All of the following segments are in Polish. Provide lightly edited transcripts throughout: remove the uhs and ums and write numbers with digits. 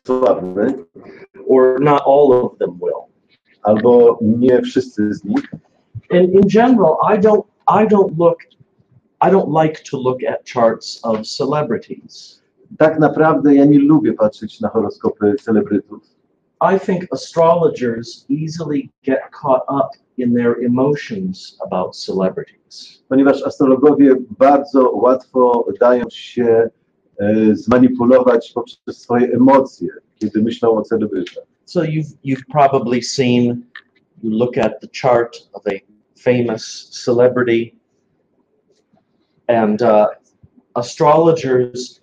sławny, or not all of them will. albo nie wszyscy z nich. And in general, I don't like to look at charts of celebrities. Tak naprawdę ja nie lubię patrzeć na horoskopy celebrytów. I think astrologers easily get caught up in their emotions about celebrities. Ponieważ astrologowie bardzo łatwo dają się zmanipulować poprzez swoje emocje, kiedy myślą o celebrytach. So you've probably seen, you look at the chart of a famous celebrity, and astrologers,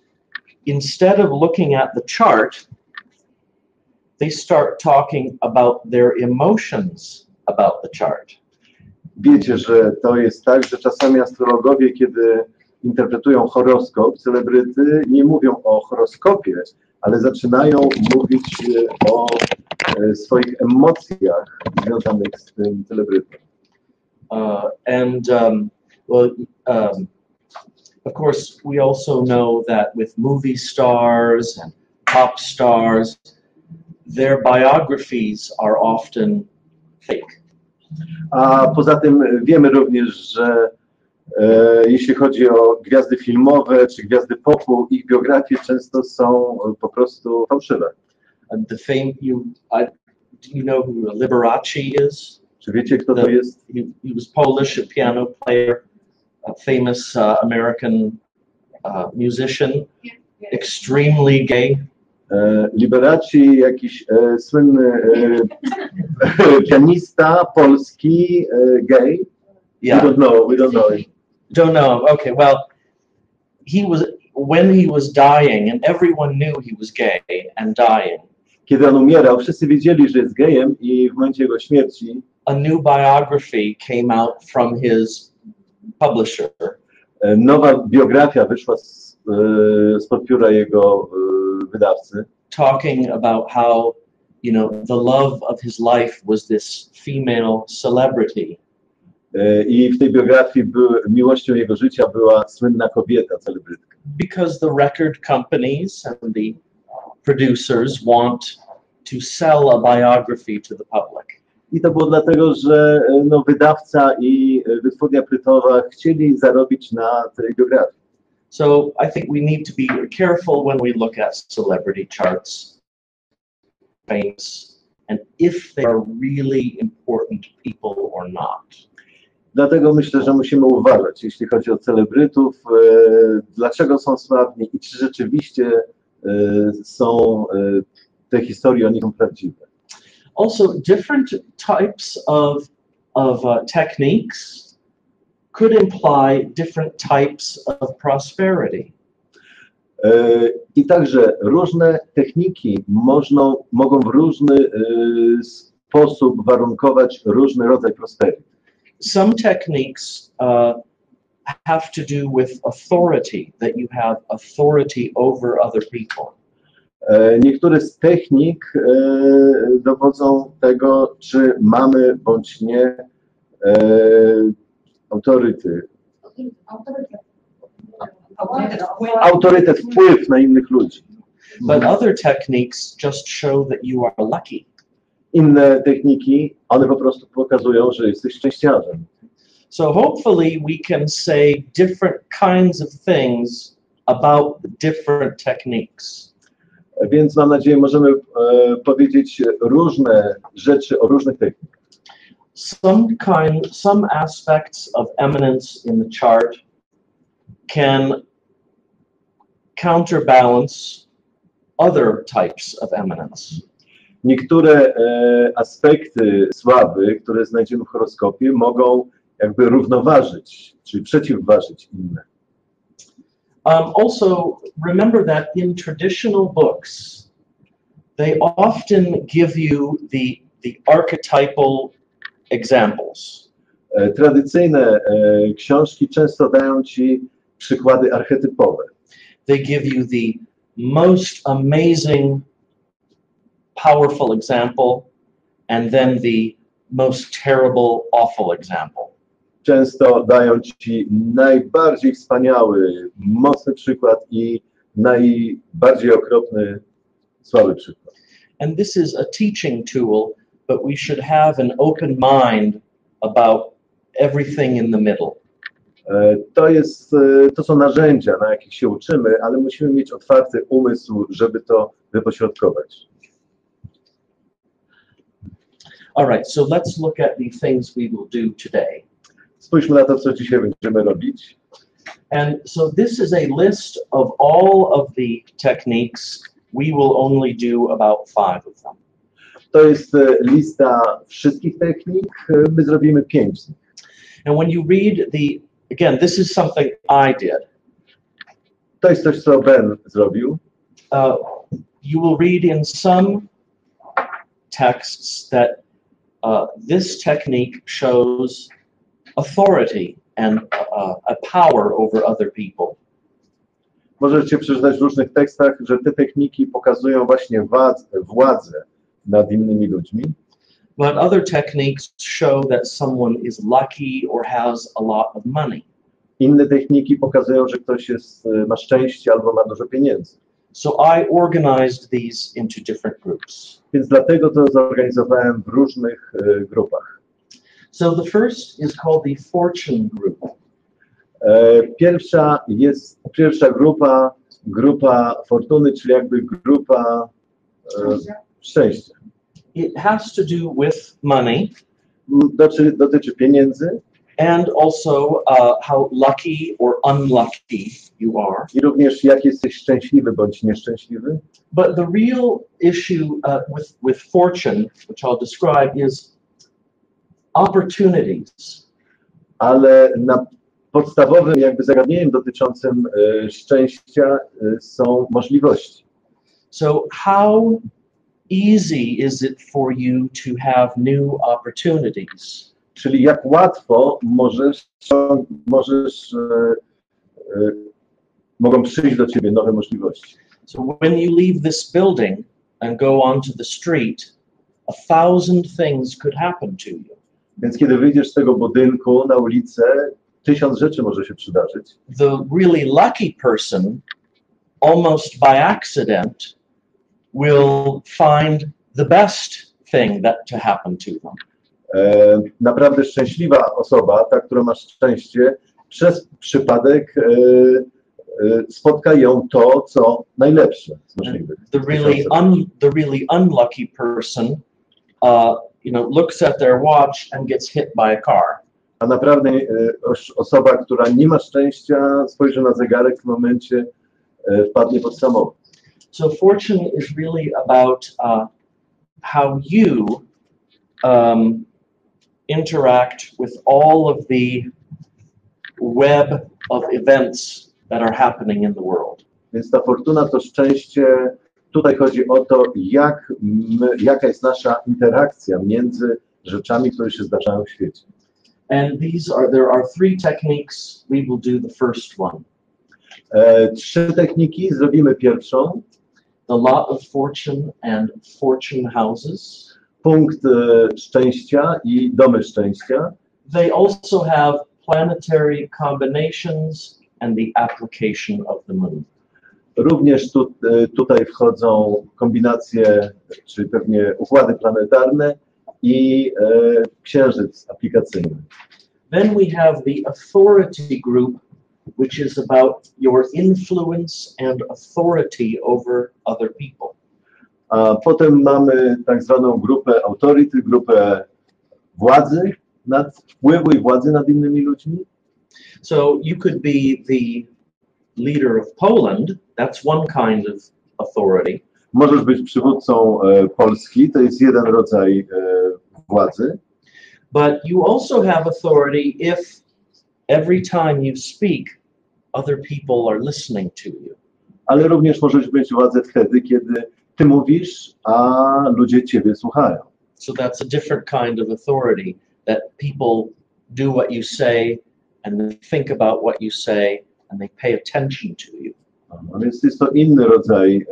instead of looking at the chart, they start talking about their emotions about the chart. Wiecie, że to jest tak, że czasami astrologowie, kiedy interpretują horoskop celebryty, nie mówią o horoskopie, ale zaczynają mówić o swoich emocjach związanych z tym celebrytą. Of course, we also know that with movie stars and pop stars, their biographies are often fake. A poza tym wiemy również, że jeśli chodzi o gwiazdy filmowe czy gwiazdy popu, ich biografie często są po prostu fałszywe. Do you know who Liberace is? Czy wiecie, kto to jest? He was Polish, a piano player, a famous American musician, extremely gay. Liberace, jakiś słynny pianista polski, gay. Yeah. We don't know him. Don't know. Okay, well, when he was dying, and everyone knew he was gay and dying. Kiedy on umierał, wszyscy wiedzieli, że jest gejem, i w momencie jego śmierci a new biography came out from his publisher. Nowa biografia wyszła spod pióra jego wydawcy. Talking about how, the love of his life was this female celebrity. I w tej biografii miłością jego życia była słynna kobieta, celebrytka. Because the record companies and the producers want to sell a biography to the public. I to było dlatego, że wydawca i wytwórnia płytowa chcieli zarobić na tej biografii. So I think we need to be careful when we look at celebrity charts, famous, and if they are really important people or not. Dlatego myślę, że musimy uważać, jeśli chodzi o celebrytów, dlaczego są sławni i czy rzeczywiście są te historie o nich są prawdziwe. Also, different types of techniques could imply different types of prosperity. I także różne techniki mogą w różny sposób warunkować różny rodzaj prosperity. Some techniques have to do with authority, that you have authority over other people. Niektóre z technik dowodzą tego, czy mamy bądź nie autorytet, wpływ na innych ludzi. But other techniques just show that you are lucky. Inne techniki, one po prostu pokazują, że jesteś szczęściarzem. So hopefully we can say different kinds of things about different techniques. Więc mam nadzieję, możemy powiedzieć różne rzeczy o różnych technikach. Some aspects of eminence in the chart can counterbalance other types of eminence. Niektóre aspekty sławy, które znajdziemy w horoskopie, mogą jakby równoważyć, czyli przeciwważyć inne. Also, remember that in traditional books, they often give you the archetypal examples. Tradycyjne książki często dają ci przykłady archetypowe. They give you the most amazing, powerful example, and then the most terrible, awful example. Często dają ci najbardziej wspaniały, mocny przykład i najbardziej okropny słaby przykład. And this is a teaching tool, but we should have an open mind about everything in the middle. To są narzędzia, na jakich się uczymy, ale musimy mieć otwarty umysł, żeby to wypośrodkować. All right, so let's look at the things we will do today. Spójrzmy na to, co dzisiaj będziemy robić. And so this is a list of all of the techniques. We will only do about 5 of them. To jest lista wszystkich technik, my zrobimy 5 z nich. And when you read again, this is something I did. To jest coś, co Ben zrobił. You will read in some texts that this technique shows authority and a power over other people. Możecie przeczytać w różnych tekstach, że te techniki pokazują właśnie władzę nad innymi ludźmi. But other techniques show that someone is lucky or has a lot of money. Inne techniki pokazują, że ktoś ma szczęście albo ma dużo pieniędzy. So I organized these into different groups. Więc dlatego to zorganizowałem w różnych grupach. So the first is called the fortune group. Pierwsza grupa fortuny, czyli jakby grupa szczęścia. It has to do with money. Dotyczy pieniędzy. And also how lucky or unlucky you are. I również jak jesteś szczęśliwy bądź nieszczęśliwy. But the real issue with fortune, which I'll describe, is opportunities. Ale podstawowym jakby zagadnieniem dotyczącym szczęścia są możliwości. So how easy is it for you to have new opportunities? Czyli jak łatwo mogą przyjść do ciebie nowe możliwości. So when you leave this building and go onto the street, 1,000 things could happen to you. Więc kiedy wyjdziesz z tego budynku na ulicę, 1000 rzeczy może się przydarzyć. The really lucky person, almost by accident, will find the best thing to happen to them. Naprawdę szczęśliwa osoba, ta, która ma szczęście, przez przypadek spotka ją to, co najlepsze z możliwych. The really unlucky person, looks at their watch and gets hit by a car. A naprawdę osoba, która nie ma szczęścia, spojrzy na zegarek, w momencie wpadnie pod samochód. So fortune is really about how you interact with all of the web of events that are happening in the world. Więc ta fortuna to szczęście. Tutaj chodzi o to, jaka jest nasza interakcja między rzeczami, które się zdarzają w świecie. And there are 3 techniques. We will do the first one. 3 techniki, zrobimy pierwszą. The lot of fortune and fortune houses. Punkt szczęścia i domy szczęścia. They also have planetary combinations and the application of the moon. Również tutaj wchodzą kombinacje, czy pewnie układy planetarne i księżyc aplikacyjny. Then we have the authority group, which is about your influence and authority over other people. A potem mamy tak zwaną grupę autoryty, grupę władzy, wpływu i władzy nad innymi ludźmi. So you could be the leader of Poland. That's one kind of authority. Możesz być przywódcą Polski, to jest jeden rodzaj władzy. But you also have authority if every time you speak, other people are listening to you. Ale również możesz mieć władzę wtedy, kiedy ty mówisz, a ludzie ciebie słuchają. So that's a different kind of authority, that people do what you say and they think about what you say and they pay attention to you. A więc jest to inny rodzaj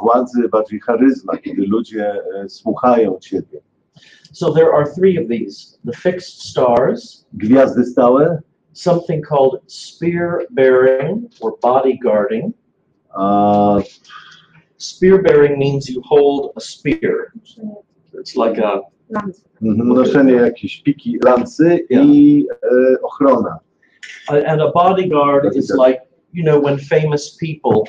władzy, bardziej charyzma, kiedy ludzie słuchają ciebie. So there are 3 of these. The fixed stars, Gwiazdy stałe, something called spear bearing or bodyguarding. Spear bearing means you hold a spear. It's like a... Noszenie jakiejś piki, lancy i ochrona. And a bodyguard is like, you know, when famous people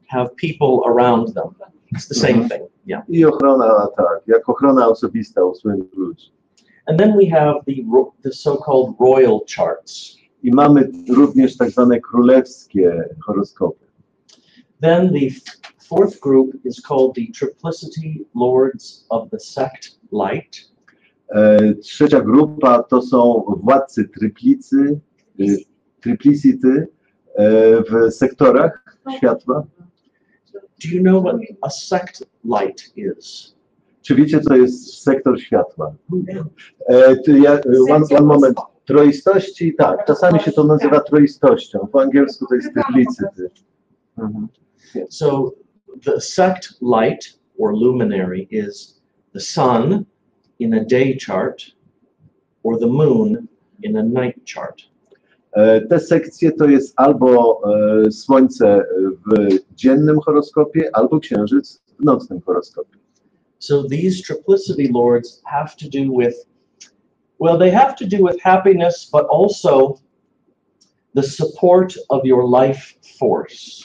have people around them. It's the same thing. Yeah. I ochrona, tak, jak ochrona osobista u słynnych ludzi. And then we have the so-called royal charts. I mamy również tak zwane królewskie horoskopy. Then the fourth group is called the triplicity lords of the sect light. Trzecia grupa to są władcy triplicity w sektorach światła. Do you know what a sect light is? Czy wiecie, co jest sektor światła? One moment. Troistości, tak. Czasami się to nazywa troistością. Po angielsku to jest triplicity. So the sect light or luminary is the sun in a day chart or the moon in a night chart. Te sekcje to jest albo słońce w dziennym horoskopie, albo księżyc w nocnym horoskopie. So these triplicity lords have to do with, well, they have to do with happiness, but also the support of your life force.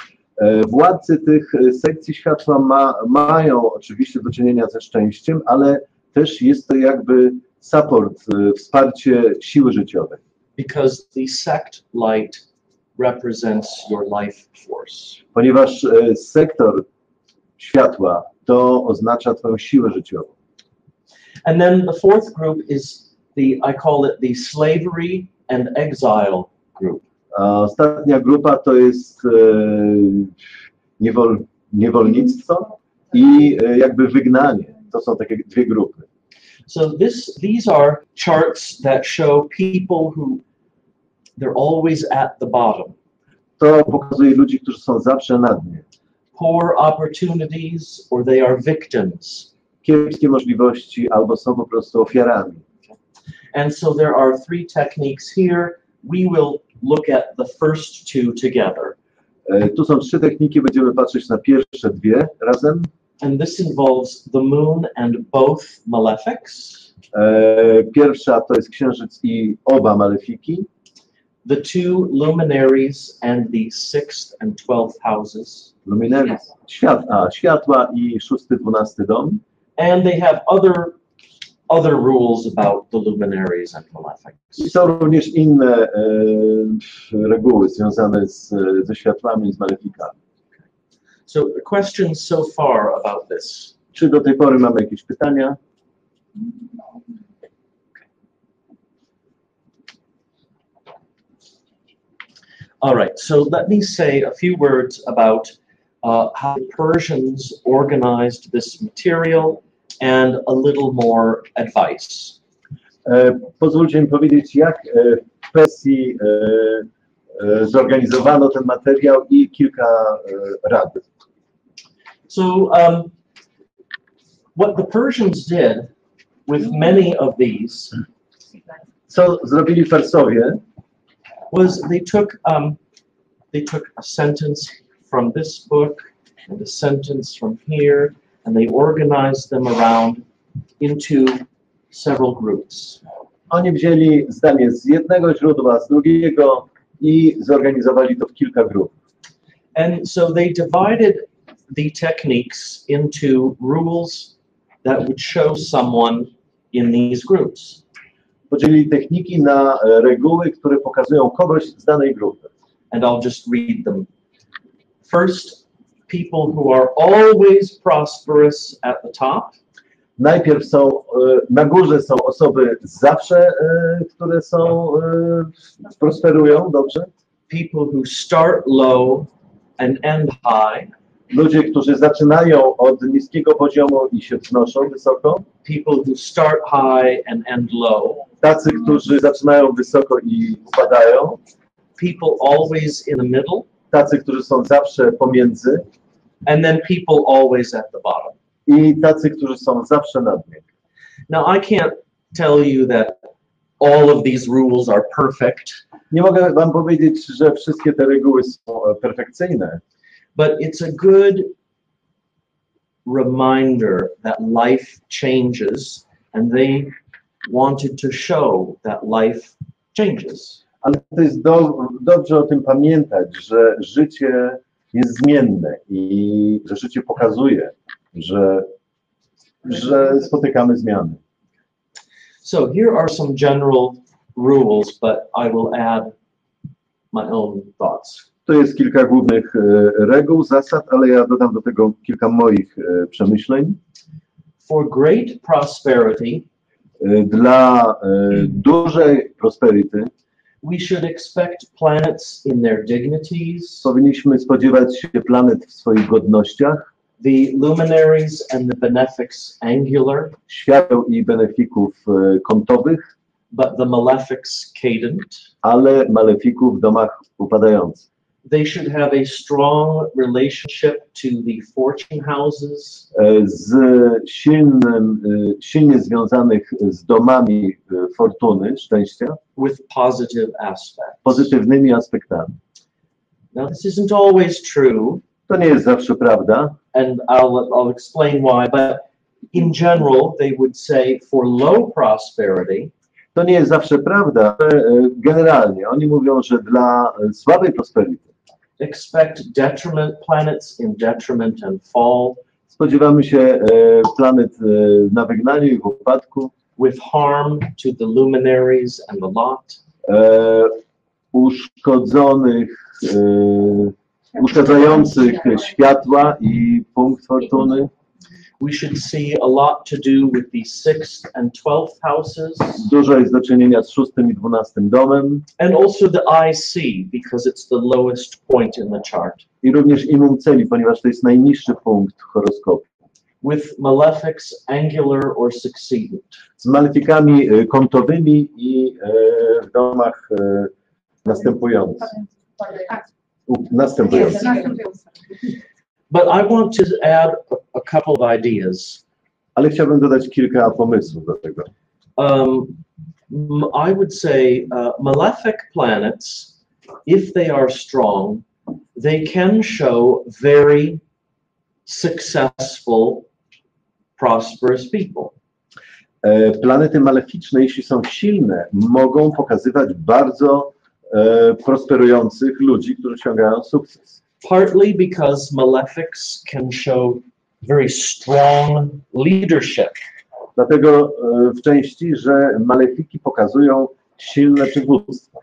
Władcy tych sekcji światła mają oczywiście do czynienia ze szczęściem, ale też jest to jakby support, wsparcie siły życiowej. Because the sect light represents your life force. Ponieważ sektor światła to oznacza twoją siłę życiową. And then the fourth group is I call it the slavery and exile group. A ostatnia grupa to jest niewolnictwo i jakby wygnanie. To są takie dwie grupy. So these are charts that show people who they're always at the bottom. To pokazuje ludzi, którzy są zawsze na dnie. Poor opportunities or they are victims. Kiepskie możliwości albo są po prostu ofiarami. And so there are three techniques here. We will look at the first two together. Tu są trzy techniki, będziemy patrzeć na pierwsze dwie razem. And this involves the moon and both malefics. Pierwsza to jest księżyc i oba malefiki. The two luminaries and the 6th and 12th houses. Luminaries, światła i 6., 12. dom. And they have other rules about the luminaries and malefics. I są również inne reguły związane ze światłami i z malefikami. So questions so far about this? Czy do tej pory mamy jakieś pytania? All right, so let me say a few words about how the Persians organized this material and a little more advice. Pozwólcie mi powiedzieć, jak w Persji zorganizowano ten materiał i kilka rad. So what the Persians did with many of these Co zrobili Persowie? Was they took a sentence from this book and a sentence from here, and they organized them around into several groups. Oni wzięli zdanie z jednego źródła, z drugiego i zorganizowali to w kilka grup. And so they divided the techniques into rules that would show someone in these groups. Podzielili techniki na reguły, które pokazują kogoś z danej grupy. And I'll just read them. First, people who are always prosperous at the top. Najpierw na górze są osoby zawsze, które prosperują dobrze. People who start low and end high. Ludzie, którzy zaczynają od niskiego poziomu i się wznoszą wysoko. People who start high and end low. Tacy, którzy zaczynają wysoko i upadają. People always in the middle. Tacy, którzy są zawsze pomiędzy. And then people always at the bottom. I tacy, którzy są zawsze na dnie. Now I can't tell you that all of these rules are perfect. Nie mogę wam powiedzieć, że wszystkie te reguły są perfekcyjne. But it's a good reminder that life changes, and they wanted to show that life changes. Ale to jest dobrze o tym pamiętać, że życie jest zmienne i że życie pokazuje, że spotykamy zmiany. So here are some general rules, but I will add my own thoughts. To jest kilka głównych reguł, zasad, ale ja dodam do tego kilka moich przemyśleń. For great prosperity, dla dużej prosperity we should expect planets in their dignities, powinniśmy spodziewać się planet w swoich godnościach, the luminaries and the benefics angular, świateł i benefików kątowych, but the malefics cadent. ale malefików w domach upadających. They should have a strong relationship to the fortune houses, silnie związanych z domami fortuny, szczęścia, with positive aspects. pozytywnymi aspektami. Now, this isn't always true, To nie jest zawsze prawda, and I'll explain why, but in general, they would say for low prosperity, to nie jest zawsze prawda, ale generalnie oni mówią, że dla słabej prosperity expect detriment planets in detriment and fall, spodziewamy się planet na wygnaniu i w upadku, with harm to the luminaries and the lot, uszkadzających światła i punkt fortuny. We should see a lot to do with the 6th and 12th houses, Dużo jest do czynienia z 6. i 12. domem and also the IC, because it's the lowest point in the chart, i również imum celi, ponieważ to jest najniższy punkt horoskopu. with malefics angular or succeedent. Z malefikami kątowymi i w domach następujących. But I want to add a couple of ideas. Ale chciałbym dodać kilka pomysłów do tego. I would say malefic planets, if they are strong, they can show very successful, prosperous people. Planety maleficzne, jeśli są silne, mogą pokazywać bardzo prosperujących ludzi, którzy osiągają sukces. Partly because malefics can show very strong leadership. Dlatego w części, że malefiki pokazują silne przywództwo.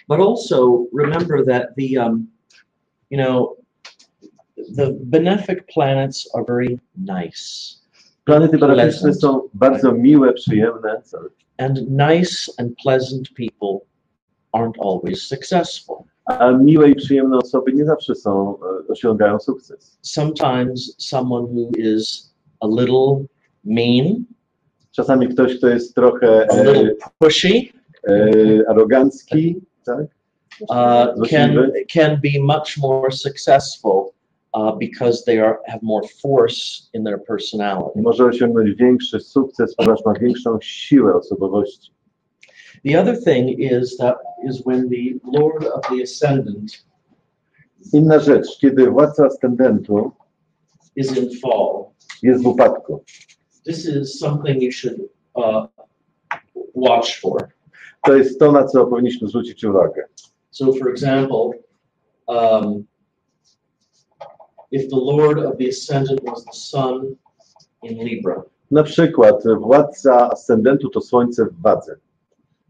But also remember that the benefic planets are very nice. Planety maleficzne są bardzo miłe, przyjemne. And nice and pleasant people aren't always successful. A miłe i przyjemne osoby nie zawsze osiągają sukces. Sometimes someone who is a little mean, Czasami ktoś, kto jest trochę a little pushy, arogancki, tak? can be much more successful because they have more force in their personality. Może osiągnąć większy sukces, ponieważ ma większą siłę osobowości. The other thing is when the Lord of the Ascendant Inna rzecz, kiedy władca ascendentu is in fall. Jest w upadku. This is something you should watch for. To jest to, na co powinniśmy zwrócić uwagę. So, for example, if the Lord of the Ascendant was the Sun in Libra, Na przykład władca ascendentu to Słońce w Wadze.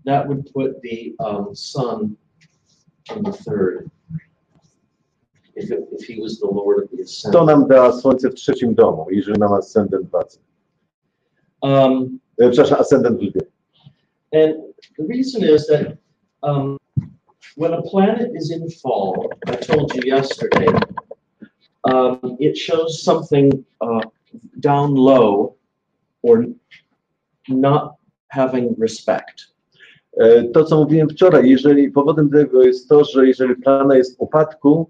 that would put the Sun in the third. If he was the Lord of the To Ascendant. nam da Słońce w trzecim domu, jeżeli nam ascendent w Wadze. Przepraszam, ascendent w Lwie. And the reason is that when a planet is in fall, I told you yesterday, it shows something down low or not having respect. To, co mówiłem wczoraj, powodem tego jest to, że jeżeli planet jest w upadku,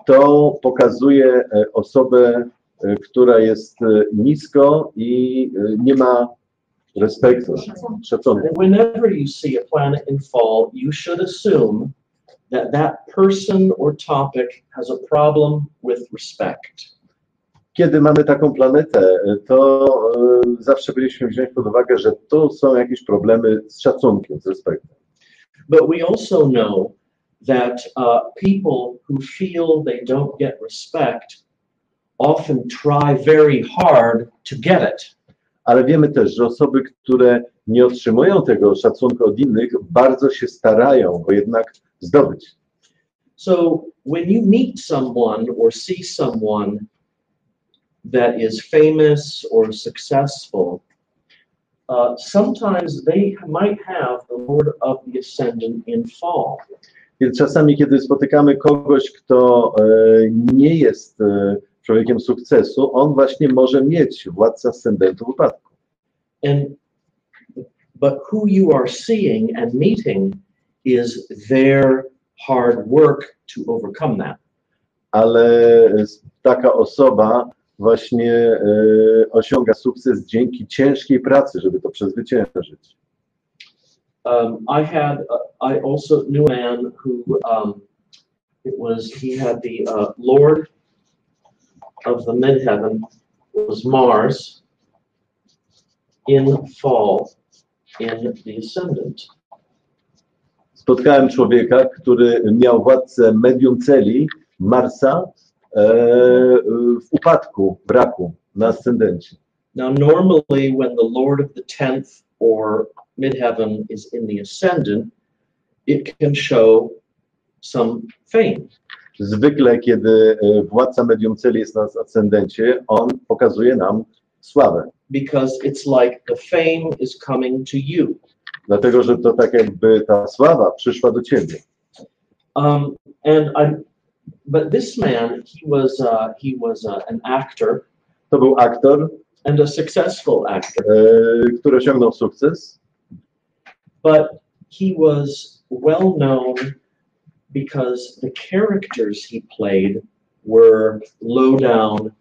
to pokazuje osobę, która jest nisko i nie ma respektu, szacunku. Whenever you see a planet in fall, you should assume that person or topic has a problem with respect. Kiedy mamy taką planetę, to zawsze powinniśmy wziąć pod uwagę, że tu są jakieś problemy z szacunkiem, z respektem. But we also know that people who feel they don't get respect often try very hard to get it. Ale wiemy też, że osoby, które nie otrzymują tego szacunku od innych, bardzo się starają go jednak zdobyć. So when you meet someone or see someone that is famous or successful, sometimes they might have the Lord of the Ascendant in fall. Więc czasami, kiedy spotykamy kogoś, kto nie jest człowiekiem sukcesu, on właśnie może mieć władcę ascendentu w upadku. But who you are seeing and meeting is their hard work to overcome that. Ale taka osoba właśnie osiąga sukces dzięki ciężkiej pracy, żeby to przezwyciężyć. I also knew a man who he had the Lord of the midheaven was Mars in fall in the ascendant. Spotkałem człowieka, który miał władcę medium celi Marsa w upadku, braku na ascendencie. Now normally when the Lord of the 10th or midheaven is in the ascendant, it can show some fame. Zwykle, kiedy władca medium celi jest na ascendencie, on pokazuje nam sławę. Because it's like the fame is coming to you. Dlatego, że to tak jakby ta sława przyszła do ciebie. But this man, he was an actor. To był aktor, and a successful actor. Który osiągnął sukces. But he was well known because the characters he played were low down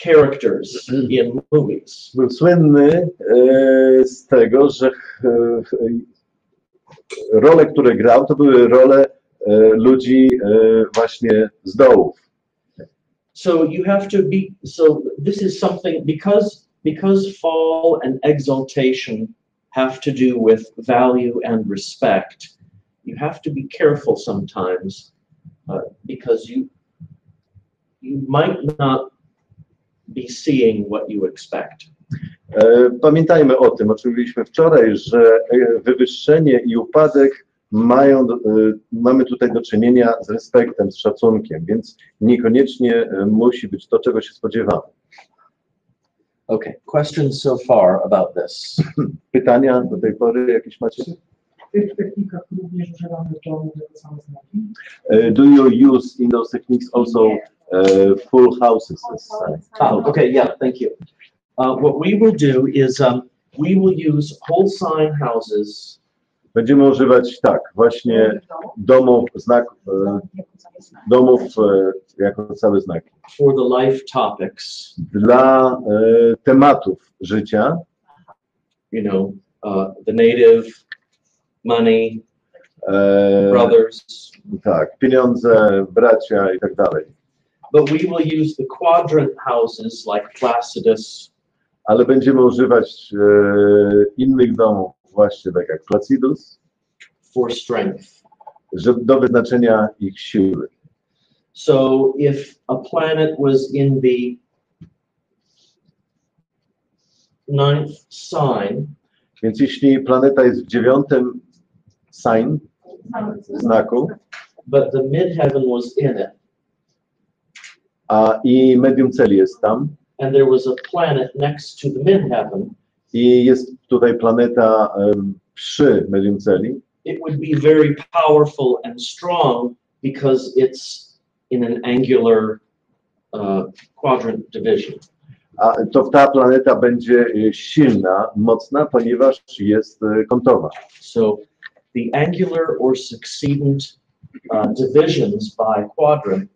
characters in movies. Był słynny z tego, że role, które grał, to były role ludzi właśnie z dołów. So you have to be, so this is something, because fall and exaltation have to do with value and respect, you have to be careful sometimes because you might not be seeing what you expect. Pamiętajmy o tym, o czym mówiliśmy wczoraj, że wywyższenie i upadek mamy tutaj do czynienia z respektem, z szacunkiem, więc niekoniecznie musi być to, czego się spodziewamy. Okay, questions so far about this? Pytania do tej pory jakieś macie? W tych technikach również używamy żywiołów jako same znaki? Do you use in those techniques also full houses as signs? Okay, yeah, thank you. What we will do is we will use whole sign houses. Będziemy używać tak, właśnie domów jako całe znaki. For the life topics. Dla tematów życia. You know, the native, money, brothers. Tak, pieniądze, bracia i tak dalej. But we will use the quadrant houses like Placidus. Ale będziemy używać innych domów, właśnie tak jak Placidus, for strength. do wyznaczenia ich siły. So if a planet was in the 9th sign, więc jeśli planeta jest w 9. sign, znaku, but the midheaven was in it, i medium celi jest tam, and there was a planet next to the midheaven, i jest tutaj planeta przy medium celi, it would be very powerful and strong because it's in an angular quadrant division. A to ta planeta będzie silna, mocna, ponieważ jest kątowa. So the angular or succedent divisions by quadrant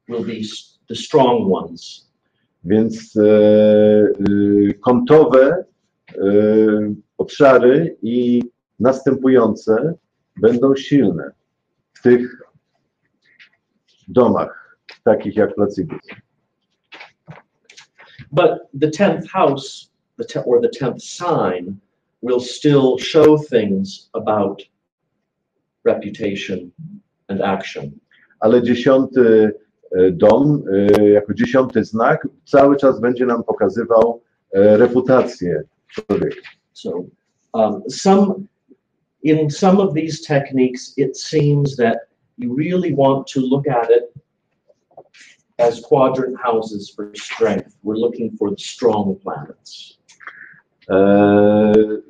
will be the strong ones. Więc kątowe obszary i następujące będą silne w tych domach, takich jak Placidus. But the 10th house, or the 10th sign, will still show things about reputation and action. Ale 10. dom, jako 10. znak, cały czas będzie nam pokazywał reputację człowieka. So, in some of these techniques, it seems that you really want to look at it as quadrant houses for strength. We're looking for the strong planets.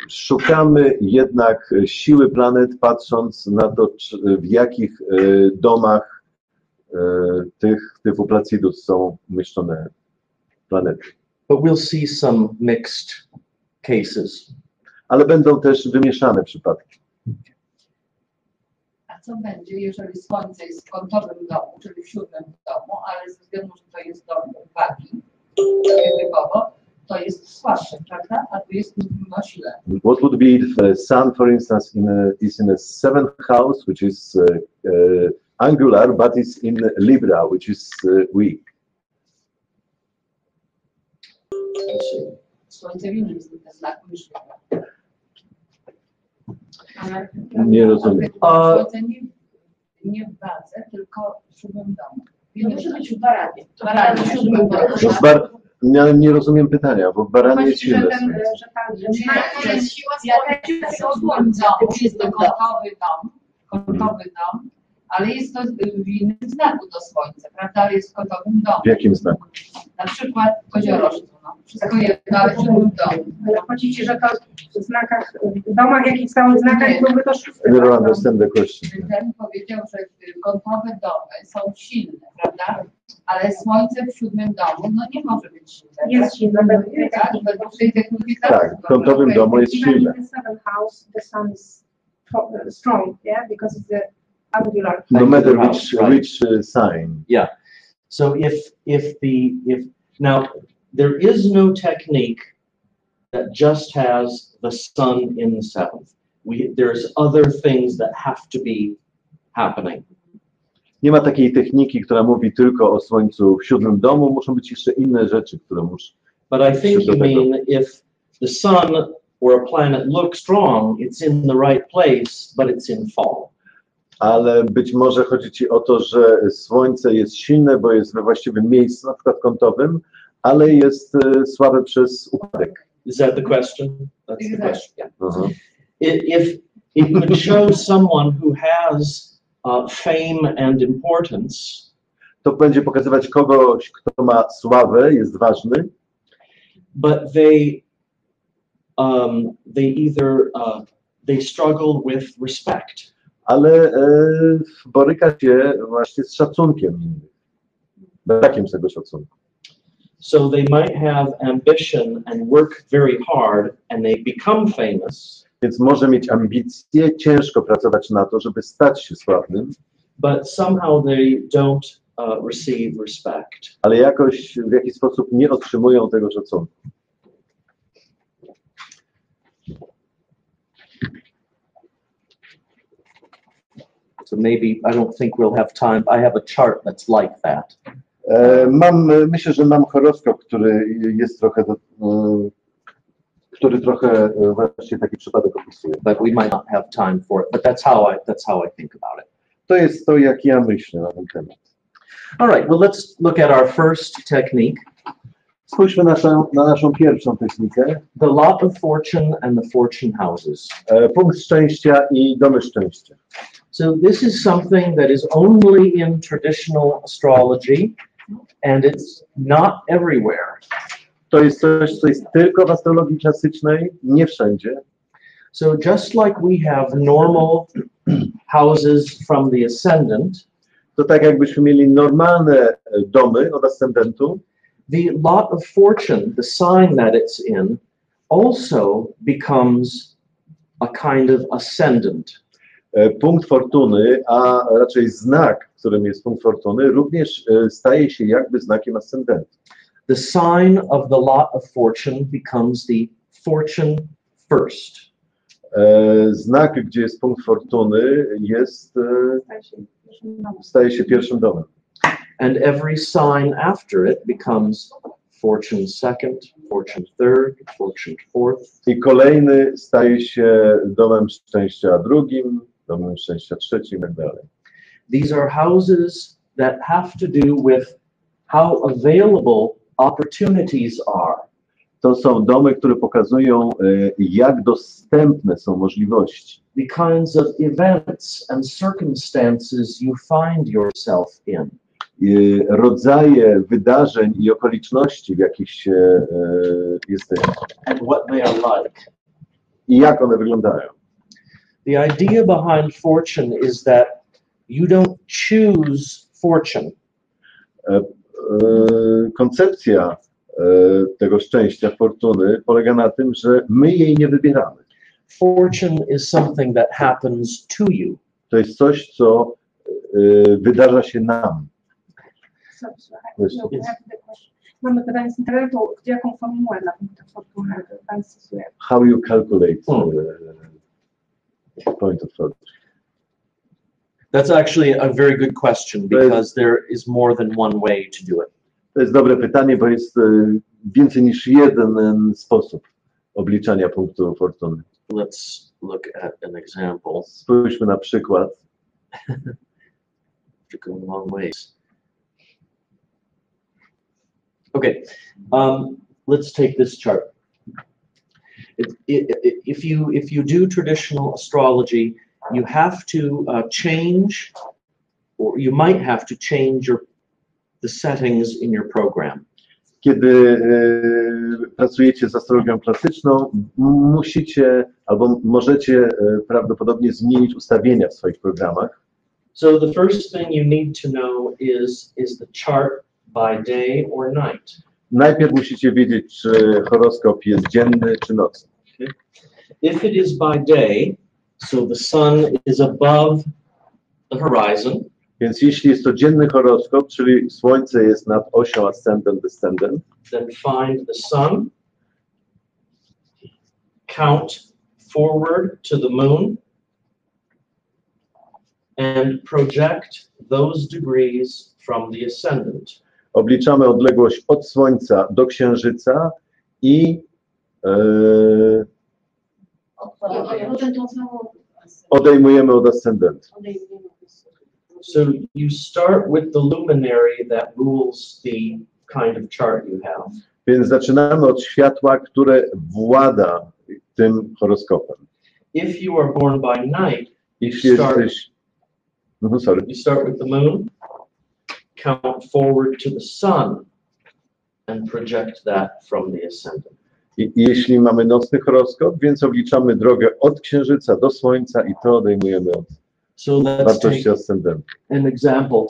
Szukamy jednak siły planet, patrząc na to, w jakich domach tych typu Placidus są umieszczone planety. But we'll see some mixed cases. Ale będą też wymieszane przypadki. A co będzie, jeżeli Słońce jest w kątowym domu, czyli w 7. domu, ale ze względu, że to jest dom uwagi, typowo, to jest słabsze, prawda? A tu jest o sile. What would be if Sun, for instance, is in a 7th house, which is angular, but is in Libra, which is weak? Słońce w innym znaku niż Libra. Nie rozumiem. Słońce nie w wadze, tylko w 7. domu. Nie może być w baranie. W baranie, w 7. domu. Ja nie rozumiem pytania, bo w baranie jest silne. Jest to kątowy dom, ale jest to w innym znaku to Słońce, prawda? Ale jest w kątowym domu. W jakim znaku? Na przykład koziorożcu, no. Wszystko jedno, ale w 7. domu. Ale chodzi ci, że to w znakach, w domach, jakich stałych znakach byłby to 6. I don't understand the question. Ten powiedział, że kątowe domy są silne, prawda? Ale Słońce w 7. domu, no nie może być silne. Jest silne, tak? Według tej techniki tak, w kątowym domu jest silne. In the 7th house, the sun is strong, yeah, because it's the angular. No matter which sign. Yeah. So now there is no technique that just has the sun in the 7th. There's other things that have to be happening. Nie ma takiej techniki, która mówi tylko o Słońcu w 7. domu. Muszą być jeszcze inne rzeczy, które muszą. But I think you mean if the sun or a planet looks strong, it's in the right place, but it's in fall. Ale być może chodzi ci o to, że Słońce jest silne, bo jest we właściwym miejscu, na przykład kątowym, ale jest słabe przez upadek. Is that the question? That's the question. Yeah. If it could show someone who has fame and importance, to będzie pokazywać kogoś, kto ma sławę, jest ważny, but they either they struggle with respect. Ale boryka się właśnie z szacunkiem innych, brakiem tego szacunku. So they might have ambition and work very hard and they become famous. Więc może mieć ambicje, ciężko pracować na to, żeby stać się sławnym. But somehow they don't receive respect. Ale jakoś w jakiś sposób nie otrzymują tego szacunku. So maybe I don't think we'll have time. I have a chart that's like that. Myślę, że mam horoskop, który jest trochę, który trochę właśnie taki przypadek opisuje. But we might not have time for it. But that's how I think about it. To jest to, jak ja myślę na ten temat. All right. Well, let's look at our first technique. Spójrzmy na naszą pierwszą technikę. The lot of fortune and the fortune houses. Punkt szczęścia i domy szczęścia. So this is something that is only in traditional astrology, and it's not everywhere. To jest coś, co jest tylko w astrologii klasycznej, nie wszędzie. So just like we have normal houses from the ascendant, to tak jakbyśmy mieli normalne domy od ascendentu, the lot of fortune, the sign that it's in, also becomes a kind of ascendant. Punkt fortuny, a raczej znak, którym jest punkt fortuny, również staje się jakby znakiem ascendentu. The sign of the lot of fortune becomes the fortune first. Znak, gdzie jest punkt fortuny, staje się pierwszym domem. And every sign after it becomes fortune second, fortune third, fortune fourth. I kolejny staje się domem szczęścia drugim, domem szczęścia trzecim i tak dalej. These are houses that have to do with how available opportunities are. To są domy, które pokazują, jak dostępne są możliwości. The kinds of events and circumstances you find yourself in. Rodzaje wydarzeń i okoliczności, w jakich się jesteśmy. And what they are like. I jak one wyglądają. The idea behind fortune is that you don't choose fortune. Koncepcja tego szczęścia, fortuny, polega na tym, że my jej nie wybieramy. Fortune is something that happens to you. To jest coś, co wydarza się nam. Mamy pytanie z internetu, jaką formułę na punkt fortuny pan stosuje? How you calculate point of fortune? That's actually a very good question because there is more than one way to do it. To jest dobre pytanie, bo jest więcej niż jeden sposób obliczania punktu fortuny. Let's look at an example. Spójrzmy na przykład. To go a long ways. Okay, let's take this chart. If you do traditional astrology, you have to change, or you might have to change the settings in your program. Kiedy pracujecie z astrologią klasyczną, musicie albo możecie prawdopodobnie zmienić ustawienia w swoich programach. So the first thing you need to know is the chart by day or night. Najpierw musicie wiedzieć, czy horoskop jest dzienny czy nocny. Okay. If it is by day, so the sun is above the horizon. Więc jeśli jest to dzienny horoskop, czyli Słońce jest nad osią ascendent, descendant, then find the sun, count forward to the moon, and project those degrees from the ascendant. obliczamy odległość od Słońca do Księżyca i odejmujemy od ascendentu. So you start with the luminary that rules the kind of chart you have. Więc zaczynamy od światła, które włada tym horoskopem. If you are born by night, Jeśli jesteś... you start with the moon, count forward to the sun, and project that from the ascendant. Jeśli mamy nocny horoskop, więc obliczamy drogę od Księżyca do Słońca i to odejmujemy od wartości ascendentu. An example.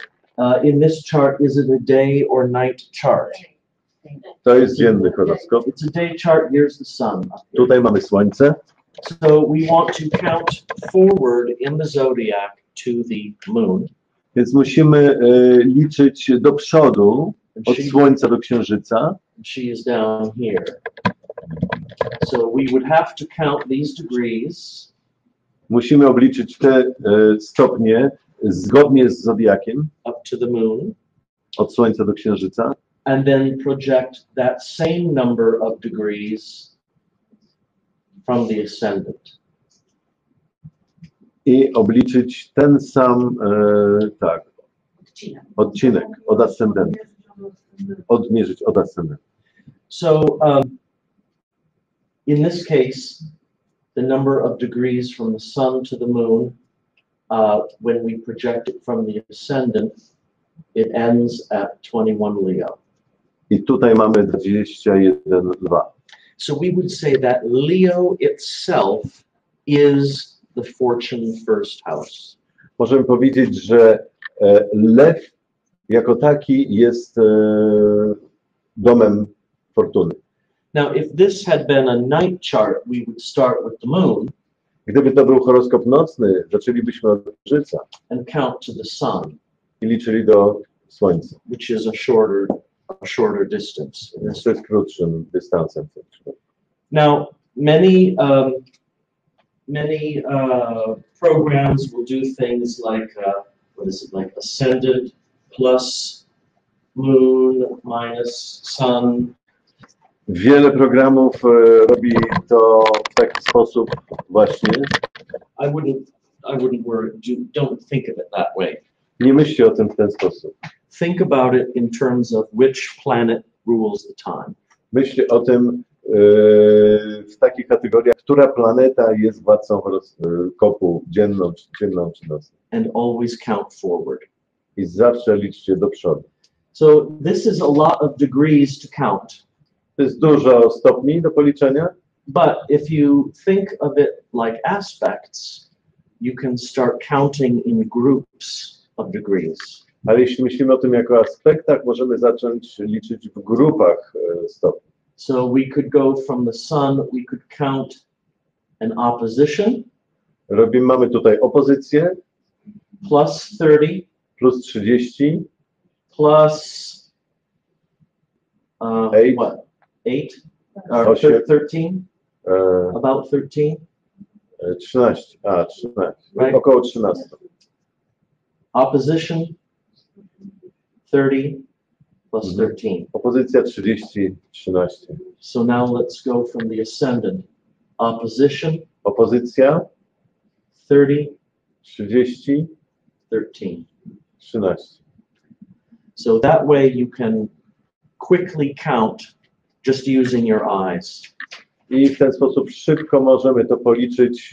In this chart, is it a day or night chart? To jest dzienny horoskop. It's a day chart. Here's the sun. Tutaj mamy Słońce. So we want to count forward in the zodiac to the moon. Więc musimy liczyć do przodu, od Słońca do Księżyca. She is down here. So we would have to count these degrees. Musimy obliczyć te stopnie zgodnie z zodiakiem. Up to the moon. Od Słońca do Księżyca. And then project that same number of degrees from the ascendant. I obliczyć ten sam odcinek od ascendentu. Odmierzyć od ascendentu. So in this case, the number of degrees from the sun to the moon, when we project it from the ascendant, it ends at 21 Leo. I tutaj mamy 21 Lwa. So we would say that Leo itself is the fortune first house. Możemy powiedzieć, że Lew jako taki jest domem fortuny. Now, if this had been a night chart, we would start with the moon. Gdyby to był horoskop nocny, zaczęlibyśmy od Księżyca And count to the sun. I liczyli do Słońca. Which is a shorter distance. To jest krótszym dystansem. Now, many programs will do things like what is it, like ascendant plus moon minus sun. Wiele programów robi to w taki sposób właśnie. I wouldn't don't think of it that way. Nie myślcie o tym w ten sposób. Think about it in terms of which planet rules the time. Myślcie o tym w takich kategoriach, która planeta jest władcą horoskopu dzienną czy nocną. And always count forward. I zawsze liczcie do przodu. So this is a lot of degrees to count. To jest dużo stopni do policzenia, But if you think of it like aspects, you can start counting in groups of degrees. ale jeśli myślimy o tym jako aspektach, możemy zacząć liczyć w grupach stopni. So we could go from the sun, we could count an opposition. Mamy tutaj opozycję, Plus 30, plus 30, plus Eight. what? 8 or Osiem. 13? e, About 13? 13, 13, Right. około 13. Opposition 30 plus 13. Opozycja 30, 13. So now let's go from the ascendant. Opposition Opozycja 30, 30, 13. 13. So that way you can quickly count just using your eyes. I w ten sposób szybko możemy to policzyć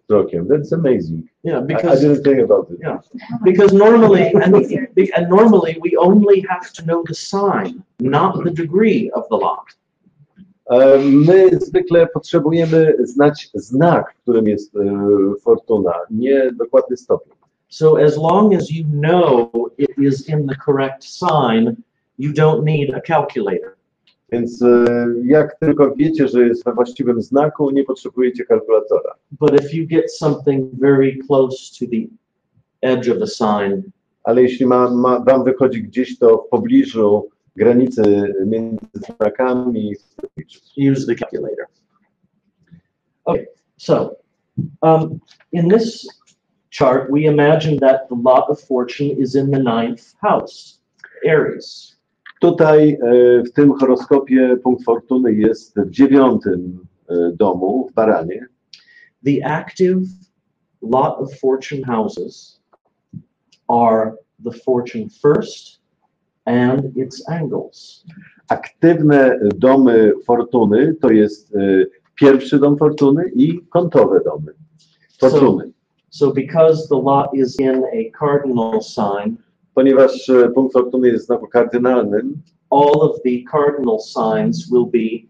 wzrokiem. That's amazing. Yeah, I because didn't think about it. yeah, because normally and normally we only have to know the sign, not the degree of the lot. My zwykle potrzebujemy znać znak, w którym jest fortuna, nie dokładny stopień. So as long as you know it is in the correct sign, you don't need a calculator. Więc jak tylko wiecie, że jest we właściwym znaku, nie potrzebujecie kalkulatora. But if you get something very close to the edge of the sign, Ale jeśli wam wychodzi gdzieś to w pobliżu granicy między znakami, use the calculator. Okay, so in this chart, we imagine that the lot of fortune is in the 9th house, Aries. tutaj w tym horoskopie punkt fortuny jest w 9. domu, w Baranie. The active lot of fortune houses are the fortune first and its angles. Aktywne domy fortuny to jest pierwszy dom fortuny i kątowe domy fortuny. So because the lot is in a cardinal sign, Ponieważ punkt fortuny jest w znaku kardynalnym, all of the cardinal signs will be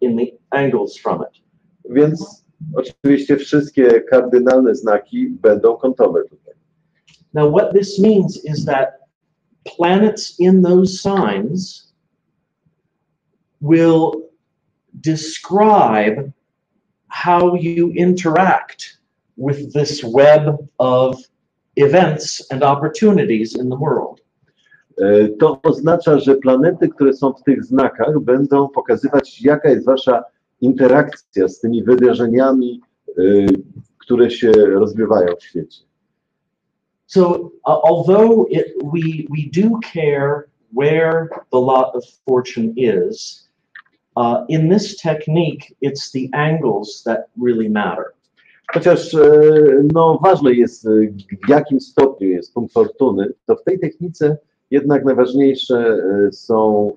in the angles from it. więc oczywiście wszystkie kardynalne znaki będą kątowe tutaj. Now what this means is that planets in those signs will describe how you interact with this web of events and opportunities in the world. To oznacza, że planety, które są w tych znakach, będą pokazywać, jaka jest wasza interakcja z tymi wydarzeniami, które się rozgrywają w świecie. So although we do care where the lot of fortune is, in this technique, it's the angles that really matter. Chociaż ważne jest, w jakim stopniu jest punkt fortuny, to w tej technice jednak najważniejsze są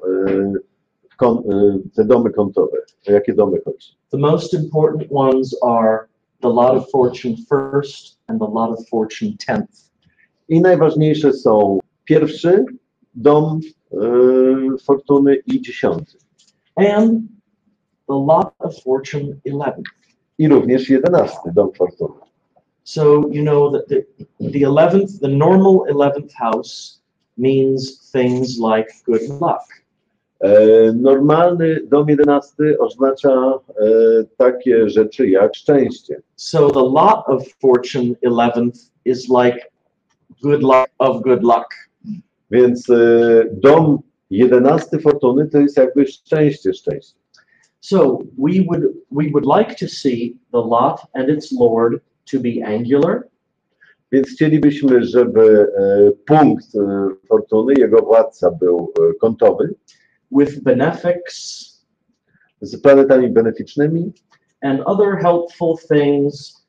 te domy kątowe. O jakie domy chodzi? The most important ones are the lot of fortune first and the lot of fortune 10th. I najważniejsze są pierwszy dom fortuny i 10. And the lot of fortune 11th. I również 11 dom fortuny. So you know that the 11th, the normal 11th house means things like good luck. Normalny dom 11 oznacza takie rzeczy jak szczęście. So the lot of fortune 11th is like good luck of good luck. Więc dom 11 fortuny to jest jakby szczęście. So we would like to see the lot and its lord to be angular. Więc chcielibyśmy, żeby punkt fortuny, jego władca był kątowy, with benefics z planetami beneficznymi and other helpful things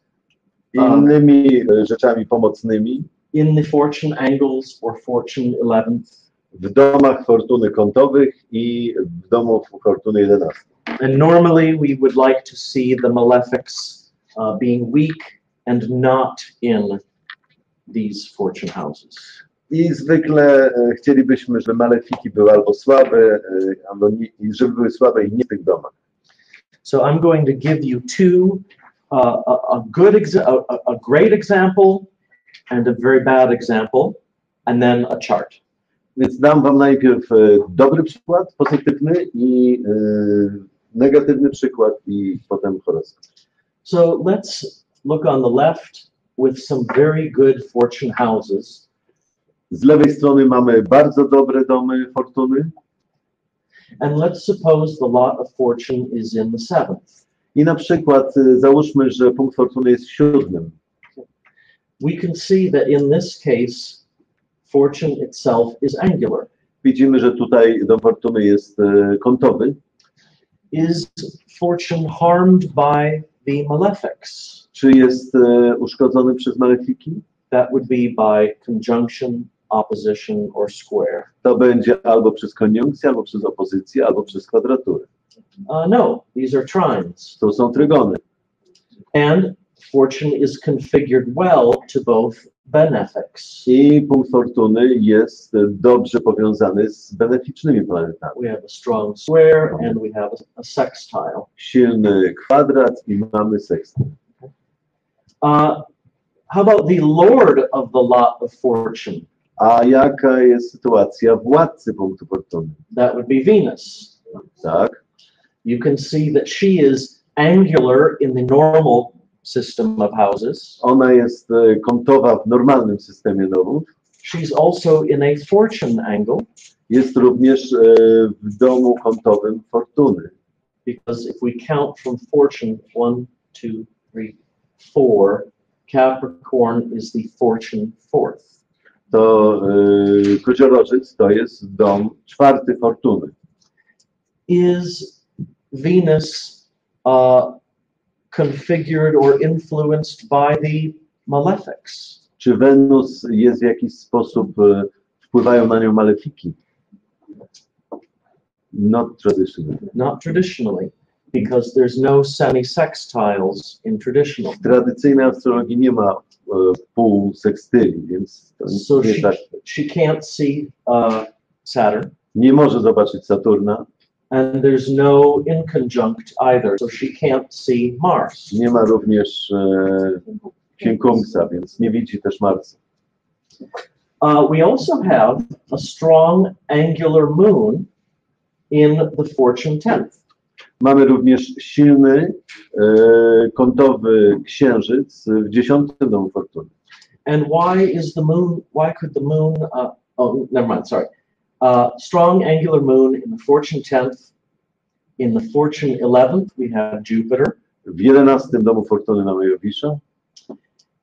i innymi rzeczami pomocnymi in the fortune angles or fortune 11th. w domach fortuny kątowych i w domu fortuny 11. And normally we would like to see the malefics being weak and not in these fortune houses. I zwykle chcielibyśmy, żeby malefiki były albo słabe, albo nie, żeby były słabe i nie w tych domach. So I'm going to give you two, a great example and a very bad example, and then a chart. Więc dam wam najpierw dobry przykład, pozytywny i negatywny przykład i potem horoskop. So let's look on the left with some very good fortune houses. Z lewej strony mamy bardzo dobre domy fortuny And let's suppose the lot of fortune is in the 7th. i na przykład załóżmy, że punkt fortuny jest w 7. We can see that in this case, fortune itself is angular. Widzimy, że tutaj dom fortuny jest kątowy. Is fortune harmed by the malefics? Czy jest uszkodzony przez malefiki? That would be by conjunction, opposition, or square. To będzie albo przez koniunkcję, albo przez opozycję, albo przez kwadraturę. No, these are trines. To są trygony. And fortune is configured well to both benefics. I punkt fortuny jest dobrze powiązany z beneficznymi planetami. We have a strong square and we have a sextile. Silny kwadrat i mamy sekcję. How about the lord of the lot of fortune? A jaka jest sytuacja władcy punktu fortuny? That would be Venus. Tak. You can see that she is angular in the normal system of houses. Ona jest kątowa w normalnym systemie domów. She's also in a fortune angle, Jest również w domu kątowym fortuny. because if we count from fortune 1, 2, 3, 4, Capricorn is the fortune 4th. To koziorożec to jest dom 4 fortuny. Is Venus configured or influenced by the malefics? Czy Wenus jest w jakiś sposób, wpływają na nią malefiki? Not traditionally. Not traditionally, because there's no semi-sextiles in traditional. W tradycyjnej astrologii nie ma półsekstyli, więc to So nie tak. she can't see Saturn, Nie może zobaczyć Saturna, and there's no inconjunct either, so she can't see Mars. nie ma również quincunxa, więc nie widzi też Marsa. We also have a strong angular moon in the fortune 10th. Mamy również silny kątowy księżyc w 10. domu fortuny. And why could the moon, oh, never mind, sorry. Strong angular moon in the fortune 10th. In the fortune 11th, we have Jupiter. W 11. domu fortuny mamy Jowisza.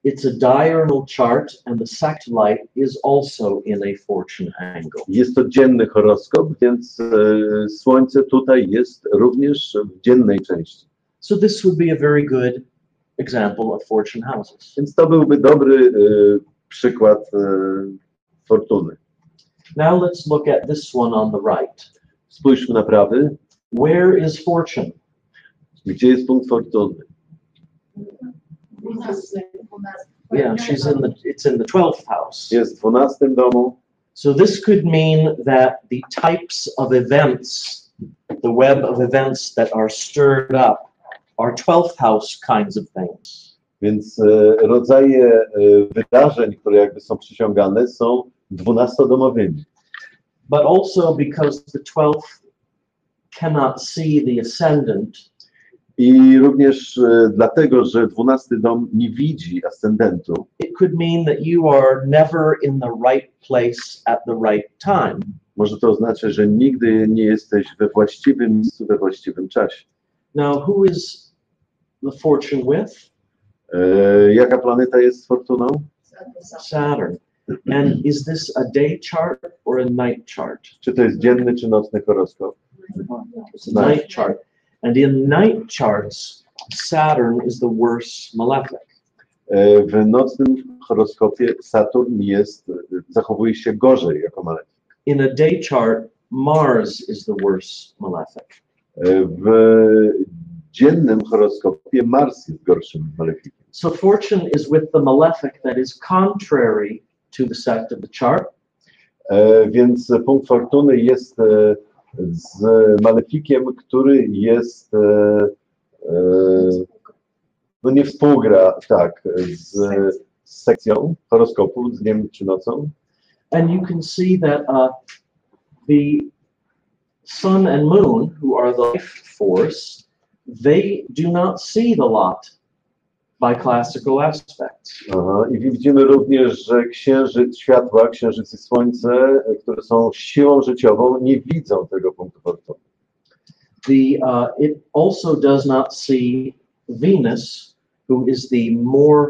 It's a diurnal chart, and the sextile is also in a fortune angle. Jest to dzienny horoskop, więc Słońce tutaj jest również w dziennej części. So this would be a very good example of fortune houses. Więc to byłby dobry przykład fortuny. Now let's look at this one on the right. Spójrzmy na prawy. Where is fortune? Gdzie jest punkt fortuny? Yeah, it's in the 12th house. Jest w 12. domu. So this could mean that the types of events, the web of events that are stirred up are 12th house kinds of things. Więc rodzaje wydarzeń, które jakby są przyciągane, są 12-domowymi. But also because the 12th cannot see the ascendant, I również dlatego, że 12 dom nie widzi ascendentu, it could mean that you are never in the right place at the right time. może to oznaczać, że nigdy nie jesteś we właściwym miejscu, we właściwym czasie. Now, who is the fortune with? Jaka planeta jest z fortuną? Saturn. And is this a day chart or a night chart? Czy to jest dzienny czy nocny horoskop? It's a night chart. And in night charts, Saturn is the worst malefic. W nocnym horoskopie Saturn zachowuje się gorzej jako malefik. In a day chart, Mars is the worst malefic. W dziennym horoskopie Mars jest gorszym malefikiem. So fortune is with the malefic that is contrary to the sect of the chart. Więc punkt fortuny jest z malefikiem, który jest no nie współgra tak z sekcją horoskopu, z dniem czy nocą. And you can see that the sun and moon, who are the life force, they do not see the lot by classical aspects. Aha, i widzimy również, że księżyc światła, księżyc i słońce, które są siłą życiową, nie widzą tego punktu fortuny. It also does not see Venus, who is the more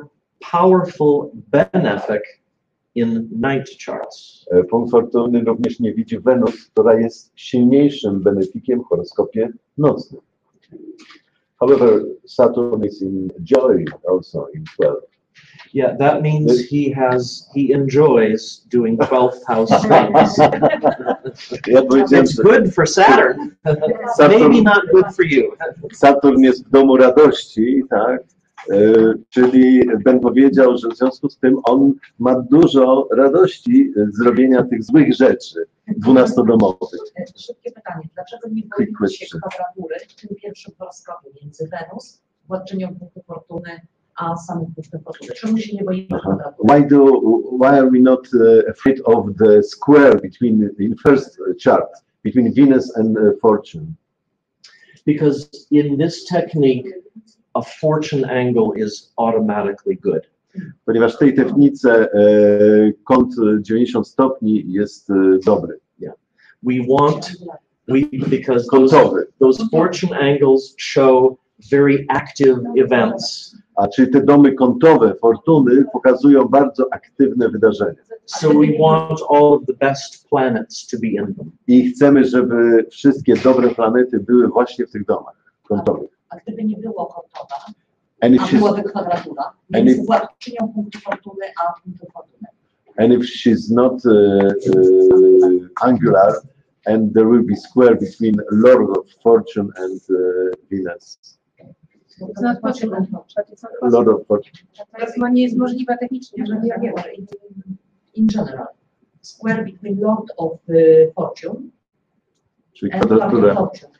powerful benefic in night charts. Punkt fortuny również nie widzi Wenus, która jest silniejszym benefikiem w horoskopie nocnym. However, Saturn is in joy also in 12. Yeah, that means he enjoys doing 12th house things. It's good for Saturn. Maybe not good for you. Saturn jest w domu radości, tak? Czyli Ben powiedział, że w związku z tym on ma dużo radości z robienia tych złych rzeczy 12-domowych. Szybkie pytanie. Dlaczego nie boimy się kwadratury w tym pierwszym horoskopie między Wenus, władczynią punktu fortuny, a samym punktem fortuny? Czemu się nie boimy kwadratury? Why are we not afraid of the square in first chart between Venus and fortune? Because in this technique, a fortune angle is automatically good. Ponieważ w tej technice kąt 90 stopni jest dobry. Yeah. Because those fortune angles show very active events. A czyli te domy kątowe fortuny pokazują bardzo aktywne wydarzenia. So we want all of the best planets to be in them. I chcemy, żeby wszystkie dobre planety były właśnie w tych domach kątowych. A gdyby nie było kątowa, a byłaby kwadratura między władczynią punktu fortuny a punktem fortuny. And if she's not angular, and there will be square between Lord of Fortune and Venus. Lord of Fortune. To nie jest możliwe technicznie. In general, square between Lord of Fortune Czyli and kwadratura. Fortune.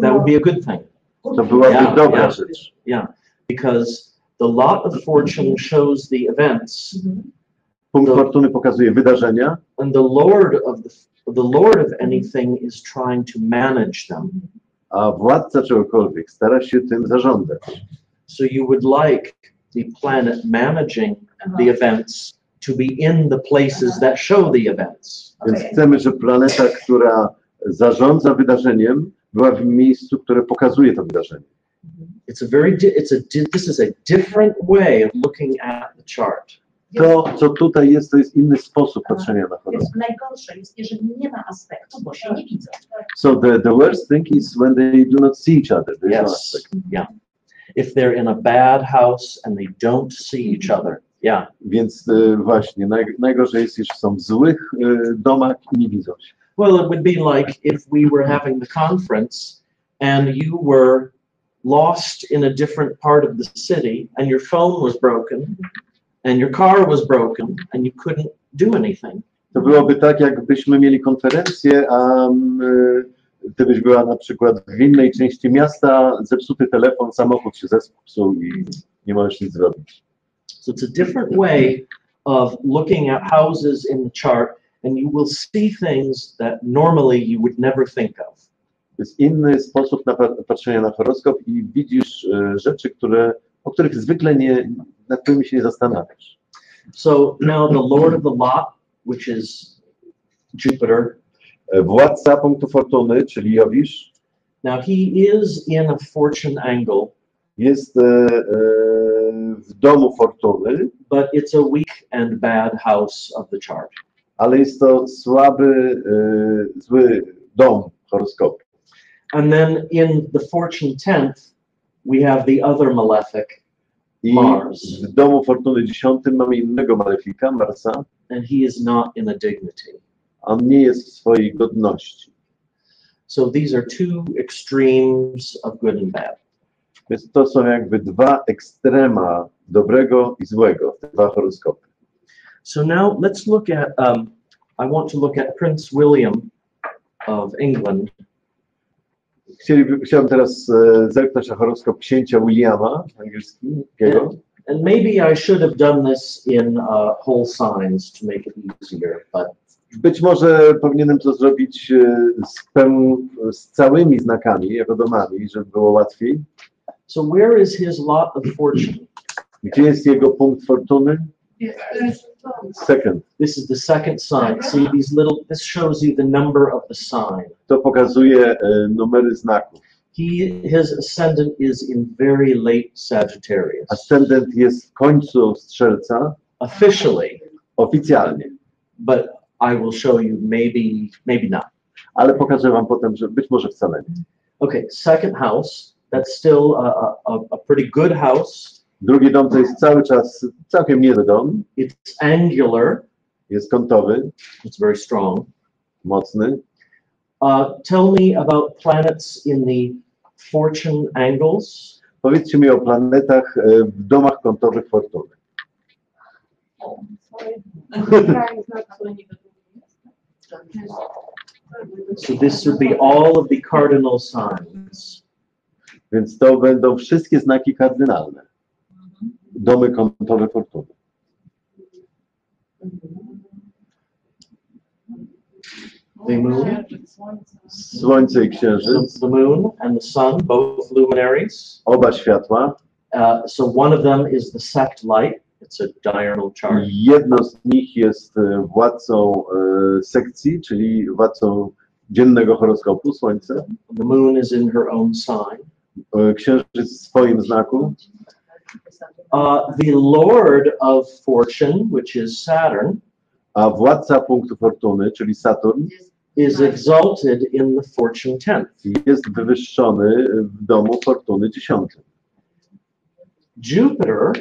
That would be a good thing. To byłaby dobra rzecz. Yeah, because the lot of fortune shows the events. Punkt fortuny pokazuje wydarzenia. And the Lord of anything is trying to manage them. A władca czegokolwiek stara się tym zarządzać. So you would like the planet managing the events to be in the places that show the events. Więc chcemy, żeby planeta, która zarządza wydarzeniem, była w miejscu, które pokazuje to wydarzenie. This is a different way of looking at the chart. To, co tutaj jest, to jest inny sposób patrzenia na horoskop. Najgorsze jest, jeżeli nie ma aspektu, bo się nie widzą. So the worst thing is when they do not see each other. There's no aspect. Yeah. If they're in a bad house and they don't see each other. Yeah. Więc właśnie, najgorzej jest, jeśli są w złych domach i nie widzą się. Well, it would be like if we were having the conference and you were lost in a different part of the city and your phone was broken and your car was broken and you couldn't do anything. To byłoby tak, jakbyśmy mieli konferencję, a ty byś była na przykład w innej części miasta, zepsuty telefon, samochód się zepsuł i nie możesz nic zrobić. So it's a different way of looking at houses in the chart, and you will see things that normally you would never think of. To jest inny sposób patrzenia na horoskop i widzisz rzeczy, o których zwykle nad którymi się nie zastanawiasz. So now the Lord of the lot, which is Jupiter. Władca punktu fortuny, czyli Jowisz. Now he is in a fortune angle Jest w domu fortuny, but it's a weak and bad house of the chart. ale jest to słaby, zły dom horoskopu. And then in the fortune 10th, we have the other malefic, I Mars. w domu fortuny 10 mamy innego malefika, Marsa. And he is not in a dignity. On nie jest w swojej godności. So these are two extremes of good and bad. Więc to są jakby dwa ekstrema dobrego i złego, te dwa horoskopy. So now let's look at, I want to look at Prince William of England. Chciałbym teraz zerknąć na horoskop księcia Williama angielskiego. And maybe I should have done this in whole signs to make it easier, but Być może powinienem to zrobić z całymi znakami, jako domami, żeby było łatwiej. so where is his lot of fortune? Gdzie jest jego punkt fortuny? Second. This is the second sign. See these little, this shows you the number of the sign. To pokazuje numery znaków. His ascendant is in very late Sagittarius. Ascendent jest w końcu Strzelca, Officially, oficjalnie, but I will show you maybe not. ale pokażę wam potem, że być może wcale nie. Okay, second house, that's still a pretty good house. Drugi dom to jest cały czas całkiem niezły dom, It's angular, jest kątowy, it's very strong. mocny. Tell me about planets in the fortune angles. Powiedzcie mi o planetach w domach kątowych fortuny. So this would be all of the cardinal signs. Więc to będą wszystkie znaki kardynalne. Domy kątowe fortuny. The moon, Słońce i księżyc, the moon and the sun, both luminaries. oba światła. So one of them is the sect light. It's a diurnal chart. Jedno z nich jest władcą sekcji, czyli władcą dziennego horoskopu, Słońce. The moon is in her own sign. Księżyc w swoim znaku. The Lord of Fortune, which is Saturn, A władca punktu fortuny, czyli Saturn, is exalted in the Fortune 10th. jest wywyższony w domu fortuny 10. Jupiter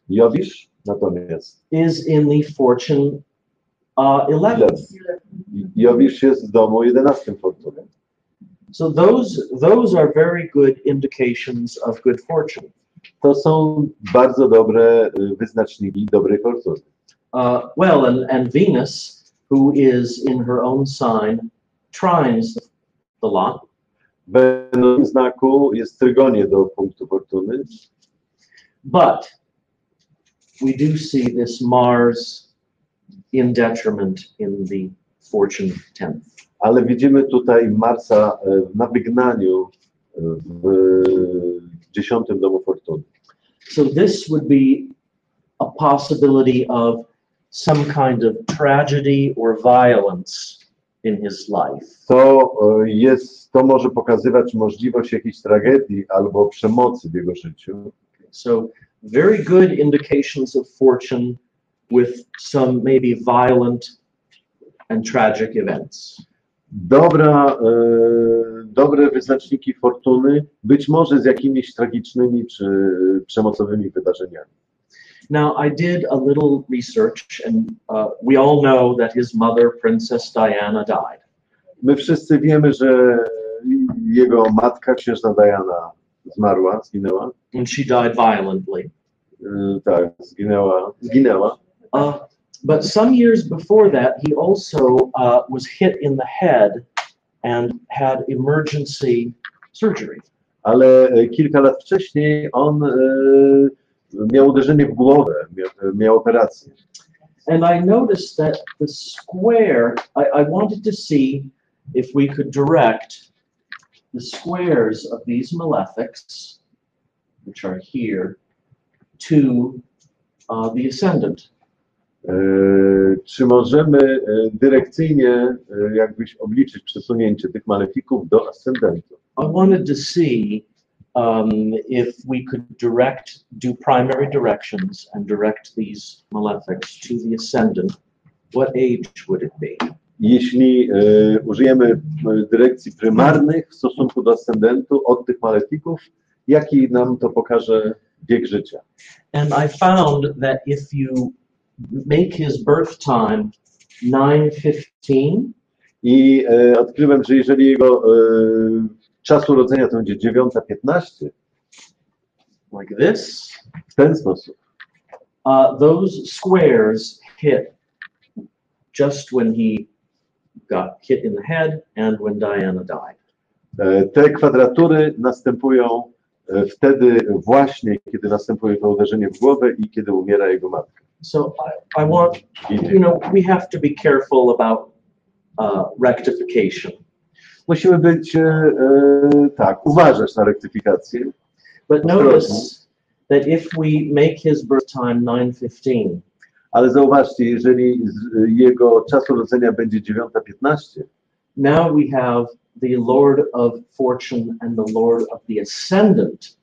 Jowisz natomiast. is in the Fortune 11th. Jowisz jest w domu 11 fortuny. So those are very good indications of good fortune. To są bardzo dobre wyznaczniki dobrej fortuny. And Venus, who is in her own sign, trines the lot. W nowym znaku jest trygonie do punktu fortuny, But we do see this Mars in detriment in the Fortune 10th. ale widzimy tutaj Marsa na wygnaniu w 10 domu fortuny. So this would be a possibility of some kind of tragedy or violence in his life. To może pokazywać możliwość jakiejś tragedii albo przemocy w jego życiu. So very good indications of fortune with some maybe violent and tragic events. Dobre wyznaczniki fortuny, być może z jakimiś tragicznymi czy przemocowymi wydarzeniami. Now, I did a little research, and we all know that his mother, Princess Diana, died. My wszyscy wiemy, że jego matka, księżna Diana, zginęła. And she died violently. Tak, zginęła. But some years before that, he also was hit in the head and had emergency surgery. Ale kilka lat wcześniej on miał uderzenie w głowę, miał operację. And I noticed that the square, I wanted to see if we could direct the squares of these malefics, which are here, to the ascendant. Czy możemy dyrekcyjnie jakbyś obliczyć przesunięcie tych malefików do ascendentu? I wanted to see if we could do primary directions and direct these malefics to the ascendant, what age would it be? Jeśli użyjemy dyrekcji prymarnych w stosunku do ascendentu od tych malefików, jaki nam to pokaże wiek życia? And I found that if you make his birth time 9:15, I odkryłem, że jeżeli jego czas urodzenia to będzie 9:15, like this, w ten sposób, those squares hit just when he got hit in the head and when Diana died. te kwadratury następują wtedy właśnie, kiedy następuje to uderzenie w głowę i kiedy umiera jego matka. So I want, we have to be careful about rectification. Musimy być, uważać na rektyfikację. But notice that if we make his birth time 9:15, ale zauważcie, jeżeli jego czas urodzenia będzie 9:15, now we have the Lord of Fortune and the Lord of the Ascendant.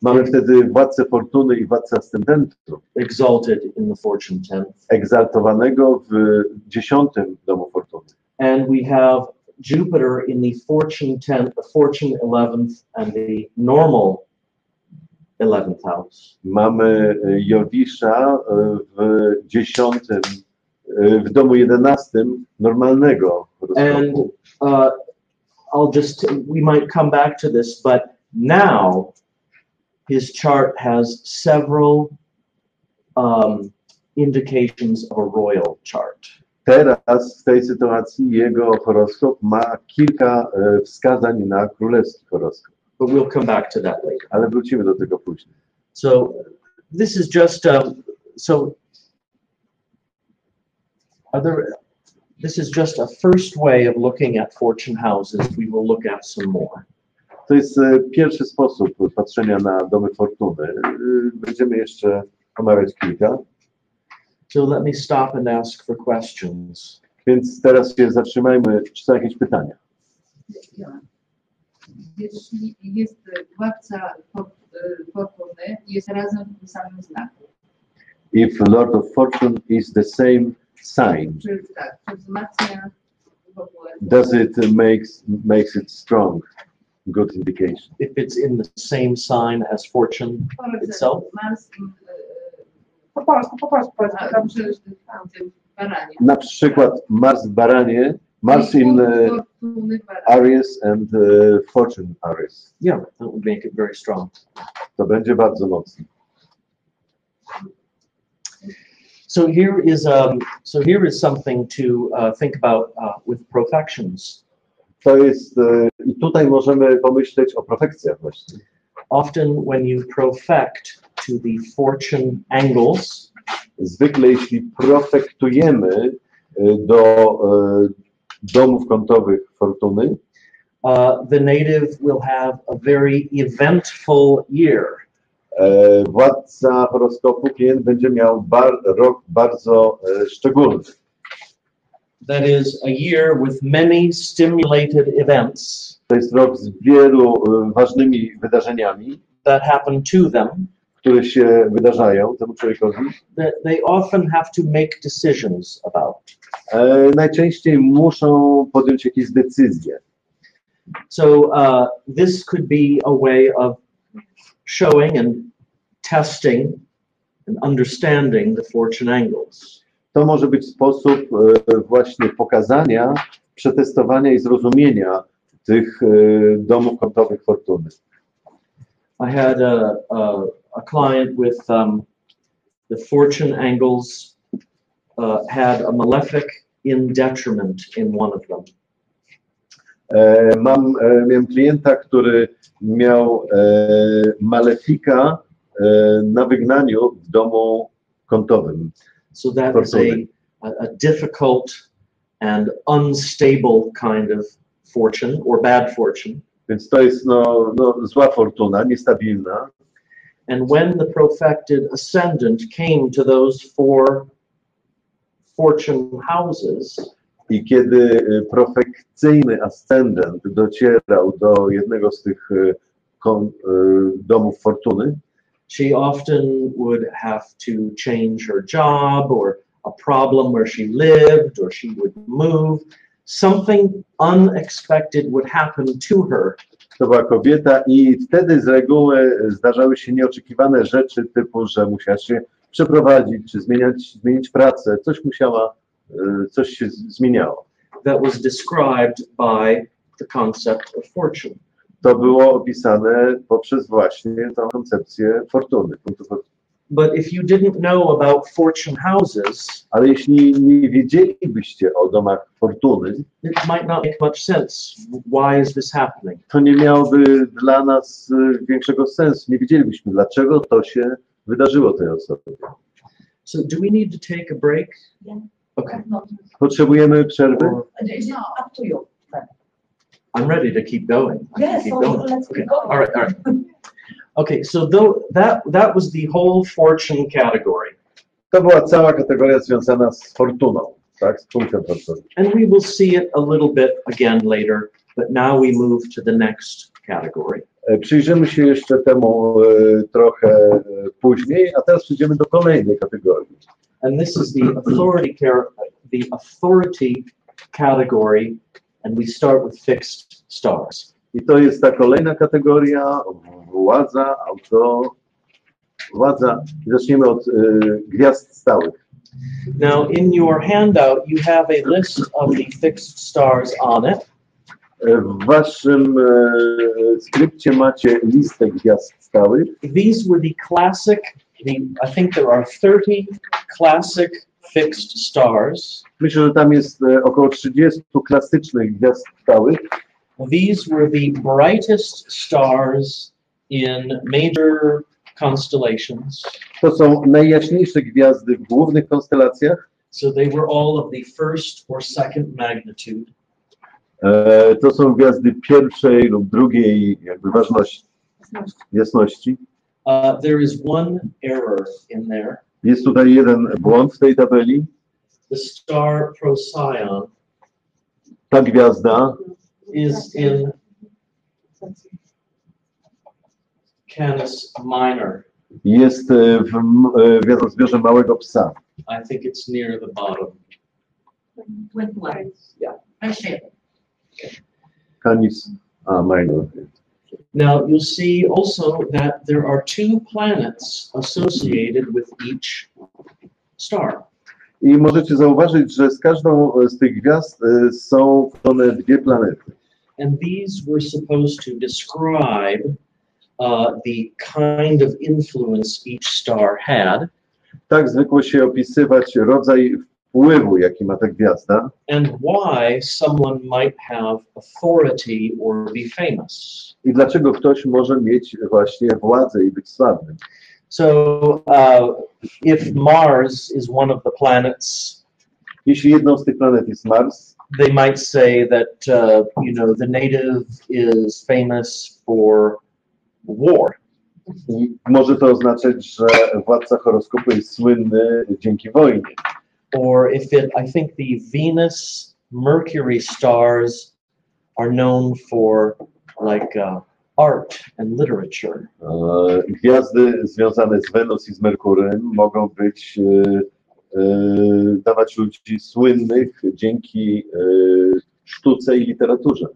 Mamy wtedy władcę fortuny i władcę ascendentu. Exalted in the Fortune 10th. Egzaltowanego w 10. domu fortuny. And we have Jupiter in the Fortune 10th, the Fortune 11th, and the normal 11th house. Mamy Jowisza w 10. w domu 11. normalnego horoskopu. And we might come back to this, but now his chart has several indications of a royal chart. Teraz w tej sytuacji jego horoskop ma kilka wskazań na królewski horoskop. But we'll come back to that later. Ale wrócimy do tego później. So this is just this is just a first way of looking at fortune houses. We will look at some more. To jest pierwszy sposób patrzenia na domy fortuny. Będziemy jeszcze omawiać kilka. So let me stop and ask for questions. Więc teraz się zatrzymajmy, czy są jakieś pytania? Jeśli jest władca fortuny, jest razem w tym samym znaku. If Lord of Fortune is the same sign, Czy tak, czy wzmacnia w ogóle? does it makes it strong? Good indication. If it's in the same sign as fortune itself. Mars in, Po polsku, baranie. Na przykład Mars w baranie, Mars in Aries and Fortune Aries. Yeah, that would make it very strong. To będzie bardzo mocne. So here is something to think about with profections. To jest, i tutaj możemy pomyśleć o profekcjach właśnie. Often when you profect to the fortune angles, zwykle jeśli profektujemy do domów kątowych fortuny, the native will have a very eventful year. Władca horoskopu, klient będzie miał rok bardzo szczególny. That is a year with many stimulated events. To jest rok z wielu ważnymi wydarzeniami, that happen to them. które się wydarzają temu człowiekowi. That they often have to make decisions about. Najczęściej muszą podjąć jakieś decyzje. So this could be a way of showing and testing and understanding the fortune angles. To może być sposób właśnie pokazania, przetestowania i zrozumienia tych domów kątowych fortuny. I had a client with the fortune angles had a malefic in detriment in one of them. Miałem klienta, który miał malefika na wygnaniu w domu kątowym. So that is a difficult and unstable kind of fortune or bad fortune. Więc to jest zła fortuna, niestabilna. And when the profected ascendant came to those four fortune houses, i kiedy profekcyjny ascendent docierał do jednego z tych domów fortuny. She often would have to change her job, or a problem where she lived, or she would move. Something unexpected would happen to her. To była kobieta i wtedy z reguły zdarzały się nieoczekiwane rzeczy typu, że musiała się przeprowadzić, czy zmienić pracę, coś się zmieniało. That was described by the concept of fortune. To było opisane poprzez właśnie tą koncepcję fortuny. But if you didn't know about fortune houses, Ale jeśli nie wiedzielibyście o domach fortuny, it might not make much sense. Why is this happening? to nie miałoby dla nas większego sensu. Nie wiedzielibyśmy, dlaczego to się wydarzyło tej osobie. So do we need to take a break? Yeah. Okay. No, Potrzebujemy przerwy? it's up to you. I'm ready to keep going. I can Yes, keep so going. let's Okay. keep going. All right. Okay, so that was the whole fortune category. To była cała kategoria związana z fortuną, tak, z punktem fortuny. And we will see it a little bit again later, but now we move to the next category. Przyjrzymy się jeszcze temu trochę później, a teraz przejdziemy do kolejnej kategorii. And this is the authority category, and we start with fixed stars. I to jest ta kolejna kategoria, władza. I zaczniemy od gwiazd stałych. Now, in your handout, you have a list of the fixed stars on it. W waszym skrypcie macie listę gwiazd stałych. These were the classic, I think there are 30 classic fixed stars. Myślę, że tam jest około 30 klasycznych gwiazd stałych. These were the brightest stars in major constellations. To są najjaśniejsze gwiazdy w głównych konstelacjach. So they were all of the first or second magnitude. To są gwiazdy pierwszej lub drugiej jakby ważności, jasności. There is one error in there. Jest tutaj jeden błąd w tej tabeli. The star Procyon Ta gwiazda is in Canis Minor. jest w gwiazdozbiorze Małego Psa. I think it's near the bottom. 21. Yeah. I see it. Canis Minor. Now you'll see also that there are two planets associated with each star. I możecie zauważyć, że z każdą z tych gwiazd są one dwie planety. And these were supposed to describe the kind of influence each star had. Tak zwykło się opisywać rodzaj wpływu, jaki ma ta gwiazda. And why someone might have authority or be famous. I dlaczego ktoś może mieć właśnie władzę i być sławnym. So if Mars is one of the planets, Jeśli jedną z tych planet jest Mars, they might say that the native is famous for war. i może to oznaczać, że władca horoskopu jest słynny dzięki wojnie. Or I think the Venus Mercury stars are known for art and literature. Gwiazdy związane z Wenus i z Merkurym mogą być, dawać ludzi słynnych dzięki sztuce i literaturze.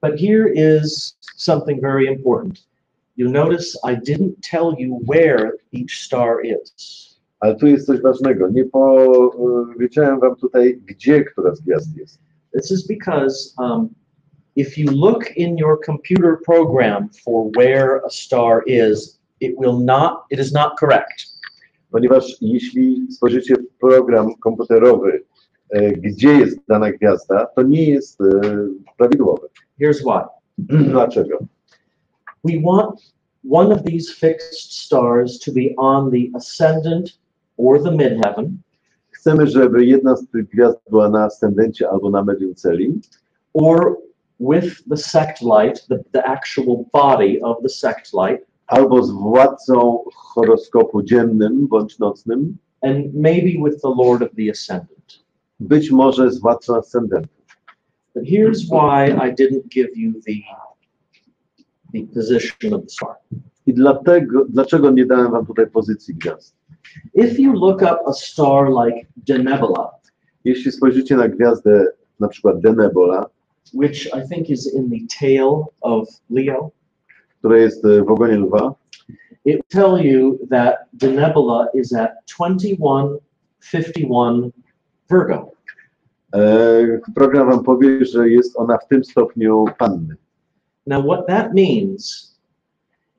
But here is something very important. You notice I didn't tell you where each star is. Ale tu jest coś ważnego. Nie powiedziałem wam tutaj, gdzie która z gwiazd jest. This is because if you look in your computer program for where a star is, it is not correct. Ponieważ jeśli stworzycie program komputerowy, gdzie jest dana gwiazda, to nie jest prawidłowe. Here's why. Dlaczego? We want one of these fixed stars to be on the ascendant or the midheaven. Chcemy, żeby jedna z tych gwiazd była na ascendencie albo na medium celi, or with the sect light, the actual body of the sect light, albo z władcą horoskopu dziennym bądź nocnym, and maybe with the Lord of the ascendant. być może z władcą ascendentu. But here's why I didn't give you the position of the star. I dlaczego nie dałem wam tutaj pozycji gwiazd? If you look up a star like Denebola, Jeśli spojrzycie na gwiazdę, na przykład Denebola, which I think is in the tail of Leo, która jest w ogonie lwa, it will tell you that Denebola is at 2151 Virgo. Program wam powie, że jest ona w tym stopniu panny. Now what that means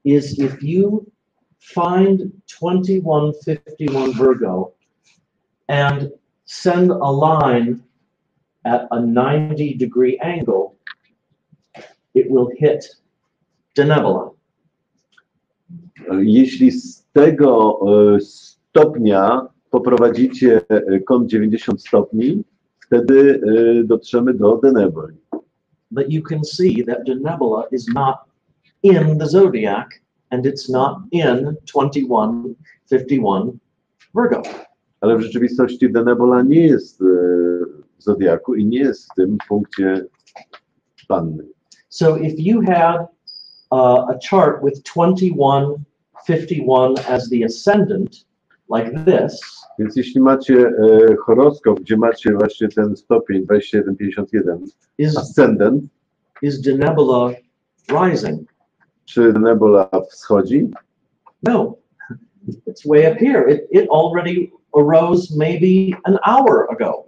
is if you find 2151 Virgo and send a line at a 90-degree angle, it will hit Denebola. Jeśli z tego stopnia poprowadzicie kąt 90 stopni, wtedy dotrzemy do Deneboli. But you can see that Denebola is not in the zodiac and it's not in 2151 Virgo. Ale w rzeczywistości Denebola nie jest w zodiaku i nie jest w tym punkcie panny. So if you had a chart with 2151 as the ascendant, like this, Więc jeśli macie horoskop, gdzie macie właśnie ten stopień 21-51, ascendent, is Denebola rising? czy Denebola wschodzi? No, it's way up here. It already arose maybe an hour ago.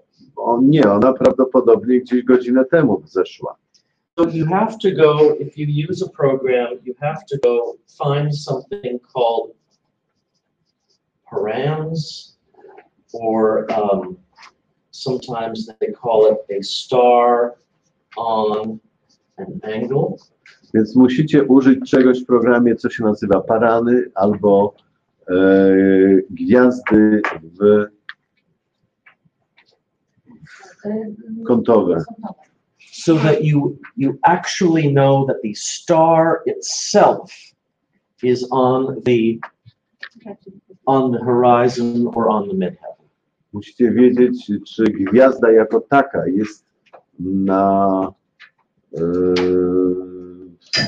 Nie, ona prawdopodobnie gdzieś godzinę temu wzeszła. So you have to go, if you use a program, you have to go find something called params, or sometimes they call it a star on an angle. Więc musicie użyć czegoś w programie, co się nazywa parany albo gwiazdy kątowe. So that you actually know that the star itself is on the horizon or on the midheaven. Musicie wiedzieć, czy gwiazda jako taka jest na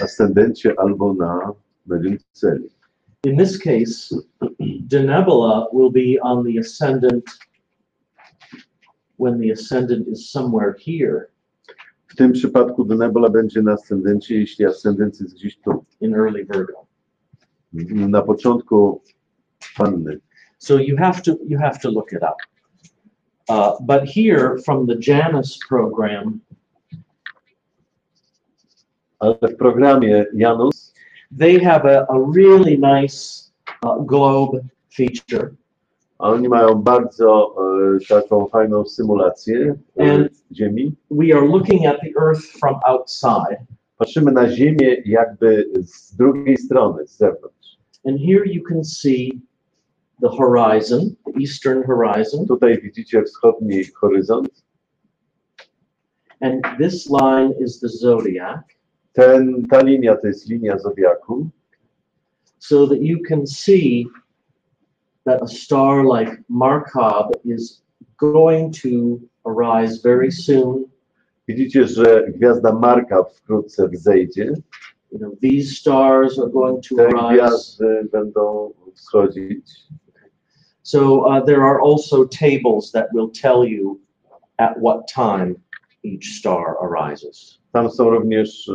ascendencie albo na medium celi. In this case, Denebola will be on the ascendant when the ascendant is somewhere here. W tym przypadku Denebola będzie na ascendencie, jeśli ascendent jest gdzieś tu. In early Virgo. Na początku panny. So you have to look it up. But here from the Janus program, Ale w programie Janus they have a really nice globe feature. oni mają bardzo taką fajną symulację Ziemi. We are looking at the Earth from outside. Patrzymy na Ziemię jakby z drugiej strony, z zewnątrz. And here you can see the horizon, the eastern horizon. Tutaj widzicie wschodni horyzont. And this line is the zodiac. Ta linia to jest linia zodiaku. So that you can see that a star like Markab is going to arise very soon. Widzicie, że gwiazda Marka wkrótce wzejdzie. You know, these stars are going to Te arise. gwiazdy będą wschodzić. So there are also tables that will tell you at what time each star arises. Tam są również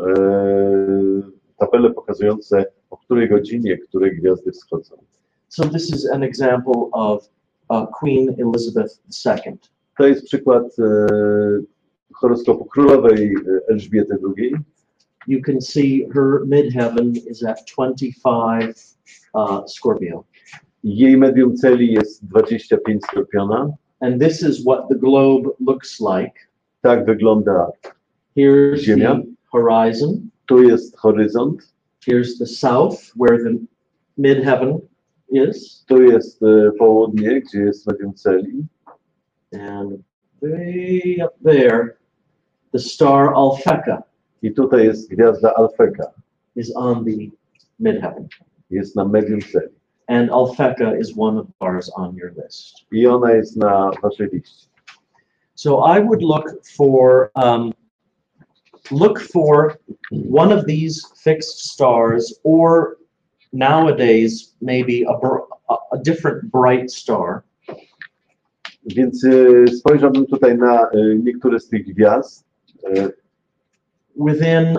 tabele pokazujące, o której godzinie które gwiazdy wschodzą. So this is an example of Queen Elizabeth II. To jest przykład horoskopu królowej Elżbiety II. You can see her midheaven is at 25 Scorpio. Jej medium celi jest 25 Skorpiona. And this is what the globe looks like. Tak wygląda Here's Ziemia. the horizon. Tu jest horyzont. Here's the south, where the midheaven is. Tu jest południe, gdzie jest medium celi. And way up there, the star Alphecca I tutaj jest gwiazda Alfeka. is on the midheaven. Jest na medium celi. And Alphecca is one of ours on your list. I ona jest na waszej liście. So I would look for look for one of these fixed stars, or nowadays maybe a different bright star. Więc spojrzałbym tutaj na niektóre z tych gwiazd. Within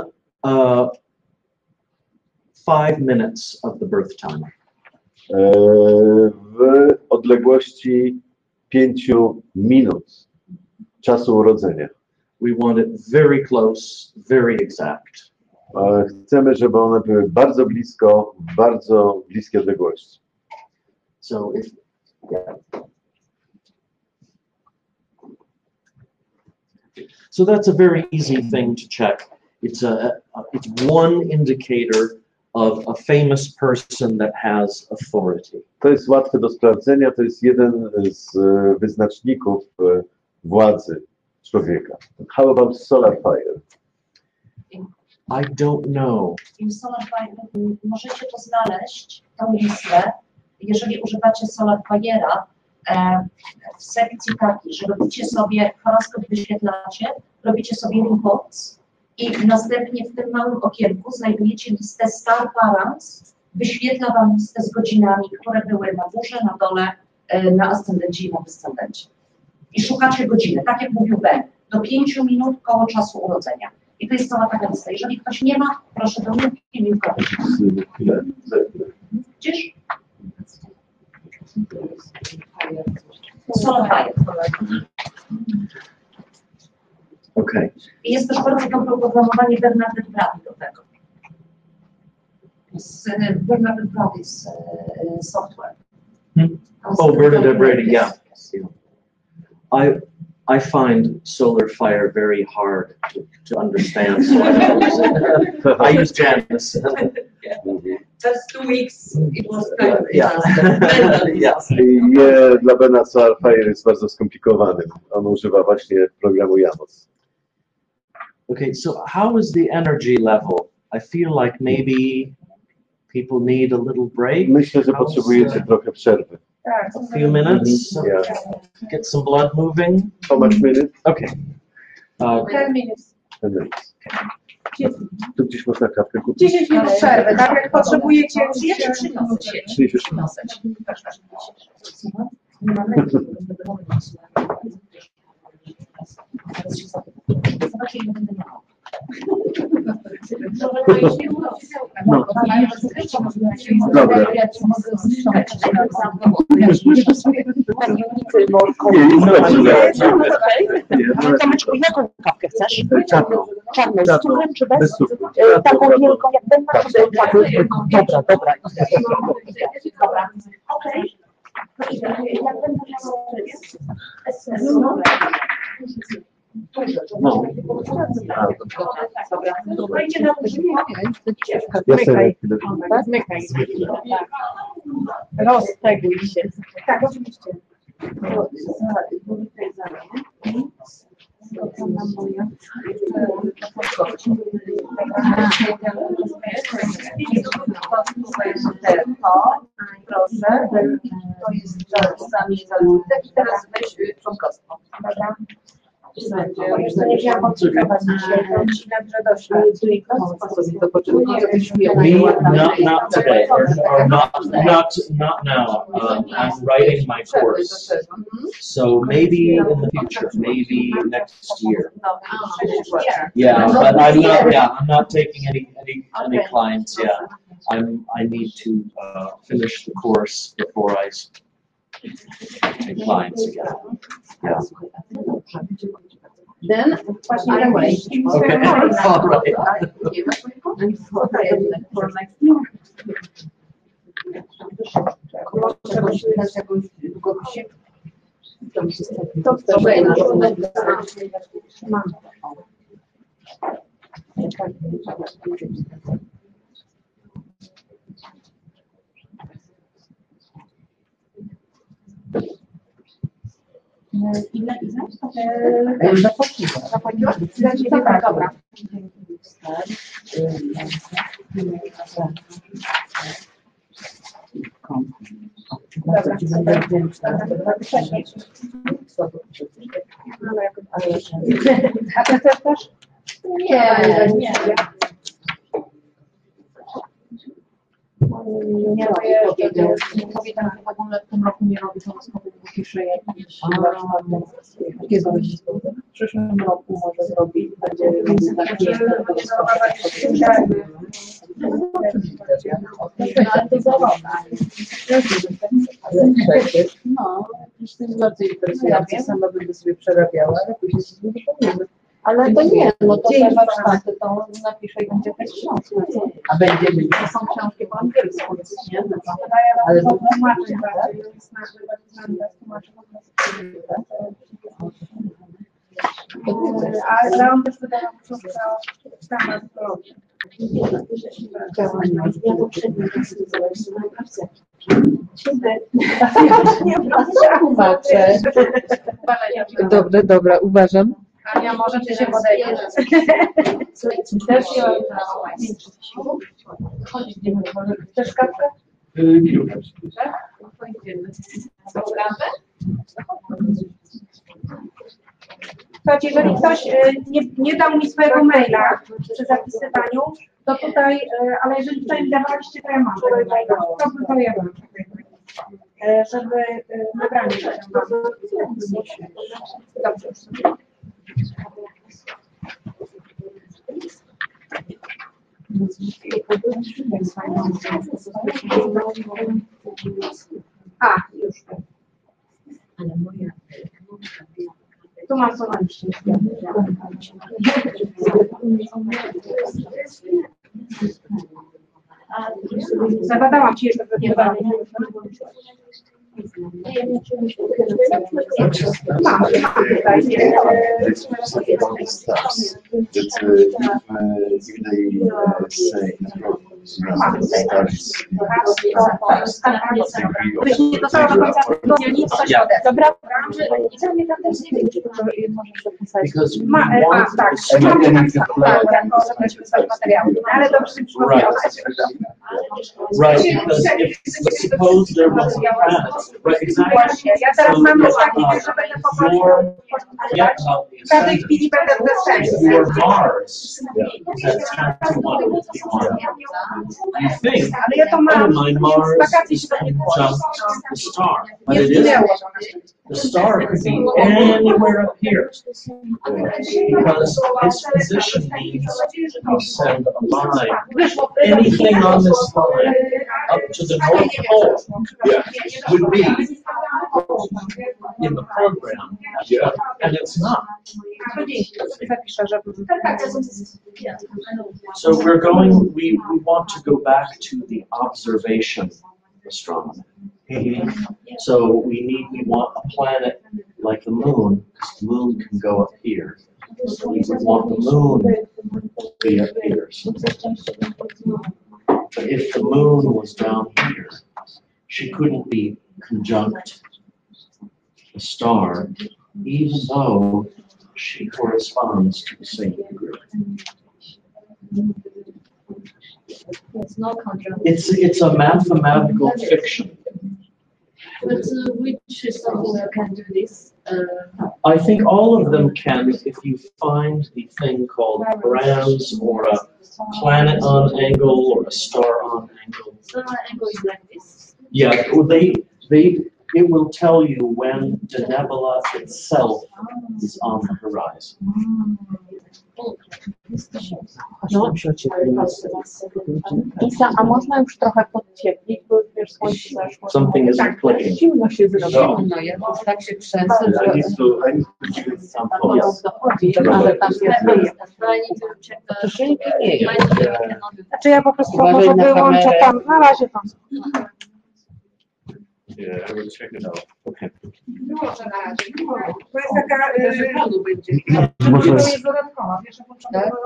5 minutes of the birth time. W odległości 5 minut czasu urodzenia. We want it very close, very exact. Chcemy, żeby one były bardzo blisko, w bardzo bliskie odległości. So if, yeah. So that's a very easy thing to check. It's one indicator of a famous person that has authority. To jest łatwe do sprawdzenia, to jest jeden z wyznaczników władzy człowieka. How about solar fire? I don't know. In Solar Fire możecie to znaleźć, tą listę, jeżeli używacie Solar Fire'a w sekcji takiej, że robicie sobie horoskop, wyświetlacie, robicie sobie reports i następnie w tym małym okienku znajdujecie listę Star Params, wyświetla wam listę z godzinami, które były na górze, na dole, na ascendencie i na descendencie. I szukacie godziny, tak jak mówił Ben, do 5 minut koło czasu urodzenia. I to jest cała taka lista. Jeżeli ktoś nie ma, proszę do mnie wyjątkowych. Gdzież? Solar Fire. Okay. I jest też bardzo dobre oprogramowanie Bernardy Prawi do tego. Z Bernardy Prawi z software. Oh, Bernadette Brady, yeah. I find Solar Fire very hard to understand, so I don't use it. I use Janice. Just 2 weeks it was kind of Yeah. Yeah. Nie, dla Bena Solar Fire jest bardzo skomplikowany. On używa właśnie programu Janos. Okay, so how is the energy level? I feel like maybe people need a little break. Myślę, że potrzebujecie trochę przerwy. A few minutes. Yeah. Get some blood moving. How much minutes? Okay. 10 minut. 10 minutes. Tu gdzieś można kawkę kupić. 10 minut przerwy, tak jak potrzebujecie. Ja się przyniosę. Przyniesiesz. Nie mamy zobaczcie, ile będę miała. No. Dobra. Tomeczku, jaką kawkę chcesz? Czarną. Czarną, z cukrem czy bez? Bez cukru. Taką wielką jak będę, czy taką wielką? Dobra, dobra. Dobra, okej. Jak będę miała No. dobra. Słuchajcie na Ja sobie chwilę. Zmykaj. Rozteguj się. tak, oczywiście. Proszę, to jest sami zalutek i teraz weź członkostwo. Dobra. Ja potrzebować dzisiaj, to ci dobrze doszło. Not today, or not now. I'm writing my course, so maybe in the future, maybe next year. Yeah, but I'm not taking any clients yet. I need to finish the course before I take clients again. Yeah. Then, właśnie anyway. Okay. All right. Ile? Zapłaciłaś? Tak, dobra. A ty też? Nie. Nie powiedział, kobieta w ogóle w tym roku nie robi horoskopu, bo pisze jakieś w przyszłym roku może zrobić, będzie takie ale to zarobna. No, przecież to jest bardzo interesujące, sama będę sobie przerabiała, ale później sobie wypełnimy. Ale to nie, no to te warsztaty, to napiszę i będzie jakaś książka. A będzie, to są książki po angielsku, nie? Ale to tłumaczy bardziej, ale on też wydawał książkę o stałe astrologii. Ja poprzednio zdecydowałam na pracę. Tłumaczę. Dobra, uważam. Ania, może ty się podejdziesz. Też ja chodzić nie mogę. Chcesz kawkę? Tak? Pojedziemy. Słuchajcie, jeżeli ktoś nie dał mi swojego maila przy zapisywaniu, to tutaj, ale jeżeli wczoraj mi dawaliście, to ja mam tego maila. To ja mam. Żeby wybranie się tam. Dobrze. A, już. Ale moja Tu mam co na liście. Zagadałam ci jeszcze pewnie pytanie. Mam tutaj. Byś nie dostała do końca nic, coś ode. Dobra. I tam też nie wiem, czy możesz zapisać. Tak, żeby wysłać materiały. Ale dobrze, że przypomniałaś. Right, because if suppose there was a planet, right, exactly. Właśnie, ja teraz mam takie, że będę powoli w każdej chwili będę w descensie. Your Mars, that's chapter 1 of you think, Ale ja to oh, mam my z Mars wakacji, is się to nie just the star, but nie it zginęło. isn't. The star could be anywhere up here, because this position means you send a line. Anything on this line up to the North Pole would be in the program, and it's not. So we're going, we want to go back to the observation astronomy. So we want a planet like the moon, because the moon can go up here. So we would want the moon to be up here. But if the moon was down here, she couldn't be conjunct a star, even though she corresponds to the same group. It's a mathematical fiction. But which software can do this? I think all of them can if you find the thing called params or a planet on angle or a star on angle. Star angle is like this. Yeah, well, it will tell you when the nebula itself is on the horizon. No. Isa, a można już trochę podcieplić, bo wiesz, słońce zaszło. Something isn't clicking. Zimno się zrobiło. No, ja tak się trzęsę, że... I need to give it some pulse. Dochodzi, ale tam jest. Przeszynki nie jest. Znaczy ja po prostu może wyłączę tam, na razie tam. Yeah, I will check it out. Okay. Wyłączę na razie. To jest taka... Może, To jest dodatkowa, wiesz,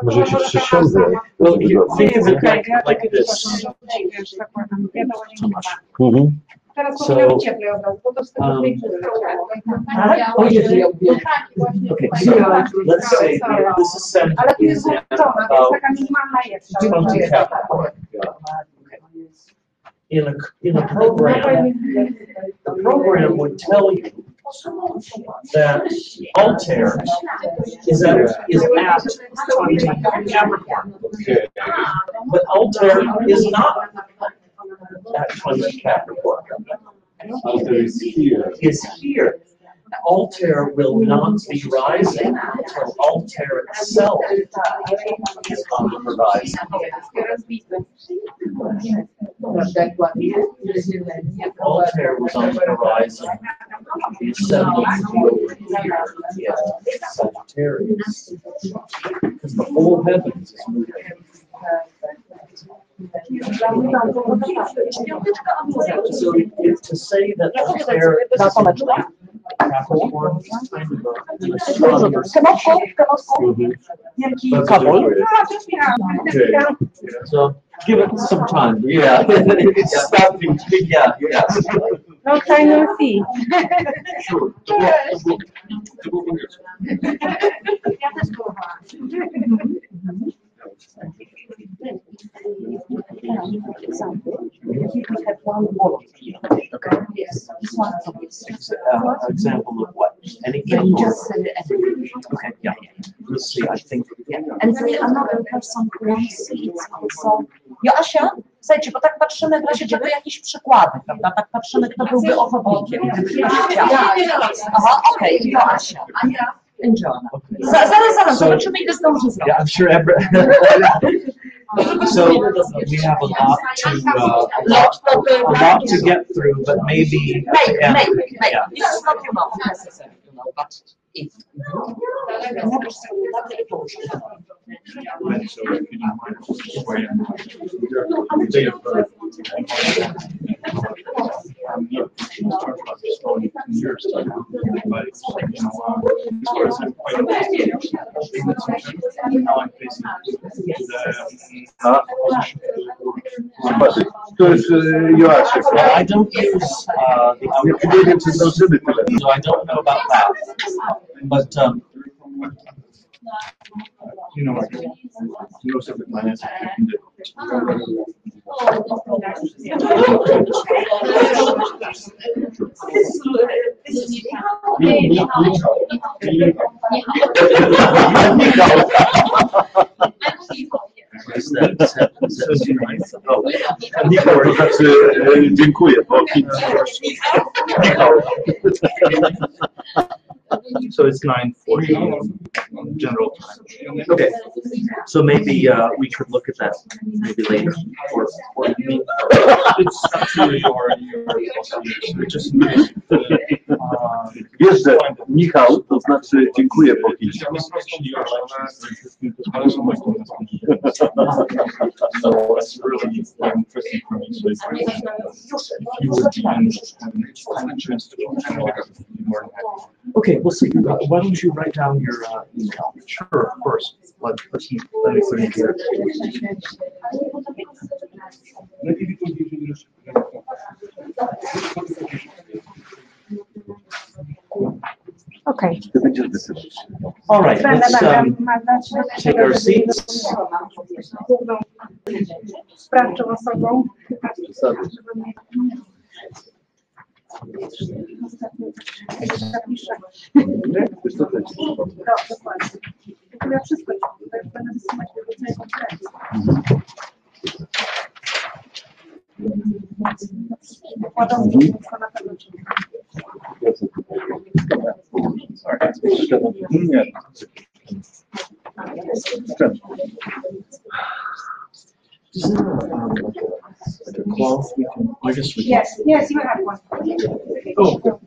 może się przysiądę. Well, you think of it like this. Teraz powinno być cieplej od razu, bo to z tego Okay, so let's say this is sent ale tu jest in włączona, to jest about taka minimalna jeszcze. 20 in a program, the program would tell you that Altair is at 20 Capricorn. But Altair is not at 20 Capricorn. Altair is here. Is here. Altair will not be rising until Altair itself is on the horizon. Altair was on the horizon. The ascendant over here in Sagittarius. Because the whole heavens is moving. So to say that Altair is Capricorn is kind of an astronomer. So give it some time. Yeah. It's stopping. Yeah. No time, no see. Sure. Okay. Example of what? Anything? Okay, yeah. Let's see, I think. And then another person who sees also. Joasia, słuchajcie, bo tak patrzymy w razie czego jakieś przykłady, prawda? Tak patrzymy, kto byłby ochotnikiem, gdyby ktoś chciał. Aha, okej, Joasia. Zaraz, zobaczymy, ile zdąży zrobić. Yeah, I'm sure so we have a lot to get through, but maybe Maybe. This is not your mom necessary, but if. To jest Joasiek. I don't use the Nie wiem, czy zdążymy tyle. so I don't know about that. But sobie planety, Michał, to znaczy dziękuję, bo So it's 9:40 general time. okay, so maybe we could look at that maybe later. Or It's up to your just wiesz, że Michał to znaczy dziękuję po chińsku. So that's really interesting for me. So if you would be interested in more than happy. okay, we'll see. Why don't you write down your email? Sure, of course. Let me put it here. Okej. Ty będziesz wysyłać. All right, let's take our seats. Główną sprawczą osobą. Wiesz co to jest? Dokładnie. Ja wszystko tutaj będę wysyłać do całej konferencji. Nakładam to na pewno. Like a cloth we can, I guess we can. Yes, you have one. Oh,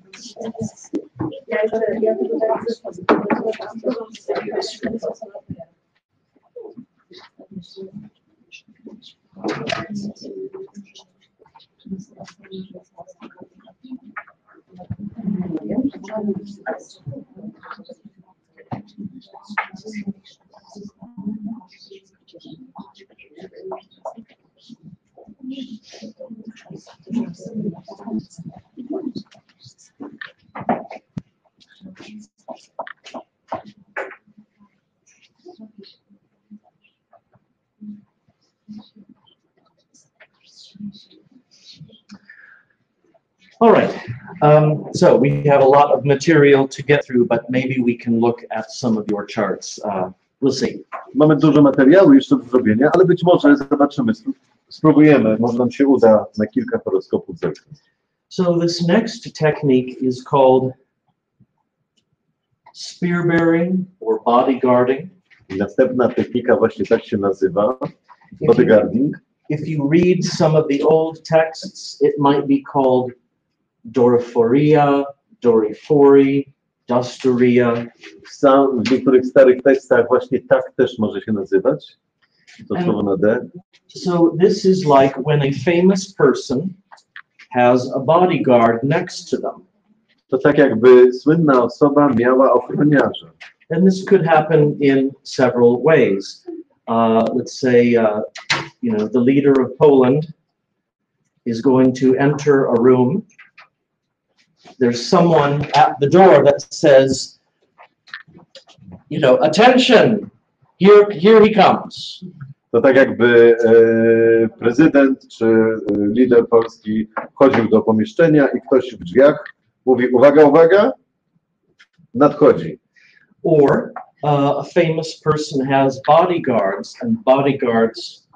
all right. So we have a lot of material to get through, but maybe we can look at some of your charts. We'll see. Mamy dużo materiału jeszcze do zrobienia, ale być może zobaczymy, spróbujemy, może nam się uda na kilka horoskopów zerknąć. So this next technique is called spear bearing or bodyguarding. I następna technika właśnie tak się nazywa, bodyguarding. If you read some of the old texts, it might be called dorophoria, dorifori, dusturia. W niektórych starych tekstach właśnie tak też może się nazywać. To słowo na D. So this is like when a famous person has a bodyguard next to them. To tak jakby słynna osoba miała ochroniarza. And this could happen in several ways. Let's say, the leader of Poland is going to enter a room. There's someone at the door that says, attention, here he comes. To tak jakby prezydent czy lider Polski wchodził do pomieszczenia i ktoś w drzwiach mówi, uwaga, uwaga, nadchodzi. Or a famous person has bodyguards and bodyguards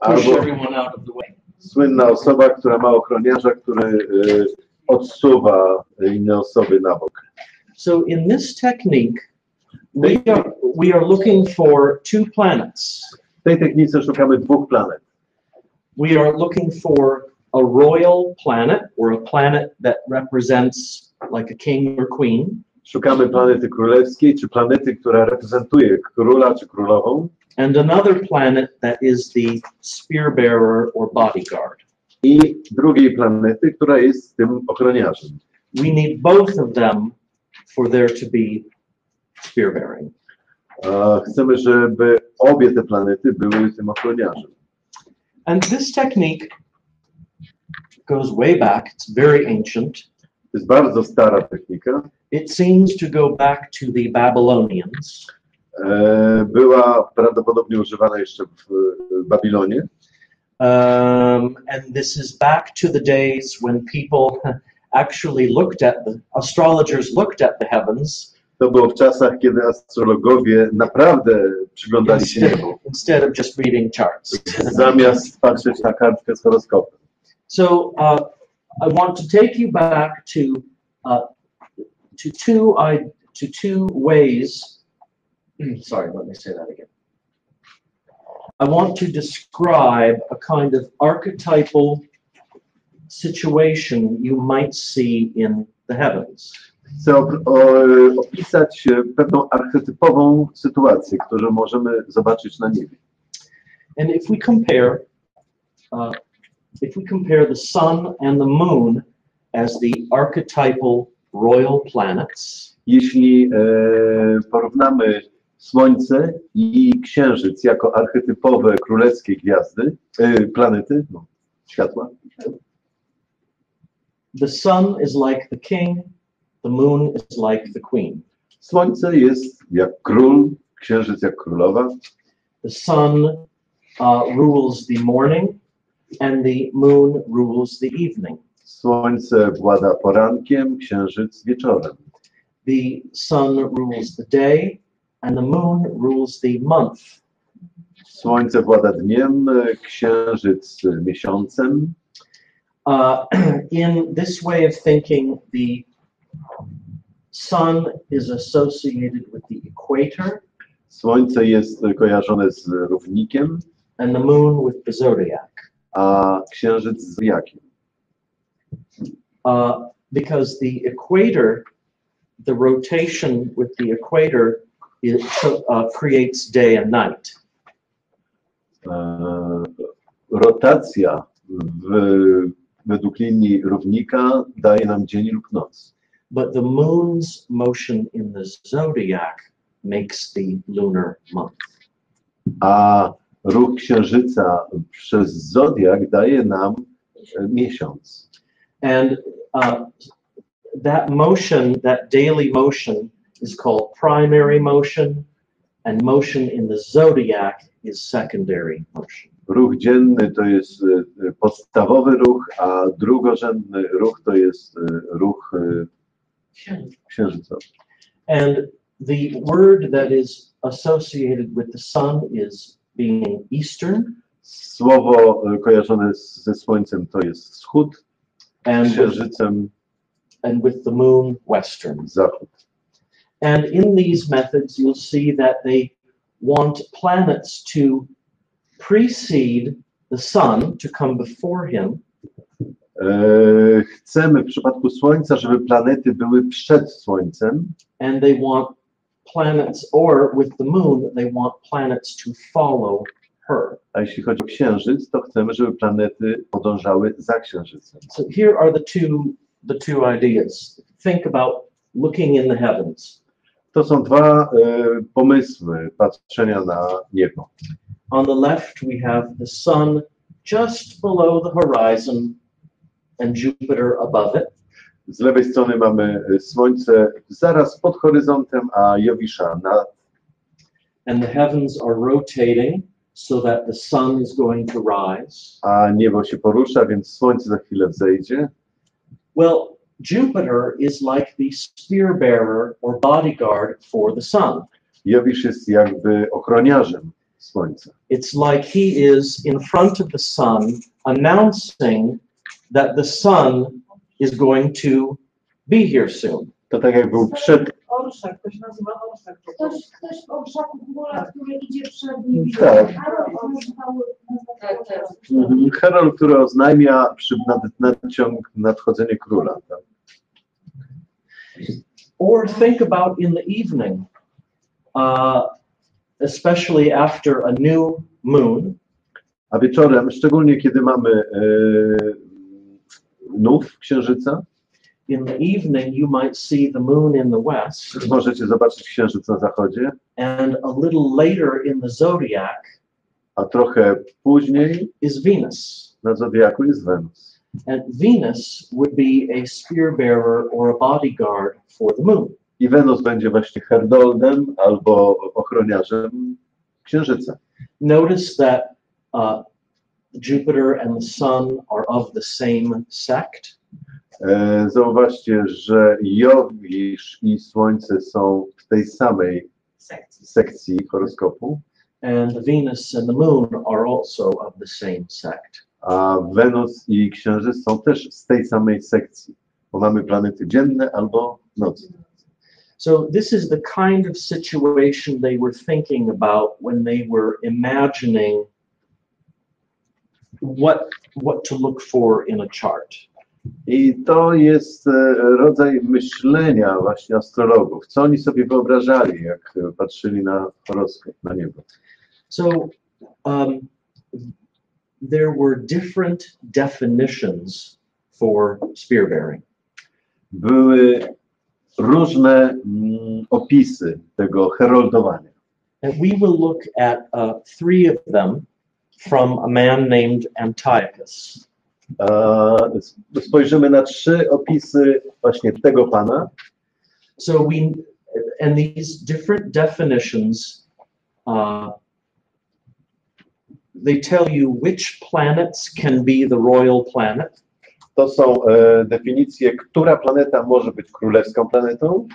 push everyone out of the way. Słynna osoba, która ma ochroniarza, który odsuwa inne osoby na bok. So in this technique, we are looking for two planets. W tej technice szukamy dwóch planet. We are looking for a royal planet, or a planet that represents like a king or queen. Szukamy planety królewskiej, czy planety, która reprezentuje króla czy królową. And another planet that is the spear bearer or bodyguard. I drugiej planety, która jest tym ochroniarzem. We need both of them for there to be spear bearing. Chcemy, żeby obie te planety były tym ochroniarzem. And this technique goes way back. It's very ancient. To jest bardzo stara technika. It seems to go back to the Babylonians. Była prawdopodobnie używana jeszcze w Babilonie. And this is back to the days when people actually astrologers looked at the heavens. To było w czasach, kiedy astrologowie naprawdę przyglądali się niebu. Instead of just reading charts. Zamiast patrzeć na kartkę z horoskopem. So I want to take you back to two ways. Sorry, let me say that again. I want to describe a kind of archetypal situation you might see in the heavens. Chcę opisać pewną archetypową sytuację, którą możemy zobaczyć na niebie. And if we compare the sun and the moon as the archetypal royal planets, jeśli porównamy Słońce i Księżyc jako archetypowe królewskie gwiazdy, planety, światła. The sun is like the king, the moon is like the queen. Słońce jest jak król, Księżyc jak królowa. The sun rules the morning and the moon rules the evening. Słońce włada porankiem, Księżyc wieczorem. The sun rules the day and the moon rules the month. Słońce włada dniem, Księżyc miesiącem. In this way of thinking, the sun is associated with the equator. Słońce jest kojarzone z równikiem. And the moon with the zodiac. A Księżyc z zodiakiem. Because the equator, the rotation with the equator creates day and night. Rotacja według linii równika daje nam dzień lub noc. But the moon's motion in the zodiac makes the lunar month. A ruch Księżyca przez zodiak daje nam miesiąc. And that motion, that daily motion, is called primary motion, and motion in the zodiac is secondary motion. Ruch dzienny to jest podstawowy ruch, a drugorzędny ruch to jest ruch księżycowy. And the word that is associated with the sun is being eastern. Słowo kojarzone ze słońcem to jest wschód, And księżycem with the moon, western. zachód. And in these methods, you'll see that they want planets to precede the sun, to come before him. Chcemy w przypadku Słońca, żeby planety były przed Słońcem. And they want planets, or with the moon, they want planets to follow her. A jeśli chodzi o Księżyc, to chcemy, żeby planety podążały za Księżycem. So here are the two ideas. Think about looking in the heavens. To są dwa pomysły patrzenia na niebo. On the left, we have the sun just below the horizon and Jupiter above it. Z lewej strony mamy Słońce zaraz pod horyzontem, a Jowisza nad. And the heavens are rotating so that the sun is going to rise. A niebo się porusza, więc Słońce za chwilę wzejdzie. Well, Jupiter is like the spear bearer or bodyguard for the sun. Jowisz jest jakby ochroniarzem Słońca. It's like he is in front of the sun, announcing that the sun is going to be here soon. To tak jak był przed. Orszak, to się nazywa orszak. Ktoś w orszaku króla, który idzie przed nim. Tak. Herald, który oznajmia nadchodzenie króla. Tak? Or think about in the evening, especially after a new moon. A wieczorem, szczególnie kiedy mamy nów księżyca, in the evening you might see the moon in the west. Możecie zobaczyć księżyc na zachodzie. And a little later in the zodiac, a trochę później is Venus. Na zodiaku jest Wenus. And Venus would be a spear bearer or a bodyguard for the moon. I Wenus będzie właśnie herdoldem albo ochroniarzem księżyca. Notice that Jupiter and the sun are of the same sect. Zauważcie, że Jowisz i Słońce są w tej samej sekcji horoskopu. And Venus and the moon are also of the same sect. A Wenus i Księżyc są też z tej samej sekcji, bo mamy planety dzienne albo nocne. So this is the kind of situation they were thinking about when they were imagining what to look for in a chart. I to jest rodzaj myślenia właśnie astrologów. Co oni sobie wyobrażali, jak patrzyli na horoskop, na niebo. So there were different definitions for spear bearing. Były różne opisy tego heroldowania. And we will look at three of them from a man named Antiochus. Spojrzymy na 3 opisy właśnie tego pana. So and these different definitions, they tell you which planets can be the royal planet. To są definicje, która planeta może być królewską planetą.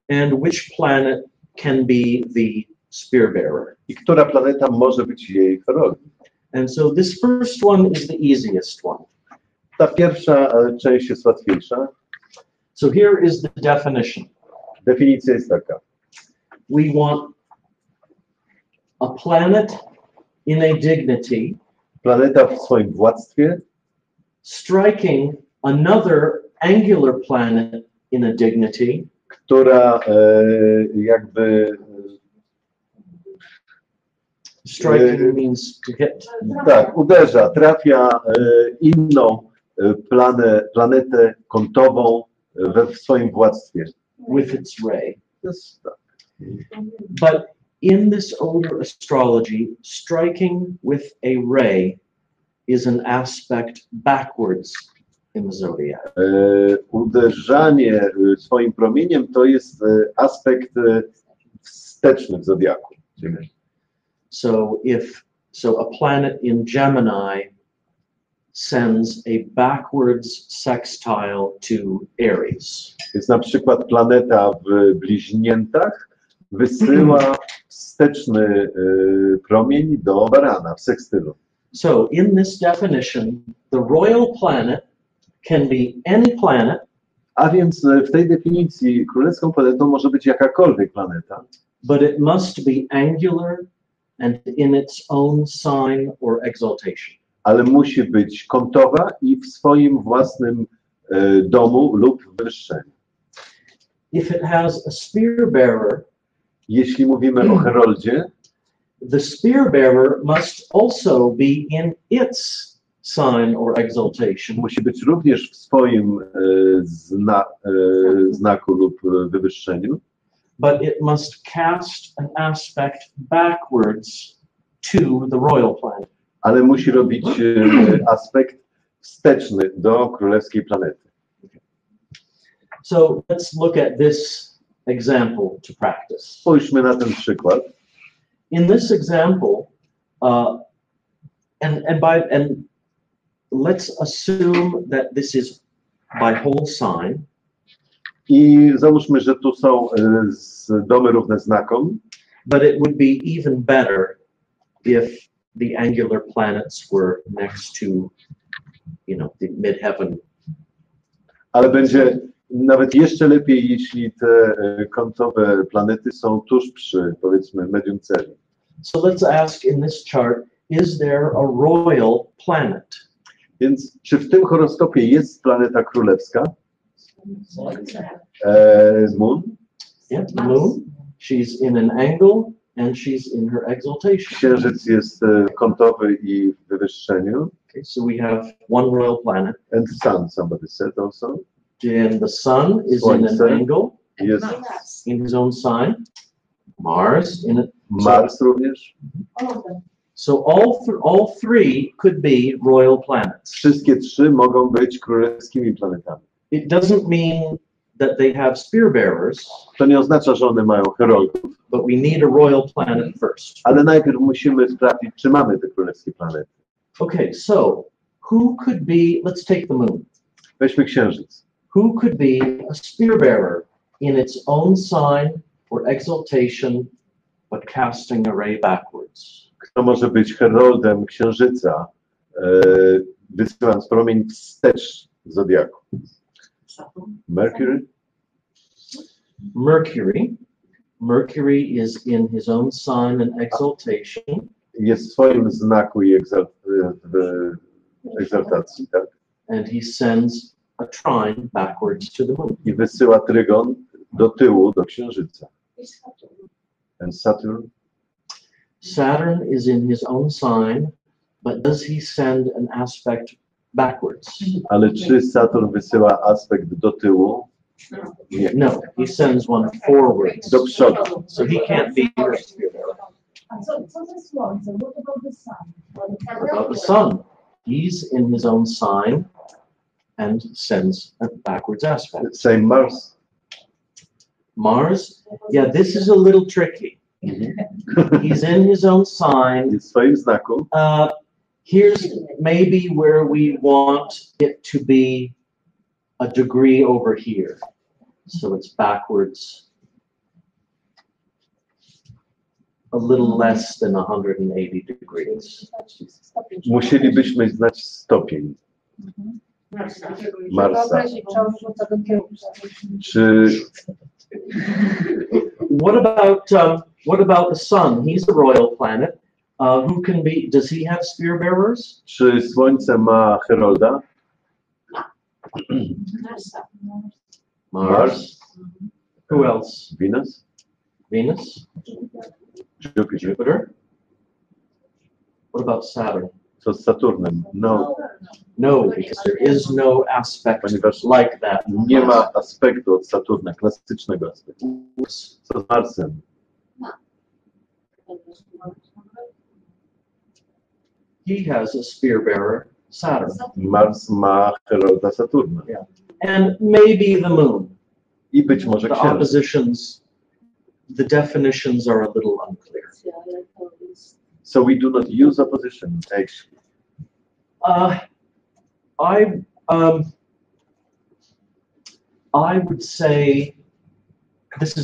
And which planet can be the spear bearer. I która planeta może być jej heroldem. And so this first one is the easiest one. Ta pierwsza część jest łatwiejsza. So here is the definition. Definicja jest taka. We want a planet in a dignity, planeta w swoim władztwie, striking another angular planet in a dignity, która jakby striking means to hit. Tak, uderza, trafia inną planetę kątową w swoim władztwie. With its ray. Yes, tak. But in this older astrology, striking with a ray is an aspect backwards in the zodiac. Uderzanie swoim promieniem to jest aspekt wsteczny w zodiaku. So if So a planet in Gemini sends a backwards sextile to Aries. Jest na przykład planeta w Bliźniętach wysyła wsteczny promień do Barana w sekstylu. So in this definition, the royal planet can be any planet, A więc w tej definicji królewską planetą może być jakakolwiek planeta, but it must be angular and in its own sign or exaltation. ale musi być kątowa i w swoim własnym domu lub wywyższeniu. If it has a spear bearer, Jeśli mówimy o heroldzie, the spear bearer must also be in its sign or exaltation. musi być również w swoim znaku lub wywyższeniu, But it must cast an aspect backwards to the royal planet. ale musi robić aspekt wsteczny do królewskiej planety. So let's look at this example to practice. Spójrzmy na ten przykład. In this example, and let's assume that this is by whole sign. I załóżmy, że tu są domy równe znakom, But it would be even better if the angular planets were next to, the midheaven. ale będzie nawet jeszcze lepiej, jeśli te kątowe planety są tuż przy, powiedzmy, medium celi. So let's ask in this chart, is there a royal planet? Więc czy w tym horoskopie jest planeta królewska? Moon? Yeah, the moon. She's in an angle and she's in her exaltation. Księżyc jest kątowy i w wywyższeniu. Okay, so we have one royal planet. And sun, somebody said also. And the sun is in an Słońce. angle Jest in his own sign. Mars in it. Mars również. So all three could be royal planets. Wszystkie trzy mogą być królewskimi planetami. It doesn't mean that they have spear bearers, To nie oznacza, że one mają heroldów, but we need a royal planet first. ale najpierw musimy sprawdzić, czy mamy te królewskie planety. Okay, so who could be, let's take the moon. Weźmy księżyc. Who could be a spear bearer in its own sign or exaltation, but casting a ray backwards? Kto może być heroldem księżyca, wysyłając promień wstecz zodiaku? Mercury? Mercury is in his own sign and exaltation. Jest w swoim znaku i egzaltacji, tak? And he sends a trine backwards to the moon. I wysyła trygon do tyłu, do księżyca. And Saturn? Saturn is in his own sign, but does he send an aspect backwards? Ale czy Saturn wysyła aspekt do tyłu? Nie. No, he sends one forwards. Do przodu. So he can't be her spear bearer. A co ze Słońcem? What about the sun? What about the sun? He's in his own sign and sends a backwards aspect. Same Mars? Mars, yeah, this is a little tricky. He's in his own sign. Jest w swoim znaku. Here's maybe where we want it to be a degree over here. So it's backwards a little less than 180 degrees. Musielibyśmy znać stopień Marsa. Czy What about the sun? He's a royal planet. Who can be? Does he have spear bearers? Czy Słońce ma herolda? Mars? Who else? Venus? Venus? Jupiter? Jupiter? What about Saturn? Co z Saturnem? No, No, because there is no aspect ponieważ like that. nie ma aspektu od Saturna, klasycznego aspektu. Co z Marsem? He has a spear bearer, Saturn. Mars ma herolda Saturna. Yeah. And maybe the moon. I być może The księżyc. oppositions, the definitions are a little unclear. So we do not use opposition, actually. I would say this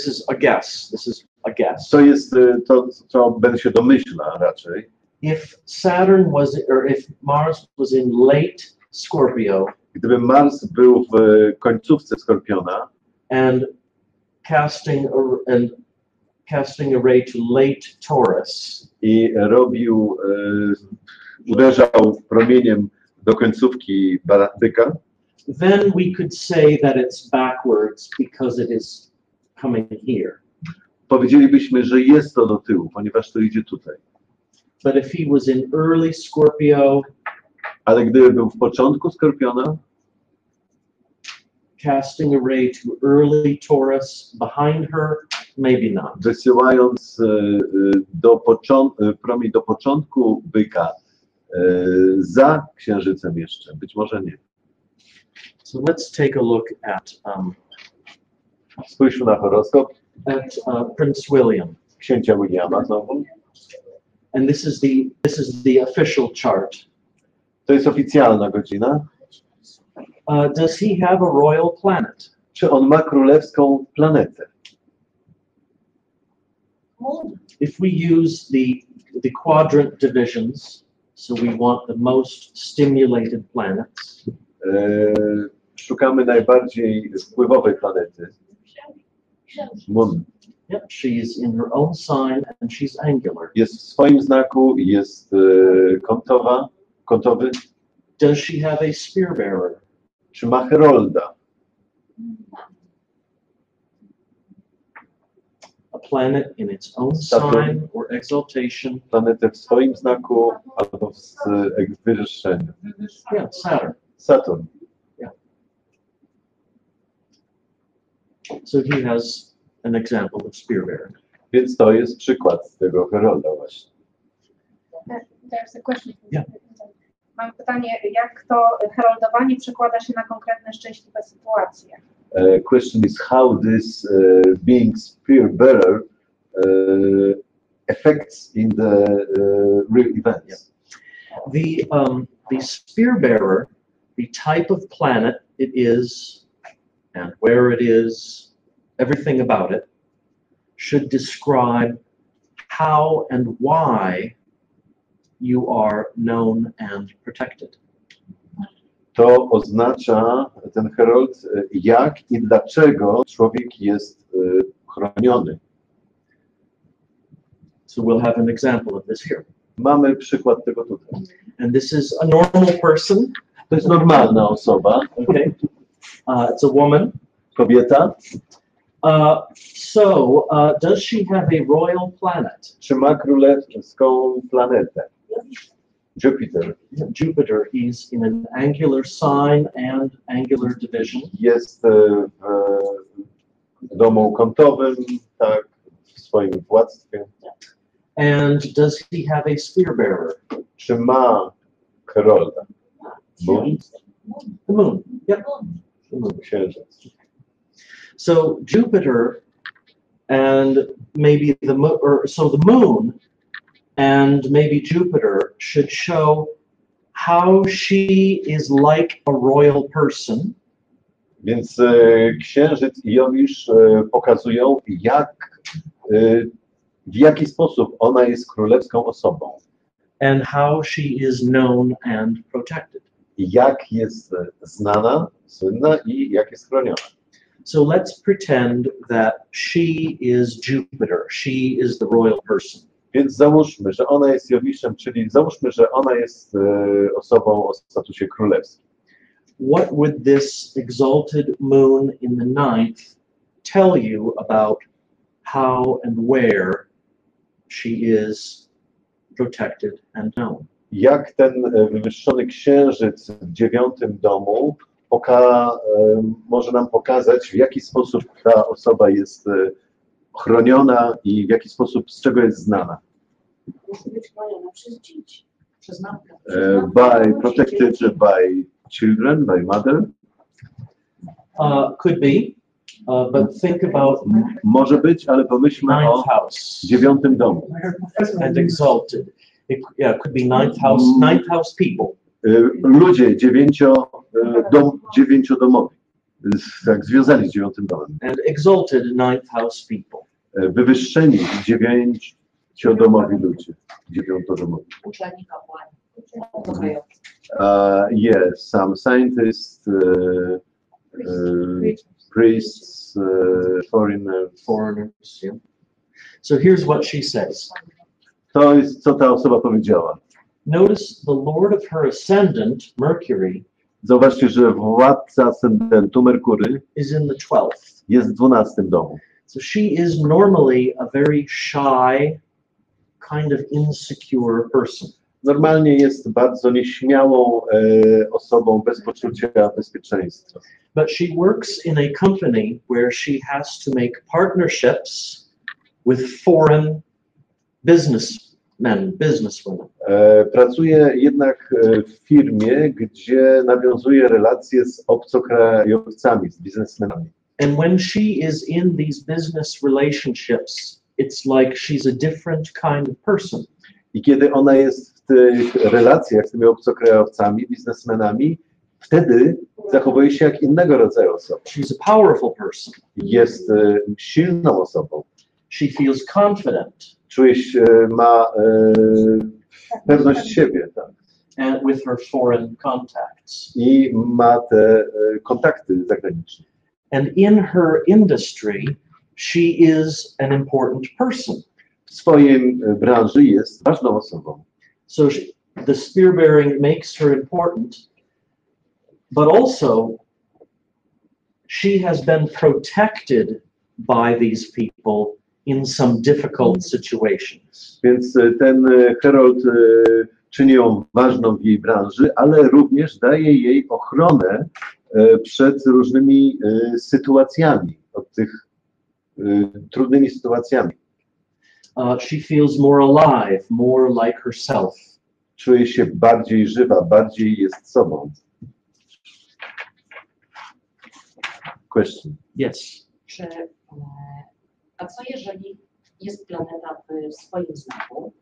is a guess. This is a guess. To jest to, co Ben się domyśla raczej. If Saturn was, or if Mars was in late Scorpio, Gdyby Mars był w końcówce Skorpiona and casting a ray to late Taurus, i robił, uderzał promieniem do końcówki Byka, then we could say that it's backwards because it is coming here. powiedzielibyśmy, że jest to do tyłu, ponieważ to idzie tutaj. But if he was in early Scorpio, Ale gdyby był w początku Skorpiona, casting a ray to early Taurus behind her, maybe not. wysyłając promień do początku Byka za Księżycem jeszcze, być może nie. So let's take a look at Spójrzmy na horoskop Prince William, księcia Williama znowu. and this is the official chart. To jest oficjalna godzina. Does he have a royal planet? Czy on ma królewską planetę? If we use the quadrant divisions, so we want the most stimulated planets, Szukamy najbardziej wpływowej planety. Moon. yep, she's in her own sign and she's angular. Jest w swoim znaku, jest kątowy. Does she have a spear bearer? Czy ma herolda? A planet in its own Saturn. sign or exaltation? Planetę w swoim znaku albo w wyższeniu. Yeah, Saturn. Saturn. So he has an example of spear bearer. Więc to jest przykład tego herolda właśnie. There's a question. Yeah. Mam pytanie, jak to heroldowanie przekłada się na konkretne szczęśliwe sytuacje? Question is how this being spear bearer affects in the real events. The spear bearer, the type of planet it is, and where it is, everything about it, should describe how and why you are known and protected. To oznacza, ten herold, jak i dlaczego człowiek jest chroniony. So we'll have an example of this here. Mamy przykład tego tutaj. And this is a normal person, To jest normalna osoba, okay? It's a woman. kobieta. Does she have a royal planet? Czy ma królewską planetę? Jupiter. Jupiter, he's in an angular sign and angular division. Jest w domu kątowym, tak, w swoim władztwie. And does he have a spear bearer? Czy ma herolda? Moon? The moon. Yep. The moon, księżyc. So Jupiter and maybe the moon and maybe Jupiter should show how she is like a royal person. Więc księżyc i Jowisz pokazują, w jaki sposób ona jest królewską osobą. And how she is known and protected. Jak jest znana, słynna i jak jest chroniona. So let's pretend that she is Jupiter. She is the royal person. Więc załóżmy, że ona jest Jowiszem, czyli załóżmy, że ona jest osobą o statusie królewskim. What would this exalted moon in the ninth tell you about how and where she is protected and known? Jak ten wywyższony księżyc w 9. domu może nam pokazać, w jaki sposób ta osoba jest chroniona i w jaki sposób, z czego jest znana. Musi być chroniona przez dzieci, przez matkę. By protected by children, by mother. Could be. But think about Może być, ale pomyślmy o ninth house 9. domu. and exalted. It could be ninth house people. Ludzie dziewięciodomowi, tak, związani z 9. domem. And exalted ninth house people. Wywyższeni 9-domowi ludzie, 9-domowi. Uczeni, kapłani. Yes, some scientists, priests, Foreigners, yeah. So here's what she says. To jest, co ta osoba powiedziała. Notice the lord of her ascendant, Mercury, Zauważcie, że władca ascendentu, Merkury, is in the 12th. jest w 12. domu. So she is normally a very shy, kind of insecure person. Normalnie jest bardzo nieśmiałą osobą bez poczucia bezpieczeństwa. But she works in a company where she has to make partnerships with foreign businesswomen. Pracuje jednak w firmie, gdzie nawiązuje relacje z obcokrajowcami, z biznesmenami. And when she is in these business relationships, it's like she's a different kind of person. I kiedy ona jest w tych relacjach z tymi obcokrajowcami, biznesmenami, wtedy zachowuje się jak innego rodzaju osoba. She's a powerful person. Jest silną osobą. She feels confident. Czuje się, ma pewność siebie, tak. And with her foreign contacts. I ma te kontakty zagraniczne. And in her industry, she is an important person. W swojej branży jest ważną osobą. So the spear bearing makes her important, but also she has been protected by these people in some difficult situations. Więc ten herold czyni ją ważną w jej branży, ale również daje jej ochronę przed różnymi sytuacjami, od tych trudnymi sytuacjami. She feels more alive, more like herself. Czuje się bardziej żywa, bardziej jest sobą. Question. Yes. A co jeżeli jest planeta w swoim znaku,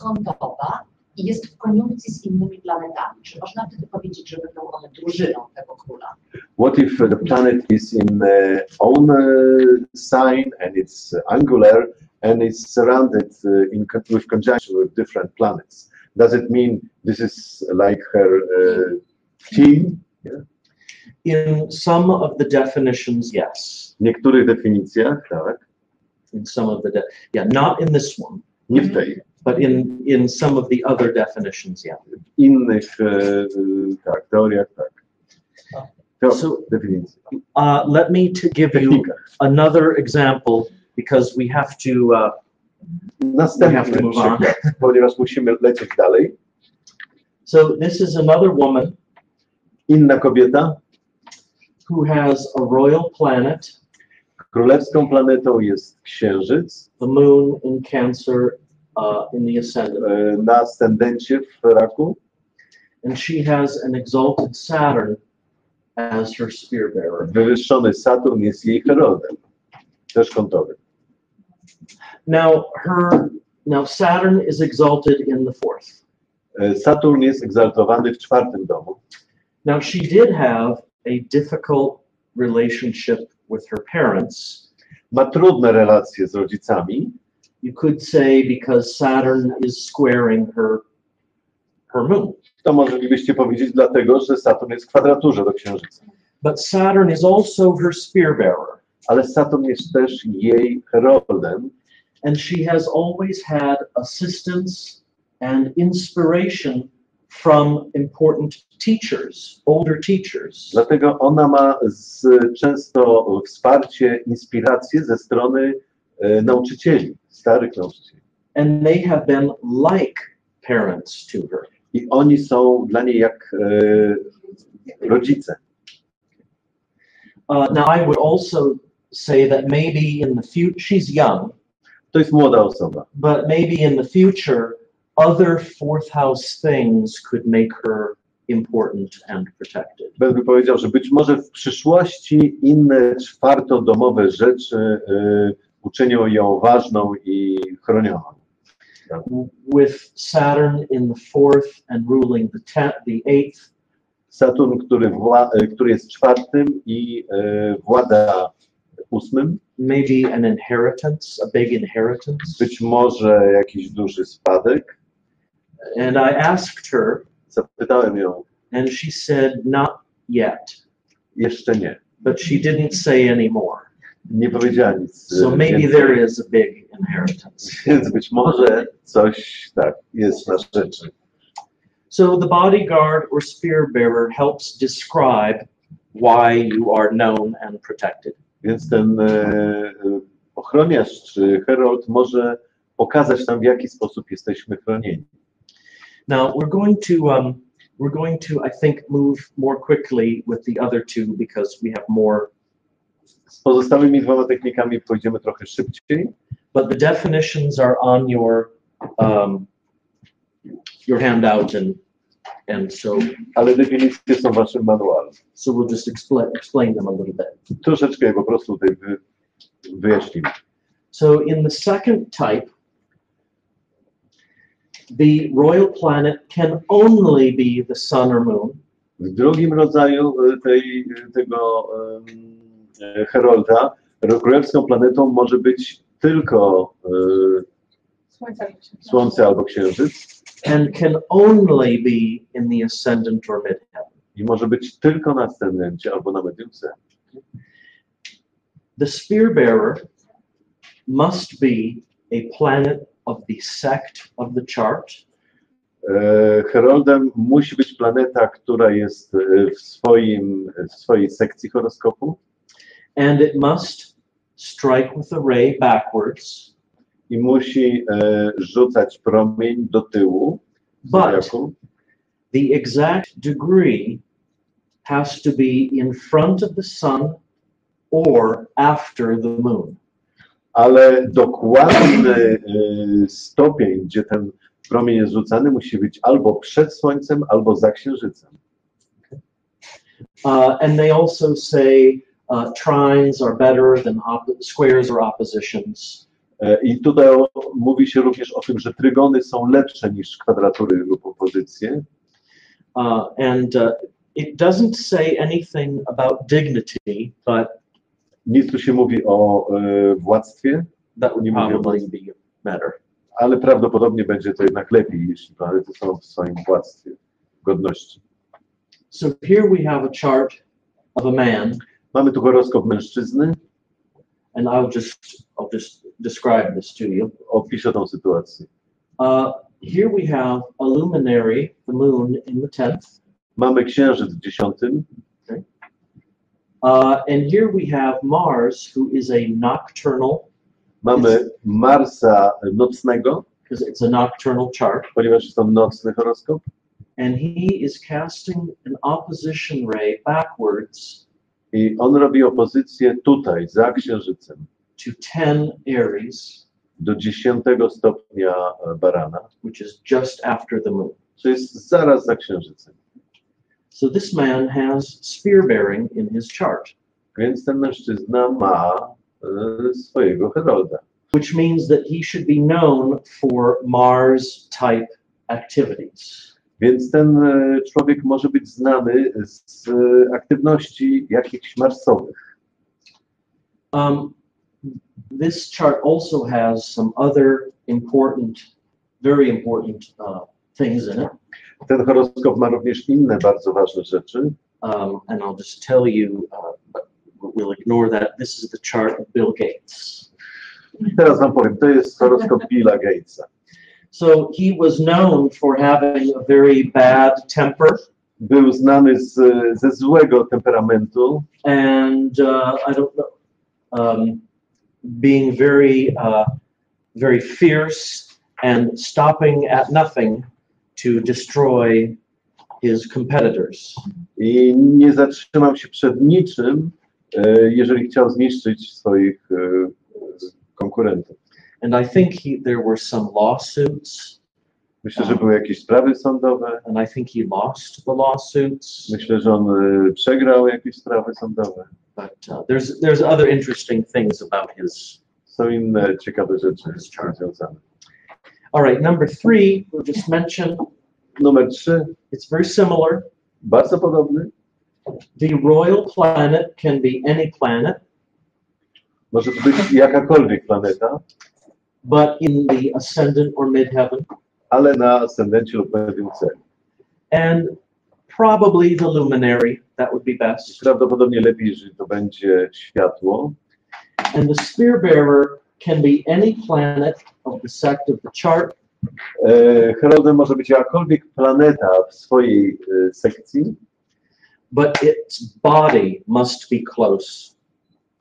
kątowa i jest w koniunkcji z innymi planetami? Czy można wtedy powiedzieć, że będą one drużyną tego króla? What if the planet is in own sign and it's angular and it's surrounded with conjunction with different planets? Does it mean this is like her team? Yeah. In some of the definitions, yes. W niektórych definicjach, tak. In some of the, not in this one. Nie w tej. But in some of the other definitions, yeah. W innych, tak, teoriach, tak. So, definicji. Let me give you Technikach. another example because we have to Następny przykład, ponieważ musimy lecieć dalej. So this is another woman Inna kobieta. who has a royal planet. Królewską planetą jest Księżyc. The moon in Cancer in the ascendant. Na ascendencie w Raku. And she has an exalted Saturn as her spear bearer. Wywyższony Saturn jest jej heroldem. Też kątowy. Now Saturn is exalted in the 4th. Saturn jest egzaltowany w 4. domu. Now she did have a difficult relationship with her parents. Ma trudne relacje z rodzicami. You could say because Saturn is squaring her moon. To moglibyście powiedzieć dlatego, że Saturn jest w kwadraturze do Księżyca. But Saturn is also her spear bearer. Ale Saturn jest też jej heroldem. And she has always had assistance and inspiration from important teachers, older teachers. Dlatego ona ma często wsparcie, inspiracje ze strony nauczycieli, starych nauczycieli. And they have been like parents to her. I oni są dla niej jak rodzice. Now I would also say that maybe in the future, she's young. To jest młoda osoba. But maybe in the future, other 4th house things could make her important and protected. Benby powiedział, że być może w przyszłości inne czwartodomowe rzeczy uczynią ją ważną i chronioną. With Saturn in the fourth and ruling the eighth. Saturn, który jest czwartym i włada ósmym. Maybe an inheritance, a big inheritance. Być może jakiś duży spadek. And I asked her. Zapytałem ją. And she said, not yet. Jeszcze nie. But she didn't say any more. Nie powiedziała nic. So maybe there is a big inheritance. Więc być może coś tak jest na rzeczy. So the bodyguard or spear bearer helps describe why you are known and protected. Więc ten ochroniarz czy herold może pokazać nam, w jaki sposób jesteśmy chronieni. Now we're going to I think move more quickly with the other two because we have more. Z pozostałymi dwoma technikami pójdziemy trochę szybciej. But the definitions are on your handout and so. Ale definicje są w waszym manuale. So we'll just explain them a little bit. Troszeczkę je po prostu tutaj wyjaśnimy. So in the second type, the royal planet can only be the sun or moon. W drugim rodzaju tego herolda królewską planetą może być tylko Słońce albo Księżyc. And can only be in the ascendant or midheaven. I może być tylko na ascendencie albo na mediumce. The spear bearer must be a planet of the sect of the chart. Heroldem musi być planeta, która jest w swojej sekcji horoskopu. And it must strike with a ray backwards. I musi rzucać promień do tyłu. But the exact degree has to be in front of the sun or after the moon. Ale dokładny stopień, gdzie ten promień jest rzucany, musi być albo przed Słońcem, albo za Księżycem. And they also say trines are better than squares or oppositions. I tutaj mówi się również o tym, że trygony są lepsze niż kwadratury lub opozycje. It doesn't say anything about dignity, but nic tu się mówi o władztwie. That would probably be better. Ale prawdopodobnie będzie to jednak lepiej, jeśli planety są w swoim władztwie, godności. So here we have a chart of a man. Mamy tu horoskop mężczyzny. And I'll just describe this to you. Opiszę tą sytuację. Here we have a luminary, the moon, in the 10th. Mamy księżyc w 10. Okay. And here we have Mars, who is a nocturnal. Mamy Marsa nocnego, because it's a nocturnal chart. Ponieważ jest to nocny horoskop. And he is casting an opposition ray backwards. I on robi opozycję tutaj, za Księżycem. To 10 Aries. Do 10 stopnia Barana. Which is just after the moon. Co jest zaraz za Księżycem. So this man has spear bearing in his chart. Więc ten mężczyzna ma swojego herolda. Which means that he should be known for Mars type activities. Więc ten człowiek może być znany z aktywności jakichś marsowych. This chart also has some other very important things in it. Ten horoskop ma również inne bardzo ważne rzeczy. And I'll just tell you, but we'll ignore that. This is the chart of Bill Gates. Teraz wam powiem, to jest horoskop Billa Gatesa. So he was known for having a very bad temper. Był znany ze złego temperamentu. And I don't know, being very fierce and stopping at nothing to destroy his competitors. I nie zatrzymał się przed niczym, jeżeli chciał zniszczyć swoich konkurentów. And I think there were some lawsuits Myślę, że były jakieś sprawy sądowe. and I think he lost the lawsuits. Myślę, że on przegrał jakieś sprawy sądowe. But there's other interesting things about his. Są inne ciekawe rzeczy związane. All right, number 3, we'll just mention. Numer 3, It's very similar. bardzo podobny. The royal planet can be any planet, Może to być jakakolwiek planeta, but in the ascendant or midheaven, ale na ascendencie lub medium celi. and probably the luminary. That would be best. Prawdopodobnie lepiej, jeżeli to będzie światło. And the spear bearer can be any planet of the sect of the chart, Heroldem może być jakakolwiek planeta w swojej sekcji, but its body must be close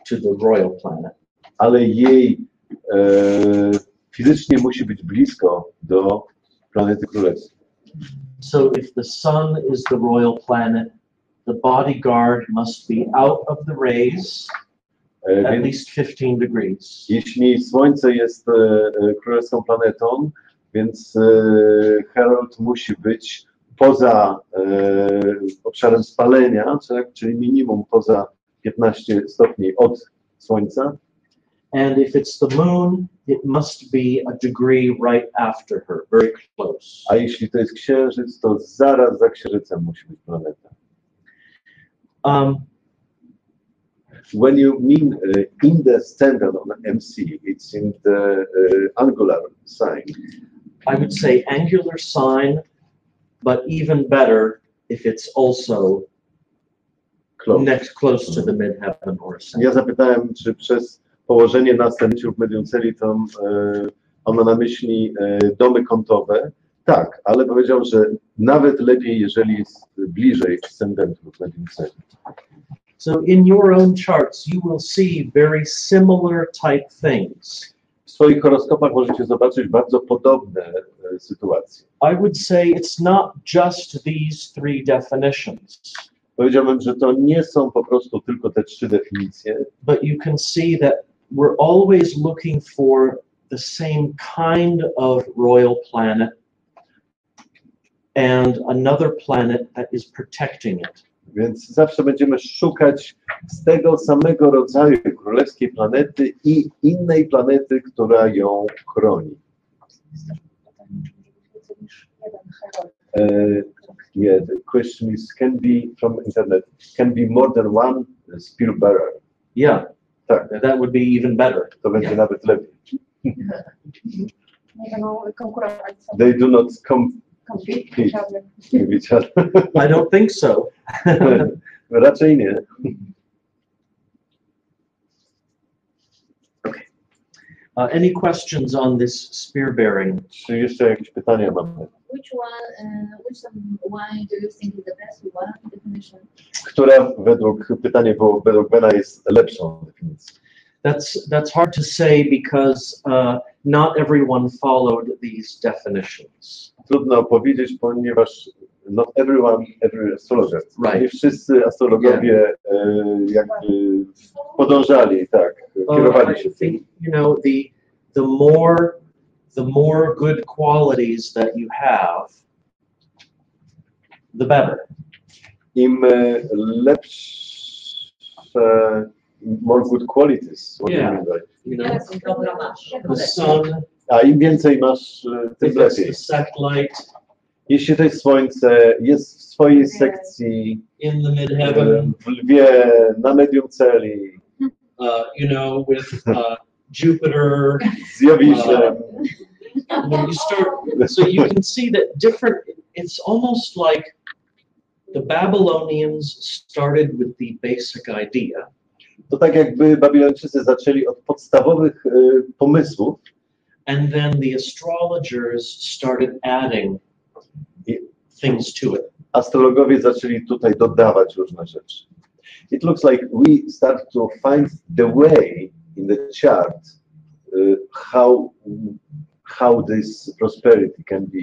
to the royal planet. ale jej fizycznie musi być blisko do planety królewskiej. So if the sun is the royal planet, the bodyguard must be out of the rays at Więc least 15 degrees. jeśli Słońce jest królewską planetą, więc Herold musi być poza obszarem spalenia, czyli minimum poza 15 stopni od Słońca. And if it's the moon, it must be a degree right after her, very close. A jeśli to jest Księżyc, to zaraz za Księżycem musi być planeta. When you mean in the standard on MC, it's in the angular sign. I would say angular sign, but even better if it's also close to the midheaven or ascendant. Ja zapytałem, czy przez położenie na ascendencie lub medium celi to on ma na myśli domy kątowe. Tak, ale powiedział, że nawet lepiej, jeżeli jest bliżej ascendentu lub medium celi. So in your own charts, you will see very similar type things. W swoich horoskopach możecie zobaczyć bardzo podobne sytuacje. I would say it's not just these 3 definitions, Powiedziałbym, że to nie są po prostu tylko te 3 definicje, but you can see that we're always looking for the same kind of royal planet and another planet that is protecting it. więc zawsze będziemy szukać z tego samego rodzaju królewskiej planety i innej planety, która ją chroni. Yeah, the question is, can be from internet, can be more than one spear bearer. Yeah, Tak, that would be even better. to będzie nawet lepiej. Nie będą konkurować sobie. They do not Konflikt. I don't think so. Raczej nie. Any questions on this spear bearing? Czy jeszcze jakieś pytania mamy? Which one do you think is the best one definition? Która pytanie było według Bena jest lepszą definicją? That's hard to say because not everyone followed these definitions. Trudno powiedzieć, ponieważ not everyone, every astrologer. Right. Nie wszyscy astrologowie jakby podążali, tak, kierowali się I tym. think, you know, the more good qualities that you have, the better. Im lepsze, more good qualities. What do you Yeah. mean by? You know, Jaką dobra masz? the sun, A im więcej masz, tym if it's lepiej. the sect light Jeśli to jest Słońce, jest w swojej sekcji, in the midheaven, w Lwie, na medium celi, you know, with Jupiter. z Jowiszem. When you start, so you can see that different. It's almost like the Babylonians started with the basic idea, To tak jakby Babilończycy zaczęli od podstawowych pomysłów, and then the astrologers started adding things to it. astrologowie zaczęli tutaj dodawać różne rzeczy. It looks like we start to find the way in the chart how this prosperity can be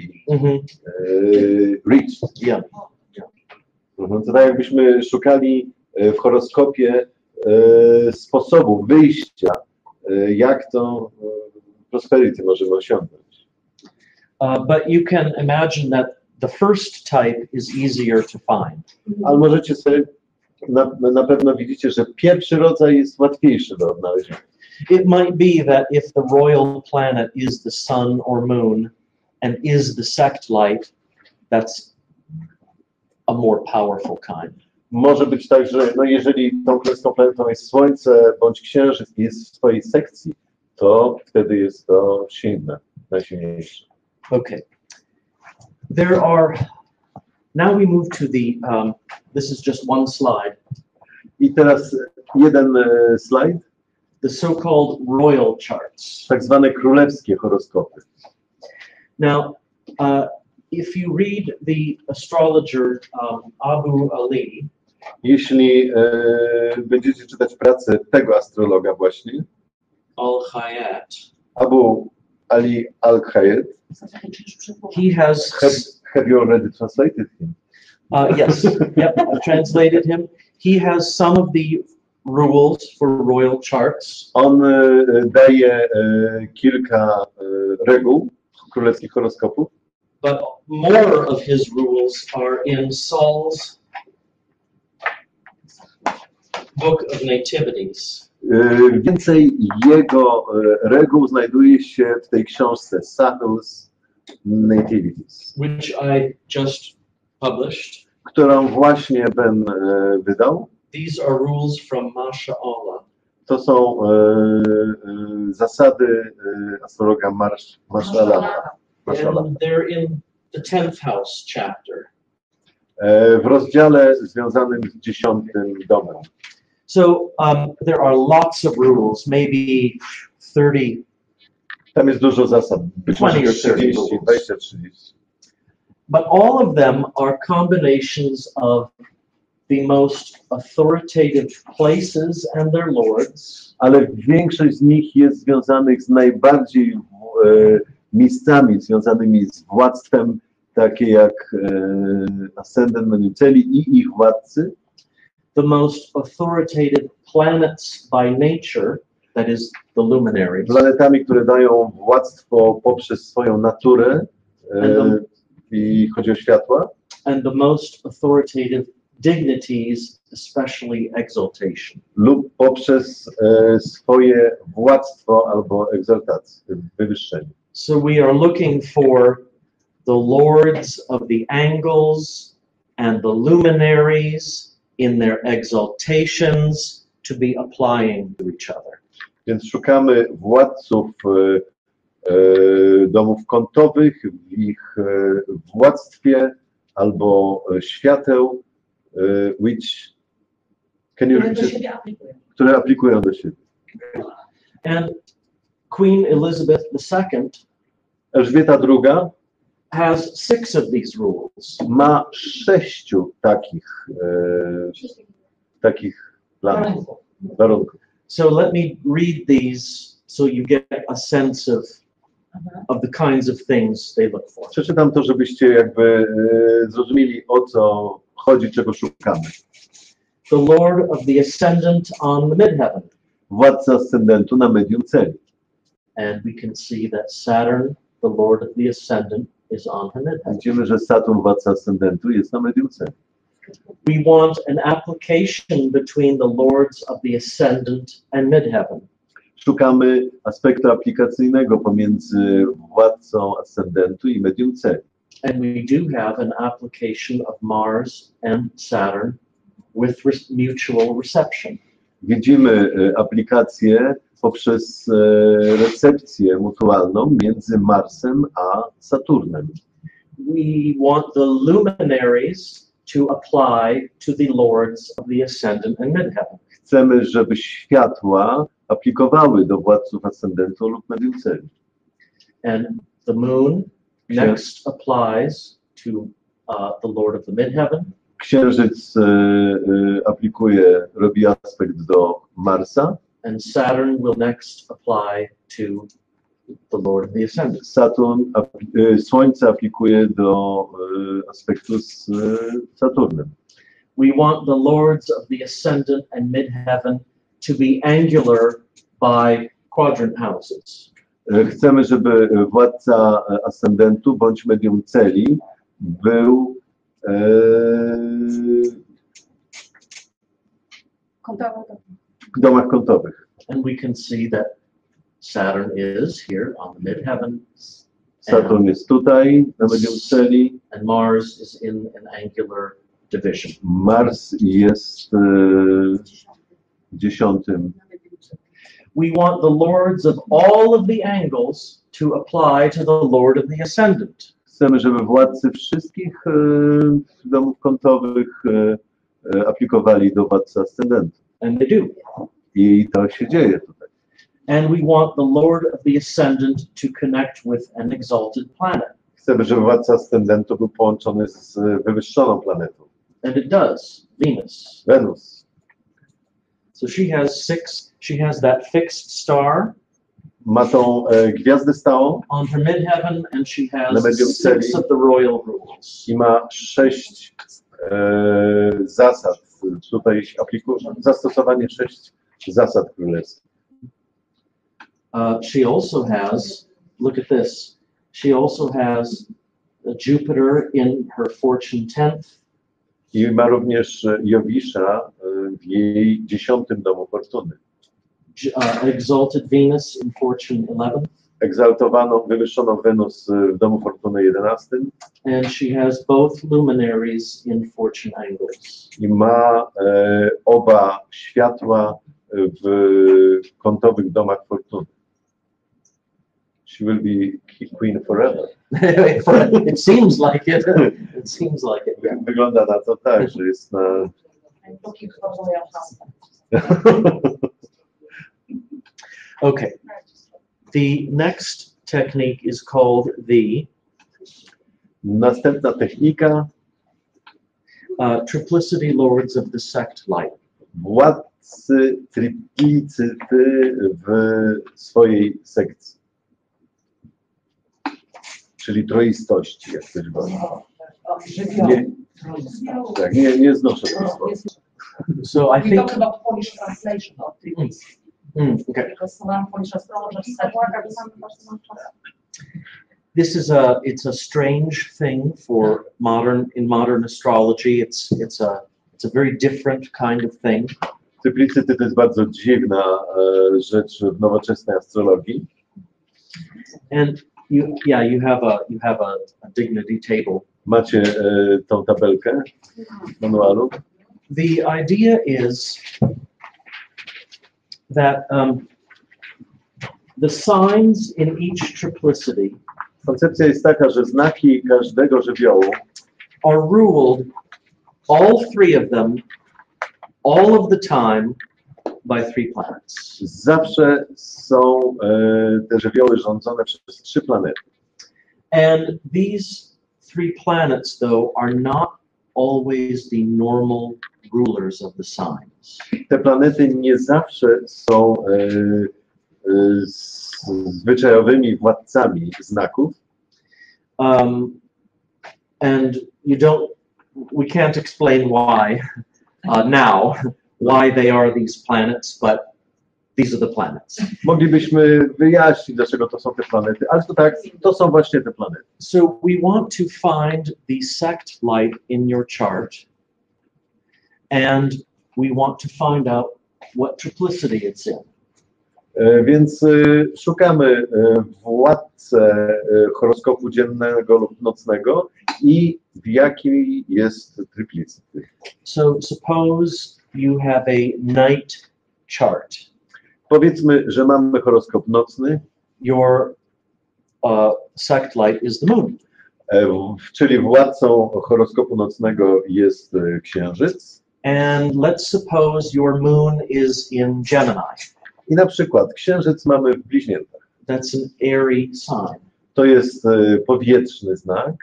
reached. Yeah. To tak jakbyśmy szukali w horoskopie sposobu wyjścia, jak to prosperity możemy osiągnąć. But you can imagine that the first type is easier to find. Ale możecie sobie, na pewno widzicie, że pierwszy rodzaj jest łatwiejszy do odnalezienia. It might be that if the royal planet is the sun or moon and is the sect light, that's a more powerful kind. Może być tak, że no jeżeli tą królewską planetą jest Słońce bądź Księżyc i jest w swojej sekcji, to wtedy jest to silne, najsilniejsze. Okay. There are, now we move to the, this is just one slide, I teraz jeden slajd, the so-called royal charts. tak zwane królewskie horoskopy. Now, if you read the astrologer Abu Ali, Jeśli będziecie czytać pracę tego astrologa właśnie, Al-Hayat, Abu Ali Al-Khayat, he has, have you already translated him? yes, yep, I've translated him. He has some of the rules for royal charts. On daje kilka reguł królewskich horoskopów, But more of his rules are in Saul's Book of Nativities. Więcej jego reguł znajduje się w tej książce Saul's Nativities, Which I just published. którą właśnie Ben wydał. These are rules from Masha'Allah. To są zasady astrologa Marszala. And they're in the 10th house chapter. W rozdziale związanym z 10. domem. So there are lots of rules, maybe 30. Tam jest dużo zasad, być może 20 or 30 30, 20, 30. But all of them are combinations of the most authoritative places and their lords. Ale większość z nich jest związanych z najbardziej miejscami związanymi z władztwem, takie jak ascendent Menuceli i ich władcy. The most authoritative planets by nature, that is the luminaries. Planetami, które dają władztwo poprzez swoją naturę i chodzi o światła. And the most authoritative dignities, especially exaltation. Lub poprzez swoje władztwo albo egzaltację, wywyższenie. So we are looking for the lords of the angles and the luminaries in their exaltations to be applying to each other. Więc szukamy władców domów kątowych w ich władztwie albo świateł, które aplikują do siebie. And Queen Elizabeth II Elżbieta II has 6 of these rules. ma 6 takich planów, warunków. So let me read these so you get a sense of the kinds of things they look for. Przeczytam to, żebyście jakby zrozumieli, o co chodzi, czego szukamy. The Lord of the Ascendant on the midheaven. Władca ascendentu na medium celi. And we can see that Saturn, the Lord of the Ascendant, is on her midheaven. Widzimy, że Saturn, władca ascendentu, jest na medium celi. We want an application between the lords of the ascendant and midheaven. Szukamy aspektu aplikacyjnego pomiędzy władcą ascendentu i medium celi. And we do have an application of Mars and Saturn with mutual reception. Widzimy aplikację poprzez recepcję mutualną między Marsem a Saturnem. We want the luminaries to apply to the lords of the ascendant and midheaven. Chcemy, żeby światła aplikowały do władców ascendentu lub medium celi. And the moon next applies to the Lord of the midheaven. Księżyc robi aspekt do Marsa. And Saturn will next apply to the Lord of the Ascendant. Słońce aplikuje do aspektu z Saturnem. We want the lords of the Ascendant and midheaven to be angular by quadrant houses. Chcemy, żeby władca ascendentu bądź medium celi był w domach kątowych. And we can see that Saturn is here on the midheaven. Saturn jest tutaj na medium celi. And Mars is in an angular division. Mars jest w 10. We want the lords of all of the angles to apply to the lord of the ascendant. Chcemy, żeby władcy wszystkich domów kątowych aplikowali do władcy ascendentu. And they do. I to się dzieje tutaj. And we want the lord of the ascendant to connect with an exalted planet. Chcemy, żeby władca ascendentu był połączony z wywyższoną planetą. And it does, Venus. Wenus. So she has that fixed star Ma tą gwiazdę stałą on her midheaven, and she Na has medium 6 celi. of the royal rules. i ma 6 zasad. Tutaj zastosowanie 6 zasad królewskich. She also has, look at this, she also has Jupiter in her fortune 10th, I ma również Jowisza w jej 10. domu fortuny. exalted Venus in fortune 11th, Egzaltowaną, wywyższoną Wenus w domu fortuny 11. and she has both luminaries in fortune angles. I ma oba światła w kątowych domach fortuny. She will be queen forever. It seems like it. It seems like it. Yeah. Wygląda na to tak, że jest na... Póki tworzą ją hasło. Okay. The next technique is called the Następna technika, triplicity lords of the sect light. władcy triplicyty w swojej sekcji. Czyli troistości, jak ktoś woli. Nie, tak, nie znoszę tego słowa. So I We think. talk about Polish translation of this. Okay. Because one Polish astrologer said, It's a strange thing for modern astrology. It's a very different kind of thing. Triplicyty to jest bardzo dziwna rzecz w nowoczesnej astrologii. And you have a dignity table. Macie tą tabelkę w manualu. The idea is that the signs in each triplicity Koncepcja jest taka, że znaki każdego żywiołu are ruled, all 3 of them, all of the time, by 3 planets. zawsze są te żywioły rządzone przez 3 planety. And these 3 planets, though, are not always the normal rulers of the signs. Te planety nie zawsze są zwyczajowymi władcami znaków. And we can't explain why now, why they are these planets, but these are the planets. Moglibyśmy wyjaśnić, dlaczego to są te planety, ale to tak, to są właśnie te planety. So we want to find the sect light in your chart, and we want to find out what triplicity it's in. Więc szukamy władcę horoskopu dziennego lub nocnego i w jakiej jest triplicyty. So suppose you have a night chart. Powiedzmy, że mamy horoskop nocny, Your sect light is the moon. czyli władcą horoskopu nocnego jest księżyc. And let's suppose your moon is in Gemini. I na przykład księżyc mamy w bliźniętach. That's an airy sign. To jest powietrzny znak.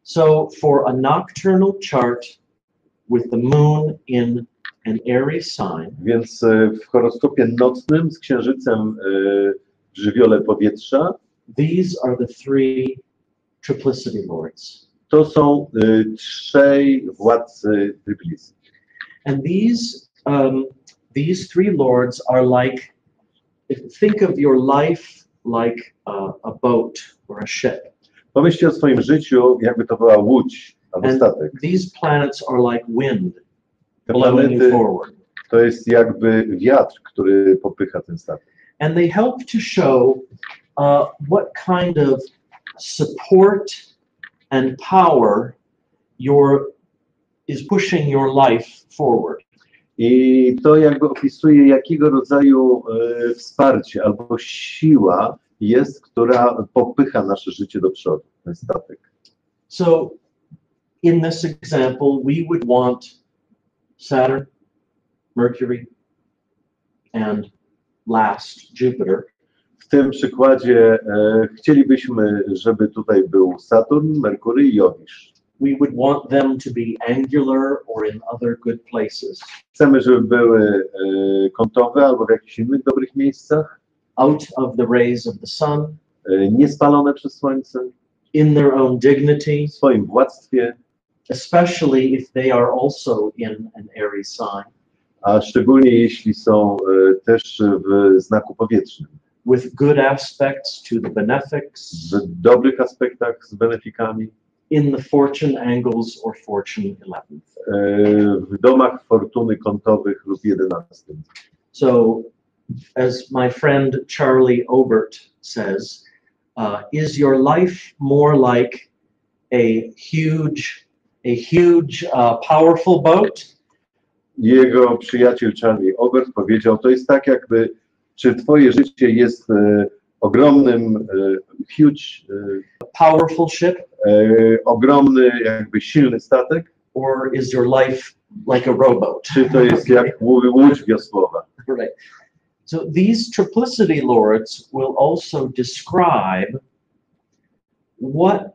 So for a nocturnal chart with the moon in an airy sign, Więc w horoskopie nocnym z księżycem w żywiole powietrza these are the 3 triplicity lords. to są 3 władcy triplicy. And these 3 lords are like, think of your life like a boat or a ship. Pomyślcie o swoim życiu, jakby to była łódź albo And statek. these planets are like wind Te blowing you planety forward. to jest jakby wiatr, który popycha ten statek. And they help to show what kind of support and power is pushing your life forward. I to jakby opisuje, jakiego rodzaju wsparcie albo siła jest, która popycha nasze życie do przodu, ten statek. So in this example, we would want Saturn, Mercury, and last Jupiter. W tym przykładzie chcielibyśmy, żeby tutaj był Saturn, Merkury i Jowisz. We would want them to be angular or in other good places. Chcemy, żeby były kątowe albo w jakichś innych dobrych miejscach, Out of the rays of the sun, niespalone przez słońce, in their own dignity, w swoim władztwie, especially if they are also in an Aries sign, a szczególnie jeśli są też w znaku powietrznym, with good aspects to the benefics, w dobrych aspektach z benefikami, in the fortune angles or fortune 11th. w domach fortuny kątowych lub 11. So, as my friend Charlie Obert says, is your life more like a huge, powerful boat? Jego przyjaciel Charlie Obert powiedział, to jest tak jakby, czy twoje życie jest ogromnym, huge, Powerful ship? ogromny, jakby silny statek, Or is your life like a rowboat? czy to jest jak łódź wiosłowa. Right. So these triplicity lords will also describe what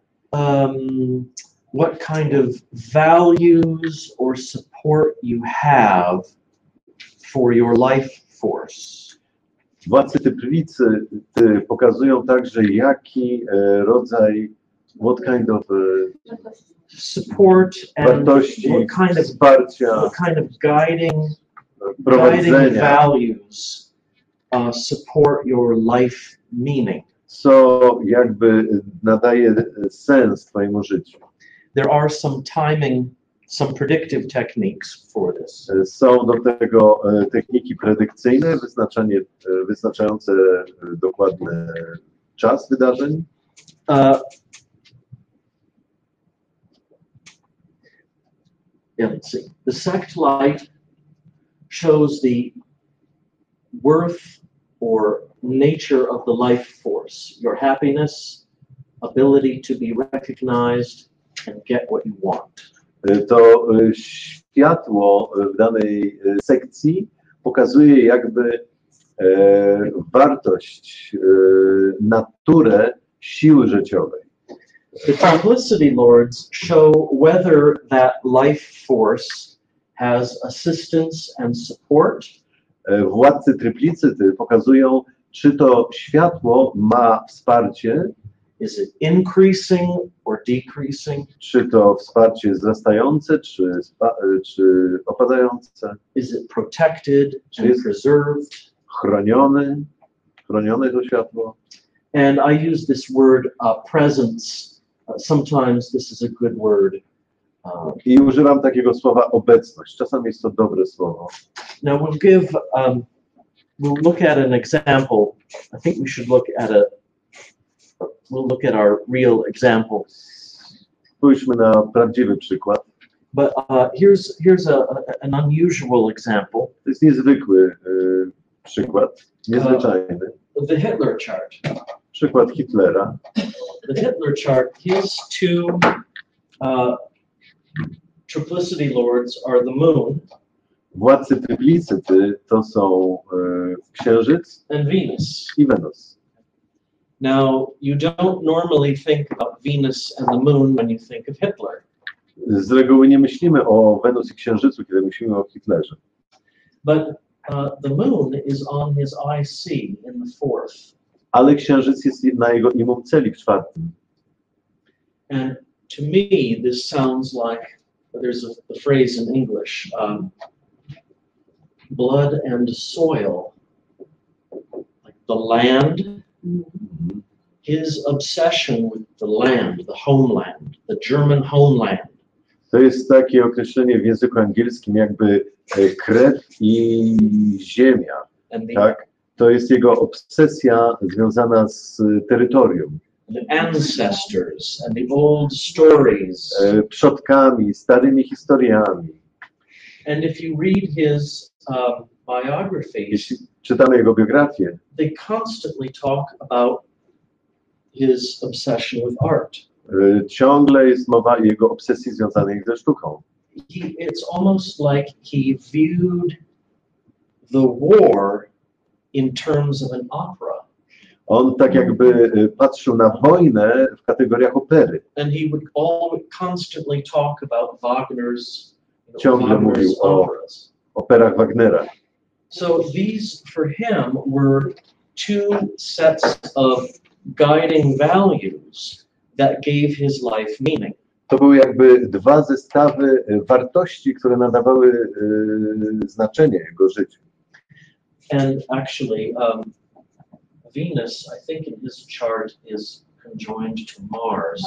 kind of values or support you have for your life force. Władcy Tryplicy pokazują także, jaki rodzaj, what kind of Support and wartości, what kind of wsparcia, guiding prowadzenia, values support your life meaning. co jakby nadaje sens twojemu życiu. There are some predictive techniques for this. Są do tego techniki predykcyjne, wyznaczające dokładny czas wydarzeń. Yeah, let's see. The sect light shows the worth or nature of the life force, your happiness, ability to be recognized and get what you want. To światło w danej sekcji pokazuje jakby wartość, naturę siły życiowej. The triplicity lords show whether that life force has assistance and support. Władcy Tryplicyty pokazują, czy to światło ma wsparcie, Is it increasing or decreasing? czy to wsparcie wzrastające, czy opadające, Is it protected Czy and jest preserved? chronione to światło. And I use this word presence. Sometimes this is a good word. I używam takiego słowa obecność. Czasami jest to dobre słowo. Now we'll look at an example. I think we should we'll look at our real example. Spójrzmy na prawdziwy przykład. But here's an unusual example. To jest niezwykły przykład, niezwyczajny. The Hitler chart. Przykład Hitlera. The Hitler chart, his two triplicity lords are the moon. Władcy Tryplicyty to są Księżyc and Venus. i Wenus. Now, you don't normally think about Venus and the moon when you think of Hitler. Z reguły nie myślimy o Wenus i Księżycu, kiedy myślimy o Hitlerze. But the moon is on his IC in the fourth. Ale Księżyc jest na jego imum celi w 4. And to me, this sounds like, there's a phrase in English, blood and soil. Like the land His obsession with the land, the homeland, the German homeland. To jest takie określenie w języku angielskim jakby krew i ziemia, tak? To jest jego obsesja związana z terytorium. The ancestors and the old stories. Przodkami, starymi historiami. And if you read his biographies, jeśli czytamy jego biografię, they constantly talk about his obsession with art. Ciągle jest mowa o jego obsesji związanej ze sztuką. It's almost like he viewed the war in terms of an opera. On tak jakby patrzył na wojnę w kategoriach opery. And he would constantly talk about Wagner's, Ciągle mówił o operach Wagnera. So these for him were two sets of guiding values that gave his life meaning. To były jakby dwa zestawy wartości, które nadawały znaczenie jego życiu. And actually, Venus, I think in his chart, is conjoined to Mars.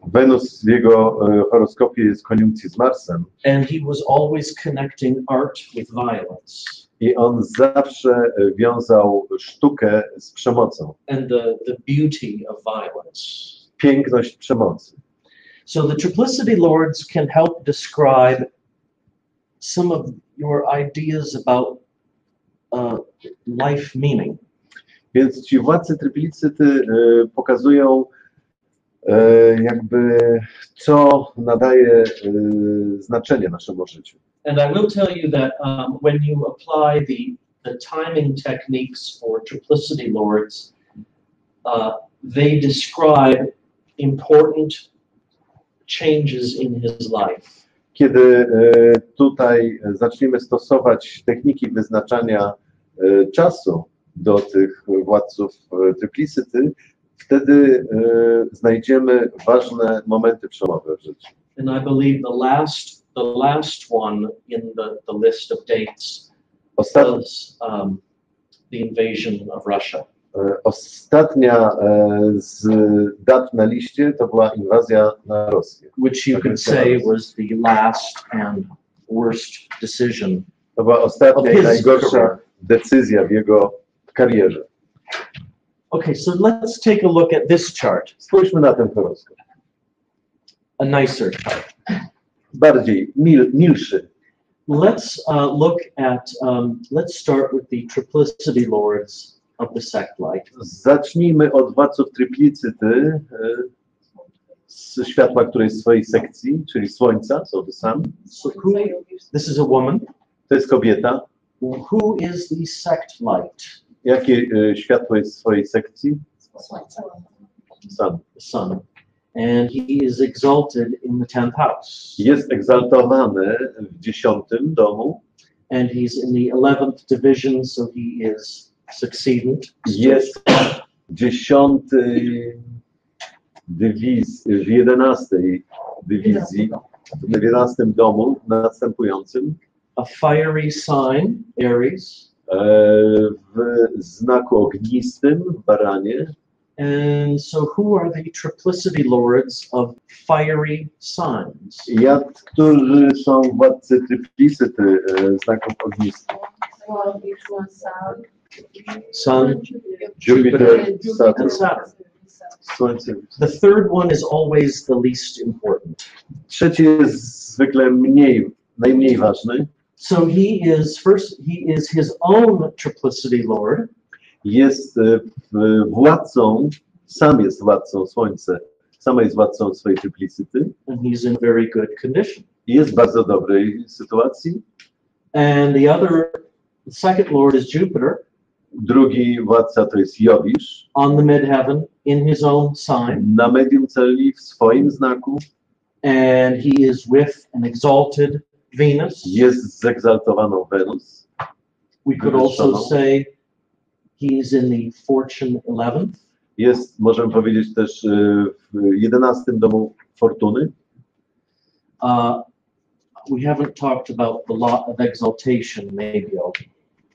Wenus w jego horoskopie jest w koniunkcji z Marsem. And he was always connecting art with violence. I on zawsze wiązał sztukę z przemocą. And the beauty of violence. Piękność przemocy. So the triplicity lords can help describe some of your ideas about life meaning. Więc ci władcy triplicyty pokazują jakby co nadaje znaczenie naszemu życiu. And I will tell you that when you apply the timing techniques for triplicity lords, they describe important changes in his life. Kiedy tutaj zaczniemy stosować techniki wyznaczania czasu do tych władców triplicyty, wtedy znajdziemy ważne momenty przełomowe w życiu. And I believe the last one in the list of dates was the invasion of Russia. Ostatnia z dat na liście to była inwazja na Rosję. Which you could say was the last and worst decision. To była ostatnia i najgorsza decyzja w jego karierze. Okay, so let's take a look at this chart. Spójrzmy na ten horoskop. A nicer chart. Bardziej milszy. Let's look at, let's start with the triplicity lords of the sect light. Zacznijmy od władców triplicyty z światła, które jest w swojej sekcji, czyli słońca, so the sun. So this is a woman. To jest kobieta. Who is the sect light? Jakie światło jest w swojej sekcji? Sun. The sun. And he is exalted in the 10th house. Jest egzaltowany w 10. domu. And he's in the 11th division, so he is succeedent. Jest w 10. w 11. dywizji, w 11. domu następującym. A fiery sign, Aries. W znaku ognistym, w baranie. And so who are the triplicity lords of fiery signs? Którzy są władcy triplicyty znaków ognistych? Sun, Jupiter, Saturn. and Saturn. Słońce. The third one is always the least important. Trzeci jest zwykle najmniej ważny. So he is his own triplicity lord. Jest władcą, sam jest władcą Słońce, sama jest władcą swojej triplicyty. And he's in very good condition. Jest w bardzo dobrej sytuacji. And the second lord is Jupiter. Drugi władca to jest Jowisz. On the midheaven, in his own sign. Na medium celi w swoim znaku. And he is with an exalted Venus. Jest z egzaltowaną Wenus. We could also say he's in the fortune 11th. Jest, możemy powiedzieć też w 11. domu Fortuny. We haven't talked about the law of exaltation. Maybe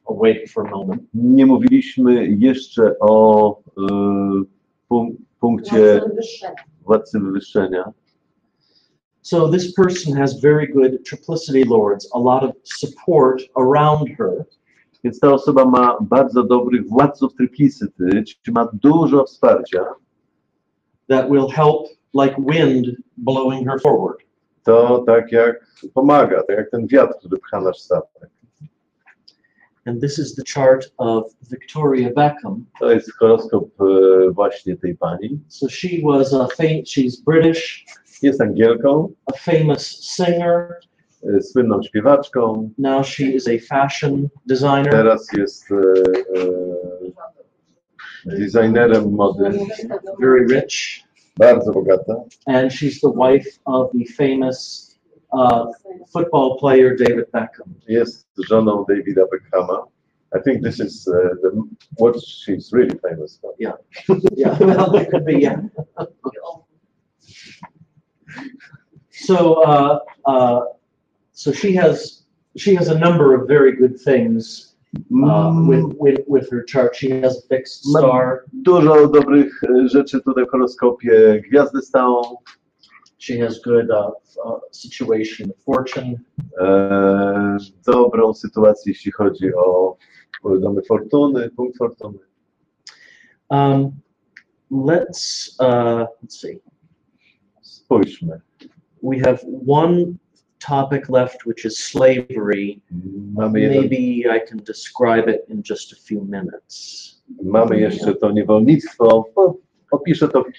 I'll wait for a moment. Nie mówiliśmy jeszcze o punkcie władcy wywyższenia. So this person has very good triplicity lords, a lot of support around her. Więc ta osoba ma bardzo dobrych władców triplicyty, czyli ma dużo wsparcia. That will help like wind blowing her forward. To tak jak pomaga, tak jak ten wiatr, który pcha nasz statek. And this is the chart of Victoria Beckham. To jest horoskop właśnie tej pani. So she was she's British. Jest Angielką. A famous singer. Słynną śpiewaczką. Now she is a fashion designer. Teraz jest designerem mody. Very rich. Bardzo bogata. And she's the wife of the famous football player David Beckham. Jest żoną Davida Beckhama. I think this is what she's really famous for. Yeah, yeah. Well, that could be, yeah. So she has a number of very good things with her chart. She has a fixed star. Dużo dobrych rzeczy tutaj w horoskopie. Gwiazdę stałą. She has good situation of fortune. Dobrą sytuację, jeśli chodzi o domy fortuny, punkt fortuny. Let's see. Spójrzmy. We have one topic left, which is slavery. Maybe I can describe it in just a few minutes. Mamy jeszcze to niewolnictwo. Opiszę to w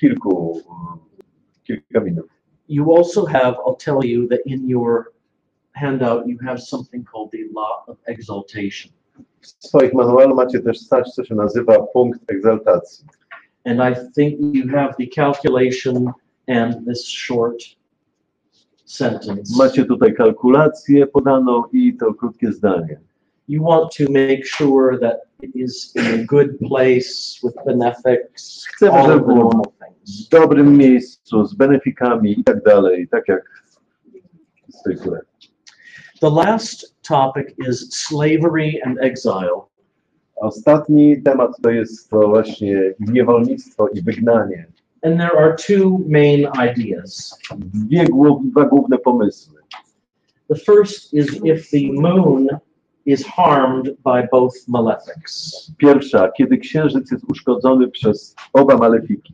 kilka minut. You also have, I'll tell you that in your handout you have something called the law of exaltation. W swoich manualach macie też coś, co się nazywa punkt egzaltacji. And I think you have the calculation and this short sentence. Macie tutaj kalkulację podaną i to krótkie zdanie. You want to make sure that it is in a good place with benefics, Chcemy, all żeby of the było normal things. w dobrym miejscu, z benefikami i tak dalej, tak jak zwykle. The last topic is slavery and exile. Ostatni temat to jest to właśnie niewolnictwo i wygnanie. And there are two main ideas. Dwa główne pomysły. The first is if the moon is harmed by both malefics. Pierwsza, kiedy księżyc jest uszkodzony przez oba malefiki.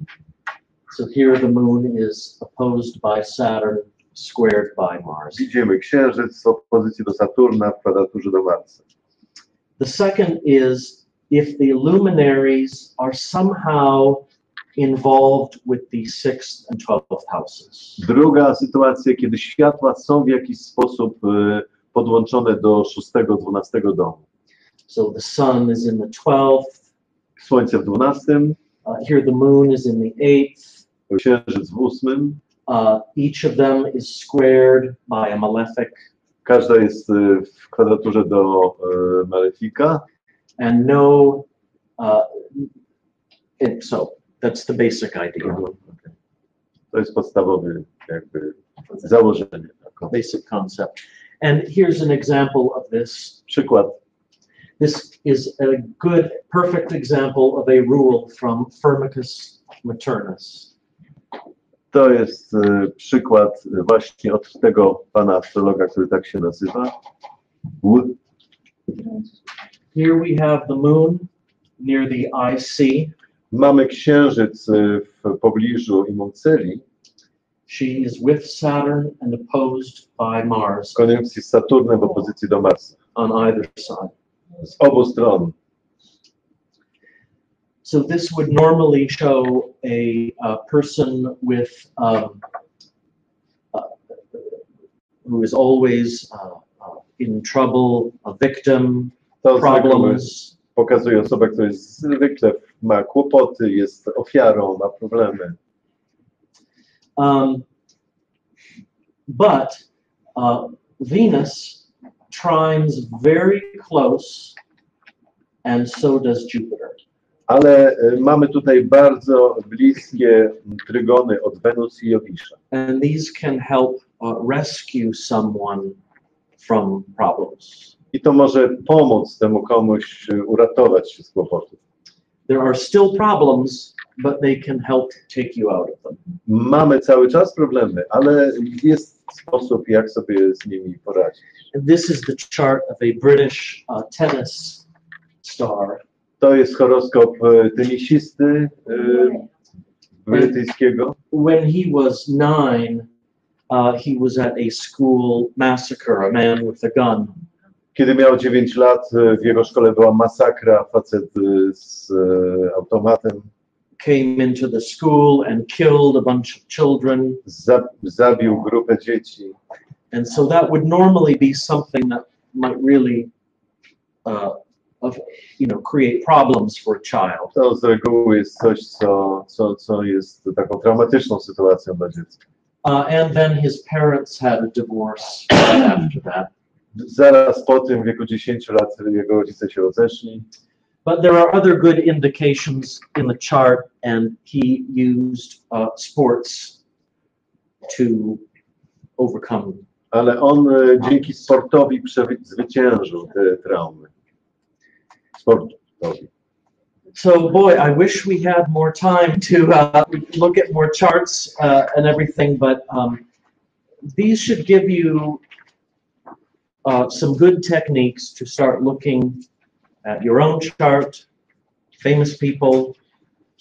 So here the moon is opposed by Saturn, squared by Mars. Widzimy księżyc w opozycji do Saturna, w kwadraturze do Marsa. The second is if the luminaries are somehow involved with the 6th and 12th houses. Druga sytuacja, kiedy światła są w jakiś sposób podłączone do 6., 12 domu. So the sun is in the 12th. Słońce w 12. Here the moon is in the 8th. Księżyc w 8. Each of them is squared by a malefic. Każda jest w kwadraturze do malefika. And no, so that's the basic idea. Okay. To jest podstawowe jakby założenie. Basic concept. And here's an example of this. Przykład. This is a good, perfect example of a rule from Firmicus Maternus. To jest przykład właśnie od tego pana astrologa, który tak się nazywa. Here we have the moon near the IC. Mamy księżyc w pobliżu Imunceli. She is with Saturn and opposed by Mars. W konjunkcji z Saturnem w opozycji do Marsa. On either side. Z obu stron. So this would normally show a person with who is always in trouble, a victim, problems. Pokazuje osobę, która zwykle ma kłopoty, jest ofiarą, ma problemy. But Venus trines very close, and so does Jupiter. Ale mamy tutaj bardzo bliskie trygony od Wenus i Jowisza. And these can help rescue someone from problems. I to może pomóc temu komuś uratować się z kłopotów. There are still problems, but they can help take you out of them. Mamy cały czas problemy, ale jest sposób, jak sobie z nimi poradzić. And this is the chart of a British tennis star. To jest horoskop tenisisty brytyjskiego. When he was 9, he was at a school massacre, a man with a gun. Kiedy miał 9 lat, w jego szkole była masakra, facet z automatem. Came into the school and killed a bunch of children. Zabił grupę dzieci. And so that would normally be something that might really, create problems for a child. To z reguły jest coś, co jest taką traumatyczną sytuacją dla dziecka. And then his parents had a divorce right after that. Zaraz po tym, w wieku 10 lat, jego rodzice się rozeszli. But there are other good indications in the chart, and he used sports to overcome them. Ale on dzięki sportowi zwyciężył te traumy. Sportowi. So, boy, I wish we had more time to look at more charts and everything, but these should give you some good techniques to start looking at your own chart, famous people,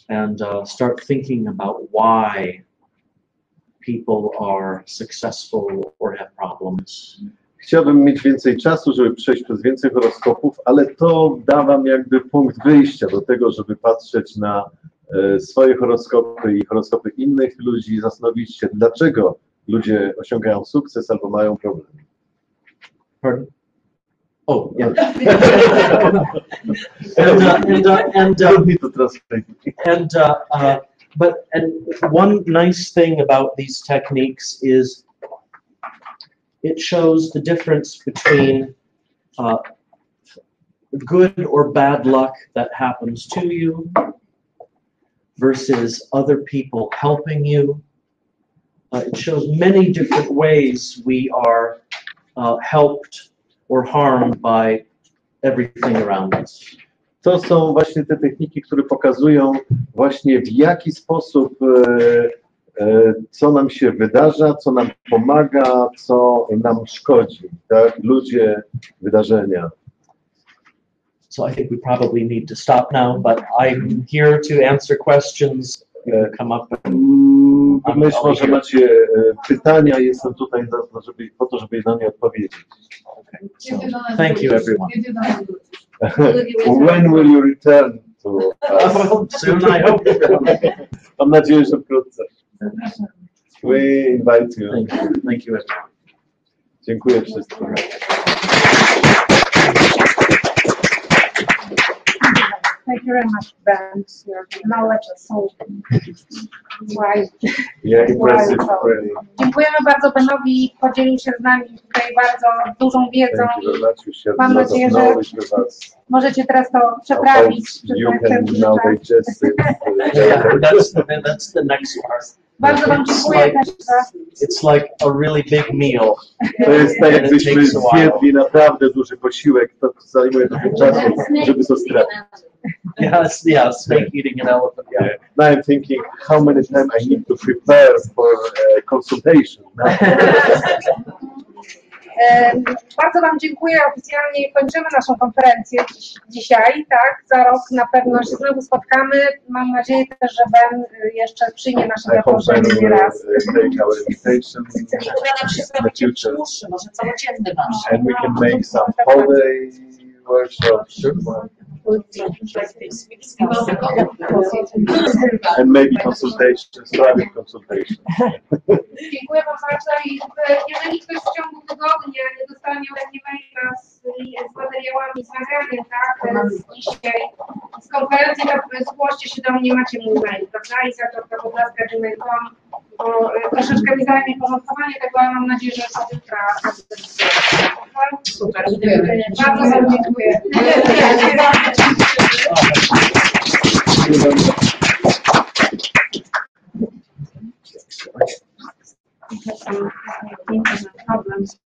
and start thinking about why people are successful or have problems. Chciałbym mieć więcej czasu, żeby przejść przez więcej horoskopów, ale to da wam jakby punkt wyjścia do tego, żeby patrzeć na swoje horoskopy i horoskopy innych ludzi, zastanowić się, dlaczego ludzie osiągają sukces albo mają problemy. Pardon? Oh, yeah. But one nice thing about these techniques is it shows the difference between good or bad luck that happens to you versus other people helping you. It shows many different ways we are helped or harmed by everything around us. To są właśnie te techniki, które pokazują właśnie w jaki sposób, co nam się wydarza, co nam pomaga, co nam szkodzi, tak? Ludzie, wydarzenia. So I think we probably need to stop now, but I'm here to answer questions. Come up. Myślę, że macie pytania. Jestem tutaj po to, żeby na nie odpowiedzieć. Okay. So, thank you, everyone. When will you return to us? Soon, I hope. Mam nadzieję, że wkrótce. We invite you. Thank you, everyone. Dziękuję wszystkim. Thank you very much, Ben. Your knowledge is so wide. Yeah, impressive. Dziękujemy bardzo Benowi, podzielił się z nami tutaj bardzo dużą wiedzą i mam nadzieję, że możecie teraz to przeprawić. That's the next part. Bardzo wam dziękuję też za... It's like a really big meal. To jest tak, jakbyśmy zjedli naprawdę duży posiłek, to zajmuje trochę czasu, żeby to stracić. Yes, snake eating an elephant. Yeah. Now I'm thinking, how many times I need to prepare for consultation. Bardzo wam dziękuję. Oficjalnie kończymy naszą konferencję dzisiaj, tak? Za rok na pewno się znowu spotkamy. Mam nadzieję też, że Ben jeszcze przyjmie nasze zaproszenie nie raz. Może całodzienny wasz. And we can make some holiday workshops. And maybe consultations, private consultations. Dziękuję wam bardzo i jeżeli ktoś w ciągu tygodnia nie dostanie e-maila z materiałami, z nagraniem, tak, dzisiaj z konferencji, to zgłoście się do mnie, macie mój mail, prawda, i za to gmail.com, bo troszeczkę mi zajmie porządkowanie tego, ale mam nadzieję, że od jutra. Super. Bardzo wam dziękuję. Problems.